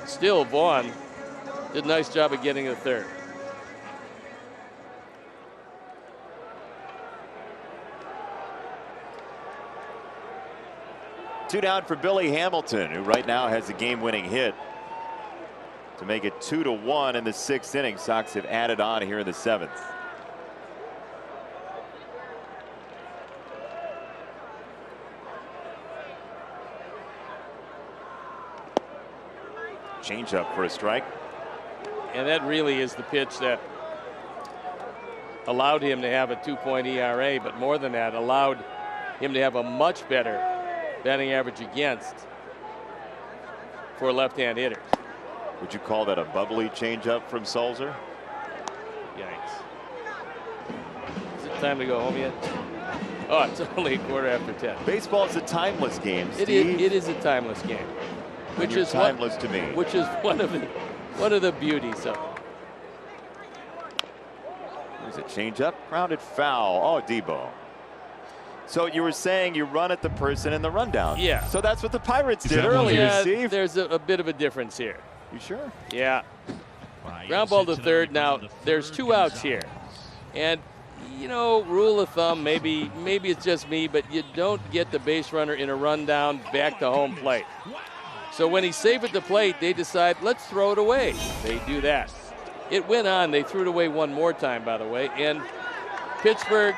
still Vaughn did a nice job of getting to third. Two down for Billy Hamilton, who right now has a game-winning hit to make it 2-1 in the 6th inning. Sox have added on here in the 7th. Changeup for a strike. And that really is the pitch that allowed him to have a 2-point ERA, but more than that, allowed him to have a much better batting average against for left-hand hitters. Would you call that a bubbly changeup from Sulzer? Yikes. Is it time to go home yet? Oh, it's only 10:15. Baseball is a timeless game, Steve. It is a timeless game. Which is timeless to me. Which is one of the beauties of it. There's a changeup, grounded foul. Oh, Debo. So you were saying you run at the person in the rundown. Yeah. So that's what the Pirates did earlier, yeah, Steve. There's a bit of a difference here. You sure? Yeah. Ground ball to third. Now there's 2 outs here, and you know, rule of thumb, maybe it's just me, but you don't get the base runner in a rundown back to home plate. So when he's safe at the plate, they decide, let's throw it away. They do that. It went on. They threw it away one more time, by the way. And Pittsburgh,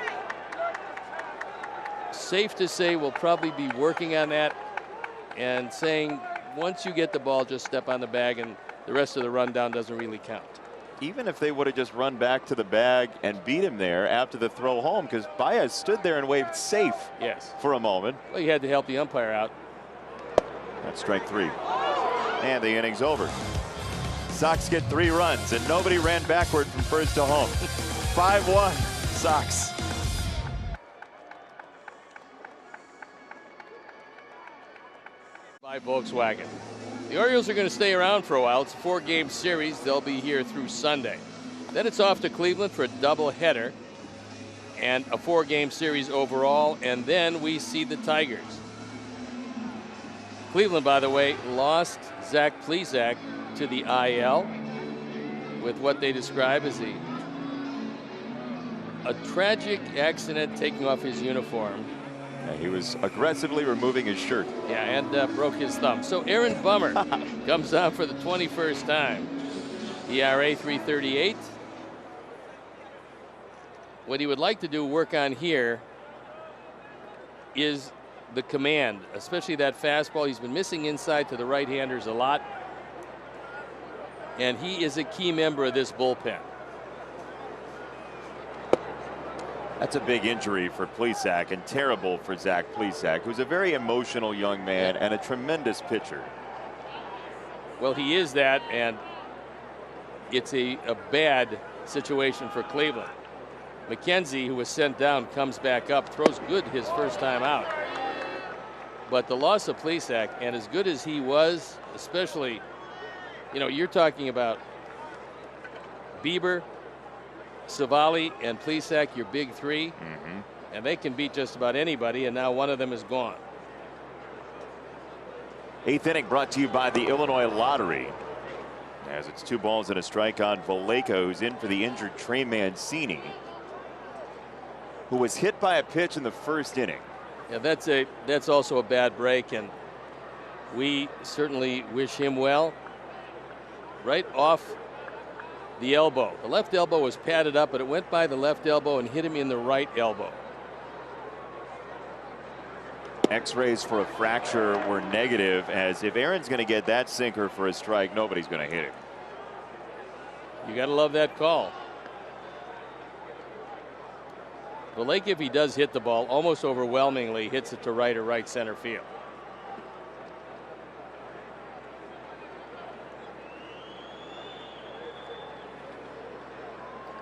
safe to say, will probably be working on that and saying, once you get the ball, just step on the bag, and the rest of the rundown doesn't really count. Even if they would have just run back to the bag and beat him there after the throw home, because Baez stood there and waved safe for a moment. Well, he had to help the umpire out. That's strike 3. And the inning's over. Sox get 3 runs, and nobody ran backward from first to home. 5-1 Sox. By Volkswagen. The Orioles are going to stay around for a while. It's a 4-game series. They'll be here through Sunday. Then it's off to Cleveland for a doubleheader and a 4-game series overall. And then we see the Tigers. Cleveland, by the way, lost Zach Plesac to the IL with what they describe as a tragic accident, taking off his uniform. Yeah, he was aggressively removing his shirt. Yeah, and broke his thumb. So Aaron Bummer comes out for the 21st time. ERA 3.38. What he would like to do work on here is the command, especially that fastball. He's been missing inside to the right-handers a lot. And he is a key member of this bullpen. That's a big injury for Plesac, and terrible for Zach Plesac, who's a very emotional young man and a tremendous pitcher. Well, he is that, and it's a bad situation for Cleveland. McKenzie, who was sent down, comes back up, throws good his first time out. But the loss of Plesac, and as good as he was, especially, you know, you're talking about Bieber, Savali, and Plesac, your big three, and they can beat just about anybody, and now one of them is gone. 8th inning brought to you by the Illinois Lottery. As it's 2 balls and a strike on Vallejo, who's in for the injured Trey Mancini, who was hit by a pitch in the 1st inning. Yeah, that's also a bad break, and we certainly wish him well. Right off the elbow. The left elbow was padded up, but it went by the left elbow and hit him in the right elbow. X-rays for a fracture were negative, as if Aaron's going to get that sinker for a strike, nobody's going to hit it. You got to love that call. Blake, if he does hit the ball, almost overwhelmingly hits it to right or right center field.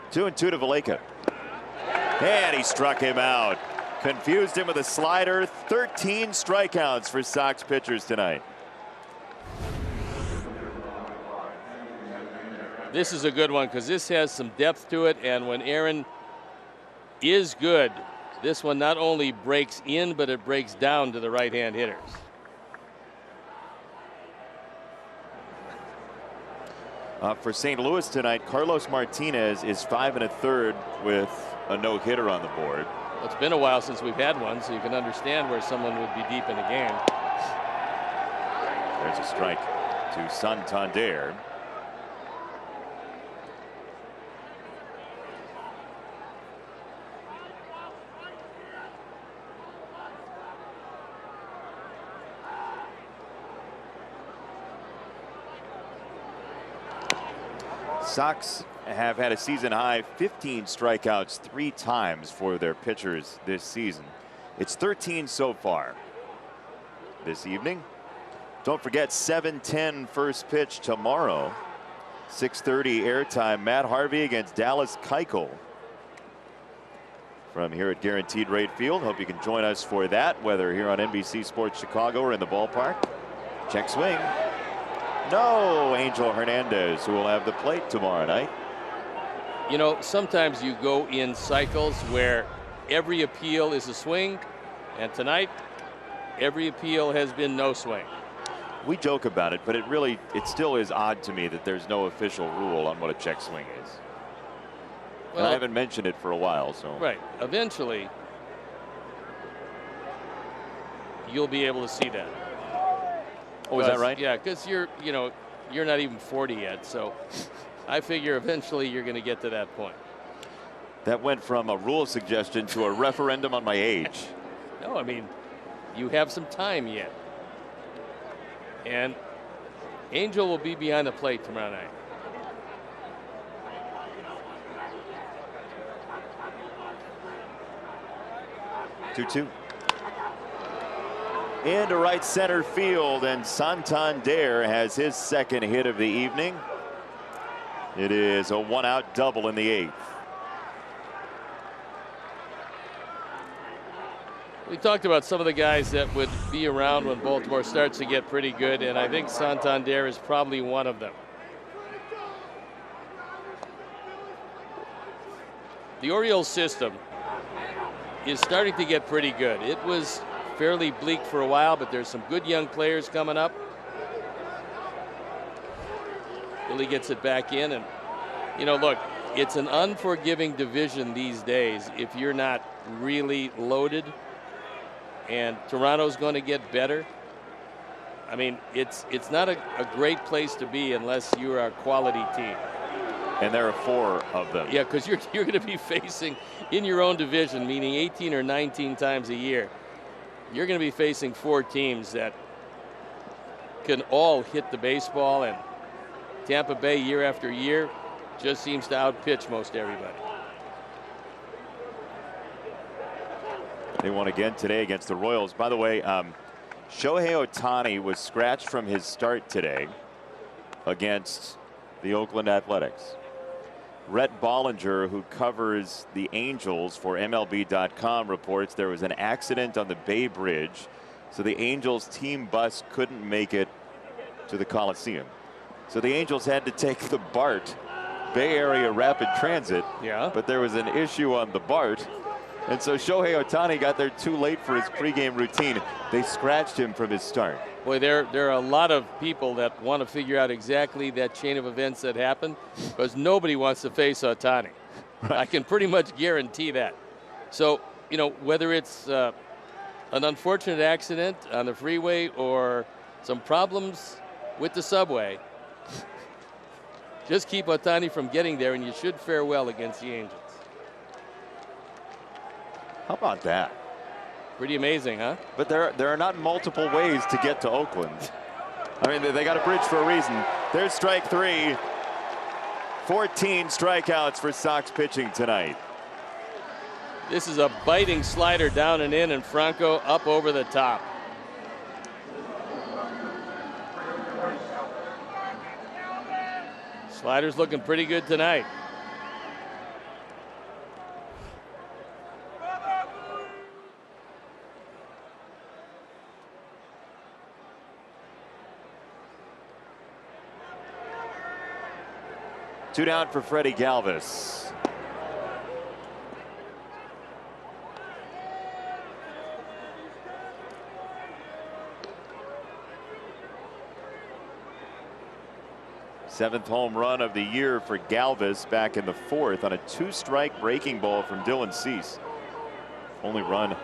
Two and two to Vallejo. And he struck him out. Confused him with a slider. 13 strikeouts for Sox pitchers tonight. This is a good one because this has some depth to it, and when Aaron is good, this one not only breaks in, but it breaks down to the right-hand hitters. For St. Louis tonight, Carlos Martinez is 5 1/3 with a no-hitter on the board. Well, it's been a while since we've had one, so you can understand where someone would be deep in the game. There's a strike to Santander. Sox have had a season high 15 strikeouts 3 times for their pitchers this season. It's 13 so far this evening. Don't forget 7:10 first pitch tomorrow. 6:30 airtime. Matt Harvey against Dallas Keuchel from here at Guaranteed Rate Field. Hope you can join us for that, whether here on NBC Sports Chicago or in the ballpark. Check swing. No, Angel Hernandez, who will have the plate tomorrow night. You know, sometimes you go in cycles where every appeal is a swing, and tonight every appeal has been no swing. We joke about it, but it still is odd to me that there's no official rule on what a check swing is. Well, and I haven't mentioned it for a while, so. Right. Eventually, you'll be able to see that. Oh, is that right? Yeah, because you're not even 40 yet, so I figure eventually you're going to get to that point. That went from a rule suggestion to a referendum on my age. No, I mean, you have some time yet. And Angel will be behind the plate tomorrow night. Two. Into right center field, and Santander has his second hit of the evening. It is a 1-out double in the 8th. We talked about some of the guys that would be around when Baltimore starts to get pretty good, and I think Santander is probably one of them. The Orioles system is starting to get pretty good. It was fairly bleak for a while, but there's some good young players coming up. Billy gets it back in, and look, it's an unforgiving division these days if you're not really loaded, and Toronto's going to get better. I mean, it's not a great place to be unless you're a quality team. And there are 4 of them. Yeah, because you're going to be facing in your own division, meaning 18 or 19 times a year. You're going to be facing 4 teams that can all hit the baseball, and Tampa Bay year after year just seems to outpitch most everybody. They won again today against the Royals. By the way, Shohei Ohtani was scratched from his start today against the Oakland Athletics. Rhett Bollinger, who covers the Angels for MLB.com, reports there was an accident on the Bay Bridge, so the Angels team bus couldn't make it to the Coliseum. So the Angels had to take the BART, Bay Area Rapid Transit. Yeah. But there was an issue on the BART. And so Shohei Ohtani got there too late for his pregame routine. They scratched him from his start. Boy, there are a lot of people that want to figure out exactly that chain of events that happened, because nobody wants to face Ohtani. Right. I can pretty much guarantee that. So, you know, whether it's an unfortunate accident on the freeway or some problems with the subway, just keep Ohtani from getting there, and you should fare well against the Angels. How about that? Pretty amazing, huh? But there are not multiple ways to get to Oakland. I mean, they got a bridge for a reason. There's strike 3. 14 strikeouts for Sox pitching tonight. This is a biting slider down and in, and Franco up over the top. Slider's looking pretty good tonight. Two down for Freddie Galvis. Seventh home run of the year for Galvis back in the 4th on a 2-strike breaking ball from Dylan Cease. Only run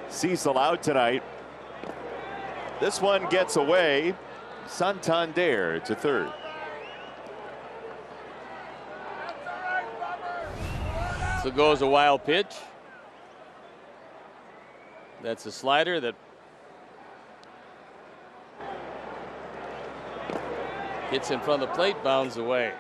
Cease allowed tonight. This one gets away. Santander to third. So goes a wild pitch. That's a slider that hits in front of the plate, bounds away.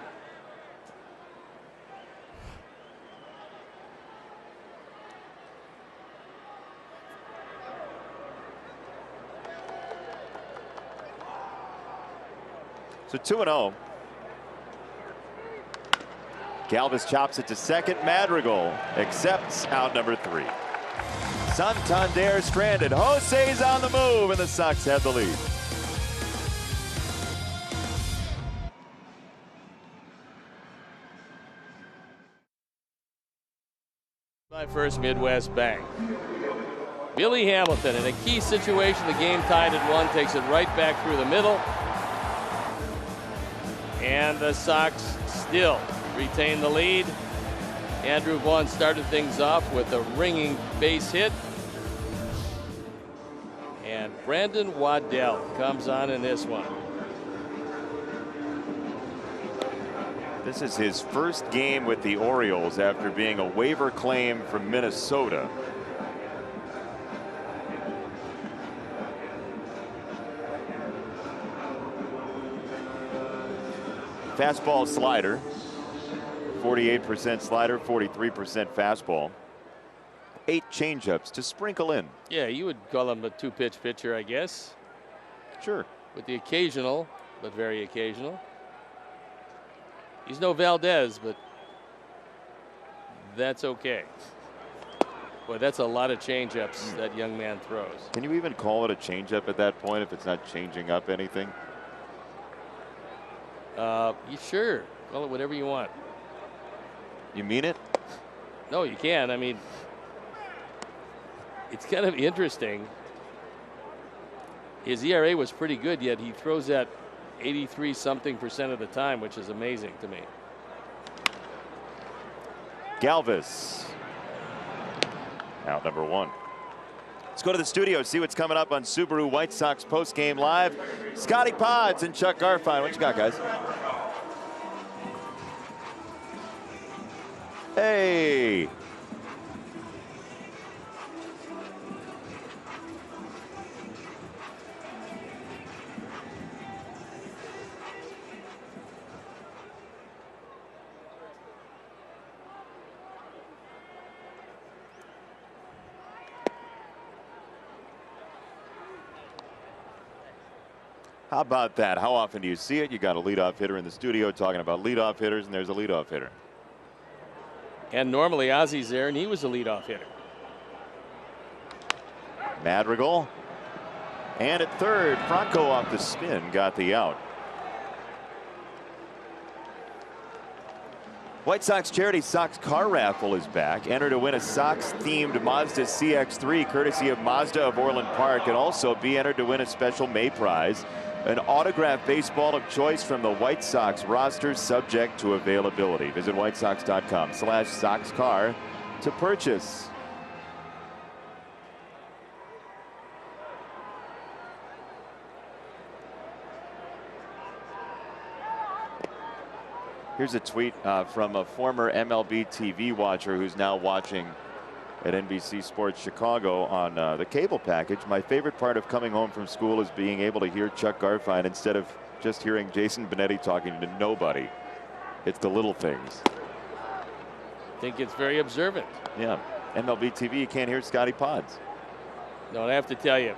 So 2-0. Galvis chops it to second. Madrigal accepts out number 3. Santander stranded. Jose's on the move, and the Sox have the lead. My first Midwest Bank. Billy Hamilton in a key situation. The game tied at 1, takes it right back through the middle. And the Sox still retain the lead. Andrew Vaughn started things off with a ringing base hit. And Brandon Waddell comes on in this one. This is his first game with the Orioles after being a waiver claim from Minnesota. Fastball slider. 48% slider, 43% fastball. 8 changeups to sprinkle in. Yeah, you would call him a 2-pitch pitcher, I guess. Sure. With the occasional, but very occasional. He's no Valdez, but that's okay. Boy, that's a lot of changeups that young man throws. Can you even call it a changeup at that point if it's not changing up anything? You sure. Call it whatever you want. You mean it? No, you can. I mean, it's kind of interesting. His ERA was pretty good, yet he throws that 83-something% of the time, which is amazing to me. Galvis. Out number 1. Let's go to the studio, see what's coming up on Subaru White Sox postgame live. Scotty Pods and Chuck Garfien. What you got, guys? Hey. How about that? How often do you see it? You got a leadoff hitter in the studio talking about leadoff hitters, and there's a leadoff hitter. And normally Ozzy's there, and he was a leadoff hitter. Madrigal. And at third, Franco off the spin got the out. White Sox Charity Sox car raffle is back. Enter to win a Sox-themed Mazda CX-3 courtesy of Mazda of Orland Park, and also be entered to win a special May prize, an autographed baseball of choice from the White Sox roster, subject to availability. Visit whitesox.com/SoxCar to purchase. Here's a tweet from a former MLB TV watcher who's now watching at NBC Sports Chicago on the cable package. My favorite part of coming home from school is being able to hear Chuck Garfien instead of just hearing Jason Benetti talking to nobody. It's the little things. I think it's very observant. Yeah. MLB TV, you can't hear Scotty Pods. No, and I have to tell you,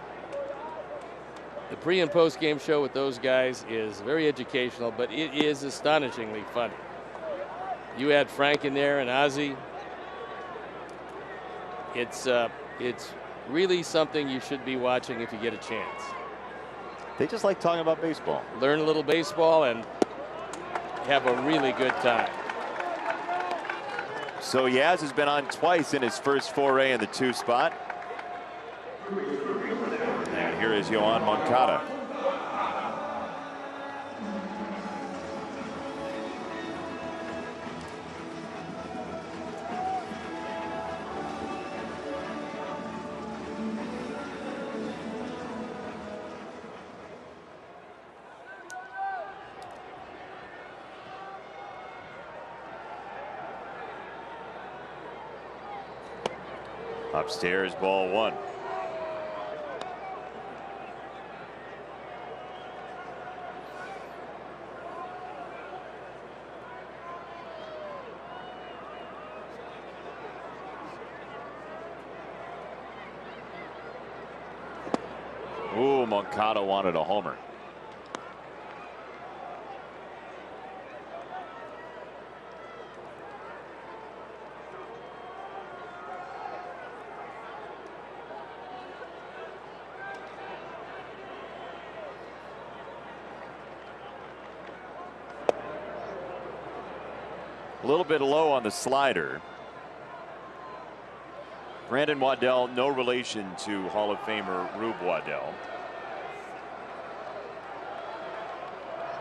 the pre and post game show with those guys is very educational, but it is astonishingly funny. You had Frank in there and Ozzy. It's really something you should be watching if you get a chance. They just like talking about baseball. Learn a little baseball and have a really good time. So Yaz has been on twice in his first foray in the 2 spot. And here is Yoan Moncada. Upstairs, ball 1. Ooh, Moncada wanted a homer. A little bit low on the slider. Brandon Waddell, no relation to Hall of Famer Rube Waddell.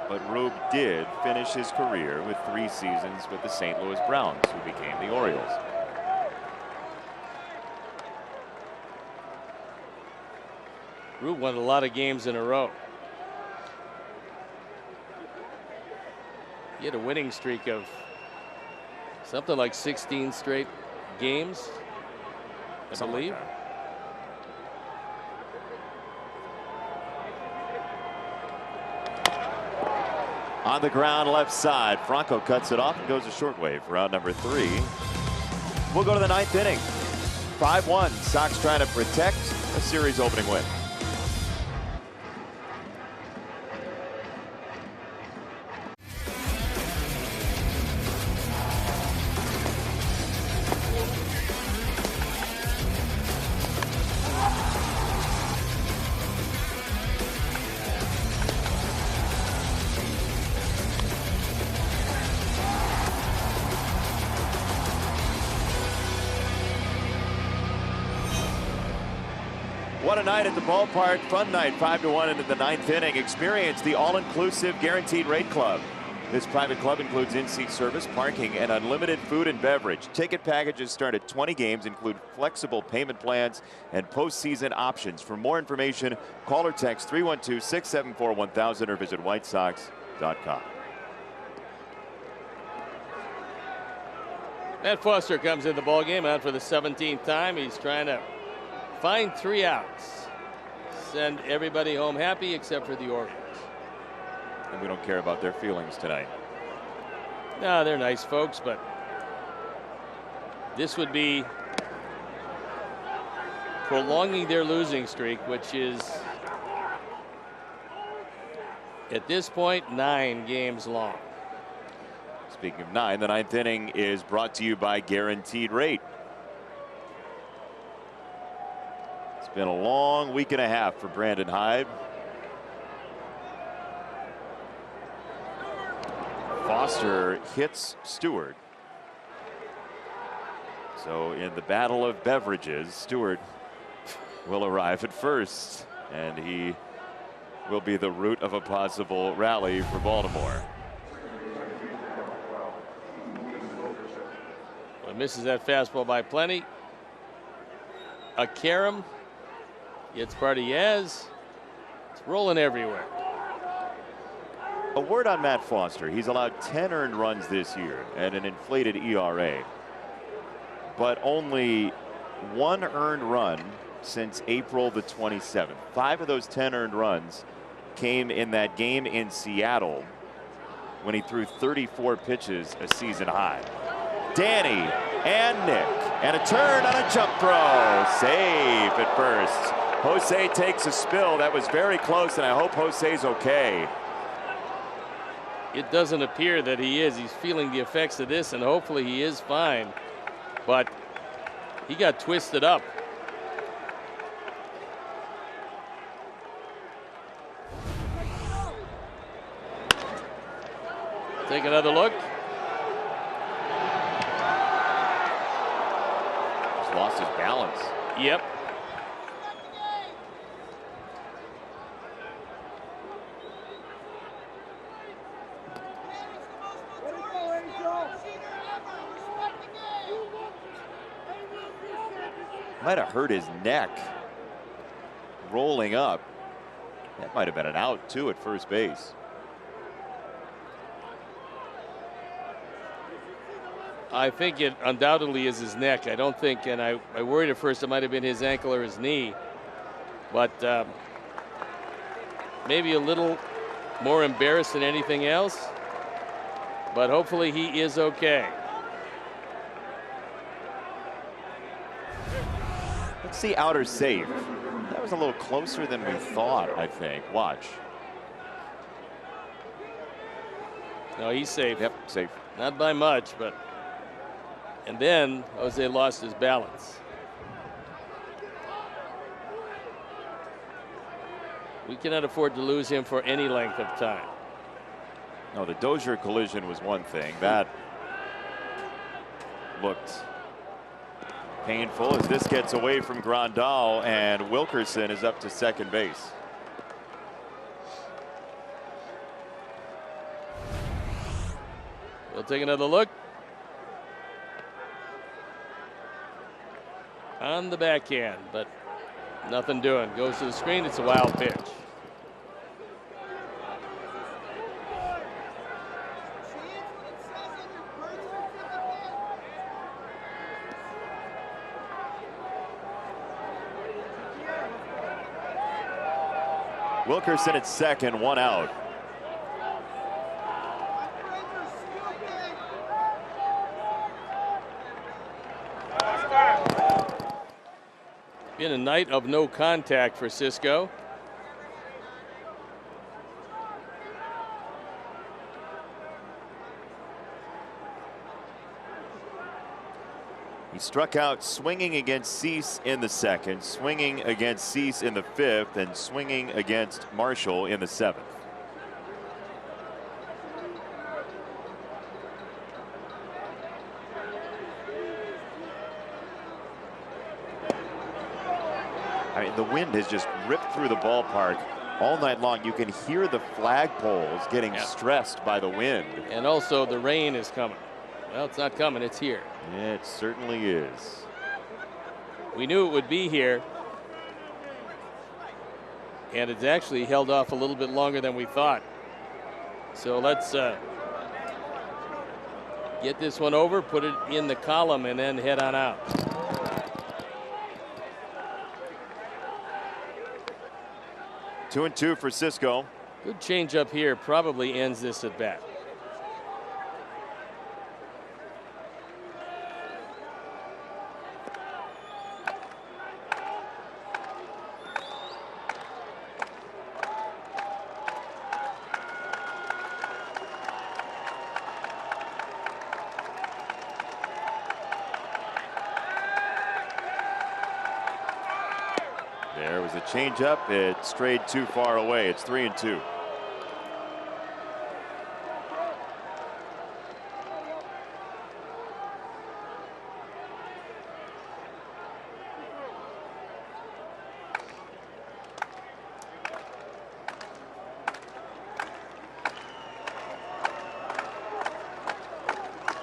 But Rube did finish his career with 3 seasons with the St. Louis Browns, who became the Orioles. Rube won a lot of games in a row. He had a winning streak of something like 16 straight games, I believe. Like on the ground, left side. Franco cuts it off and goes a short wave for out number 3. We'll go to the 9th inning. 5-1. Sox trying to protect a series opening win. What a night at the ballpark. Fun night. 5-1 into the 9th inning. Experience the all-inclusive Guaranteed Rate Club. This private club includes in-seat service, parking, and unlimited food and beverage. Ticket packages start at 20 games, include flexible payment plans and postseason options. For more information, call or text 312-674-1000 or visit whitesox.com. Matt Foster comes in the ballgame out for the 17th time. He's trying to find 3 outs. Send everybody home happy except for the Orioles. And we don't care about their feelings tonight. No, they're nice folks, but this would be prolonging their losing streak, which is At this point, 9 games long. Speaking of 9, the 9th inning is brought to you by Guaranteed Rate. It's been a long week and a half for Brandon Hyde. Foster hits Stewart. So in the battle of beverages, Stewart will arrive at first, and he will be the root of a possible rally for Baltimore. Well, misses that fastball by plenty. A carom. It's Bardiaz. It's rolling everywhere. A word on Matt Foster. He's allowed 10 earned runs this year and an inflated ERA, but only 1 earned run since April the 27th. 5 of those 10 earned runs came in that game in Seattle when he threw 34 pitches, a season high. Danny and Nick, and a turn on a jump throw. Safe at first. Jose takes a spill. That was very close, and I hope Jose's okay. It doesn't appear that he is. He's feeling the effects of this, and hopefully he is fine. But he got twisted up. Take another look. He's lost his balance. Yep. Might have hurt his neck rolling up. That might have been an out too at first base. I think it undoubtedly is his neck. I don't think, and I worried at first it might have been his ankle or his knee, but maybe a little more embarrassed than anything else, but hopefully he is okay. Let's see outer safe. That was a little closer than we thought, I think. Watch. No, he's safe. Yep, safe. Not by much, but. And then Jose lost his balance. We cannot afford to lose him for any length of time. No, the Dozier collision was one thing. That looked painful as this gets away from Grandal, and Wilkerson is up to second base. We'll take another look. On the backhand, but nothing doing. Goes to the screen. It's a wild pitch. Wilkerson at second, 1 out. Been a night of no contact for Cisco. He struck out swinging against Cease in the second, swinging against Cease in the fifth, and swinging against Marshall in the seventh. I mean, the wind has just ripped through the ballpark all night long. You can hear the flagpoles getting stressed by the wind. And also the rain is coming. Well, it's not coming, it's here. Yeah, it certainly is. We knew it would be here. And it's actually held off a little bit longer than we thought. So let's get this one over, put it in the column, and then head on out. Two and two for Cisco. Good change up here probably ends this at bat. was a changeup. It strayed too far away. It's 3-2.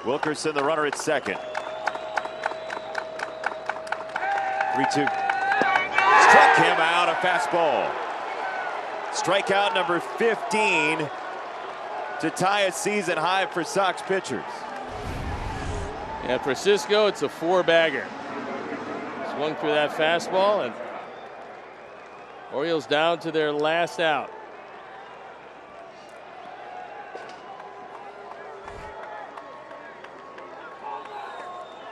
Wilkerson, the runner at second. 3-2. Struck him out, a fastball. Strikeout number 15 to tie a season high for Sox pitchers. And for Cisco, it's a 4-bagger. Swung through that fastball, and Orioles down to their last out.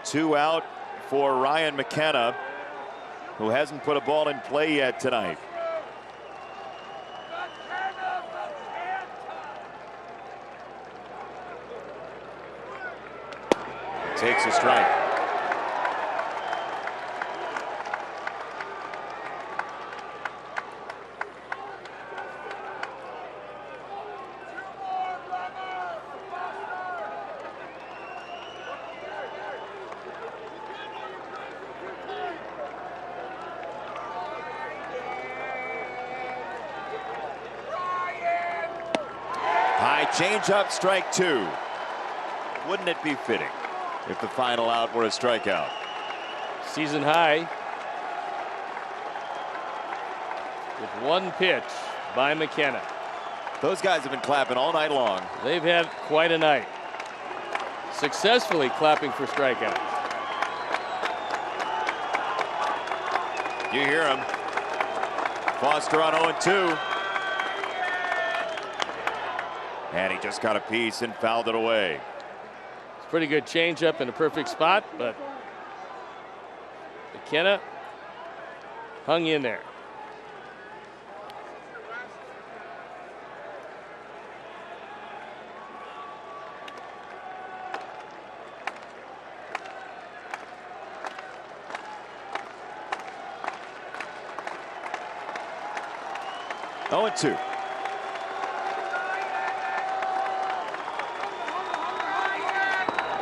Two out for Ryan McKenna, who hasn't put a ball in play yet tonight. Takes a strike. High changeup, strike two. Wouldn't it be fitting if the final out were a strikeout? Season high with one pitch by McKenna. Those guys have been clapping all night long. They've had quite a night. Successfully clapping for strikeouts. You hear him. Foster on 0-2. And he just got a piece and fouled it away. It's a pretty good changeup in a perfect spot, but McKenna hung in there. Oh, 2.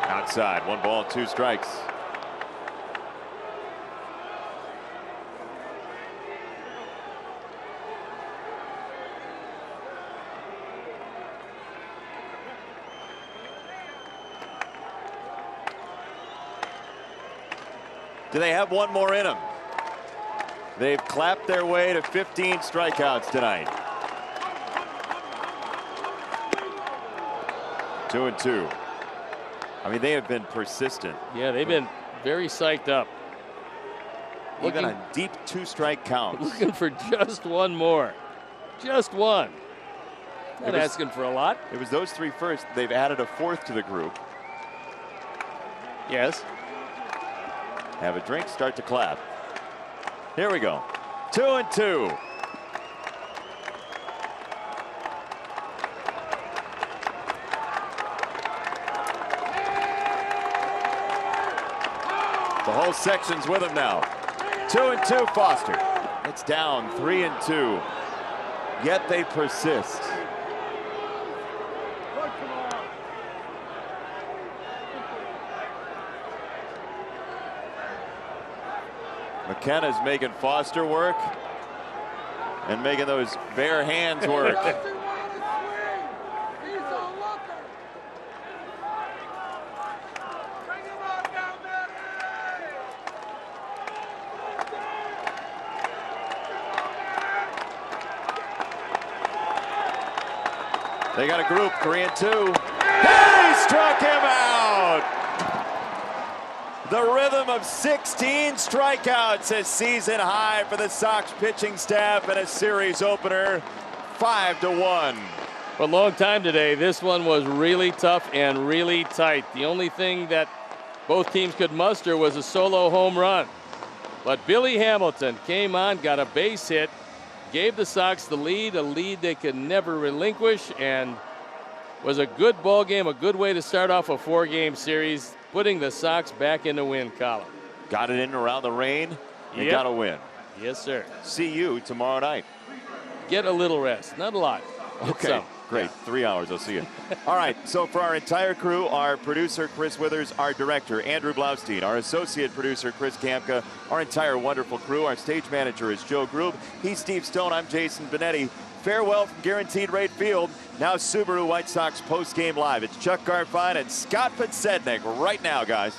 Outside, 1 ball, 2 strikes. Do they have one more in them? They've clapped their way to 15 strikeouts tonight. 2-2. I mean, they have been persistent. Yeah, they've been very psyched up. Even on deep 2-strike counts. Looking for just one more. Just one. Not asking for a lot. It was those 3 first. They've added a 4th to the group. Yes. Have a drink, start to clap. Here we go. 2-2. The whole section's with him now. 2-2 Foster. It's down 3-2. Yet they persist. McKenna's making Foster work and making those bare hands work. They got a group, 3-2. He struck him out. The rhythm of 16 strikeouts, a season high for the Sox pitching staff and a series opener, 5-1. For a long time today, this one was really tough and really tight. The only thing that both teams could muster was a solo home run. But Billy Hamilton came on, got a base hit, gave the Sox the lead, a lead they could never relinquish, and was a good ball game, a good way to start off a 4-game series, putting the Sox back in the win column. Got it in around the rain. They got a win. Yes, sir. See you tomorrow night. Get a little rest. Not a lot. Get Okay, some. great. Yeah. 3 hours. I'll see you. All right, so for our entire crew, our producer, Chris Withers, our director, Andrew Blaustein, our associate producer, Chris Kamka, our entire wonderful crew, our stage manager is Joe Grube. He's Steve Stone. I'm Jason Benetti. Farewell from Guaranteed Rate Field. Now Subaru White Sox post-game live. It's Chuck Garfien and Scott Podsednik right now, guys.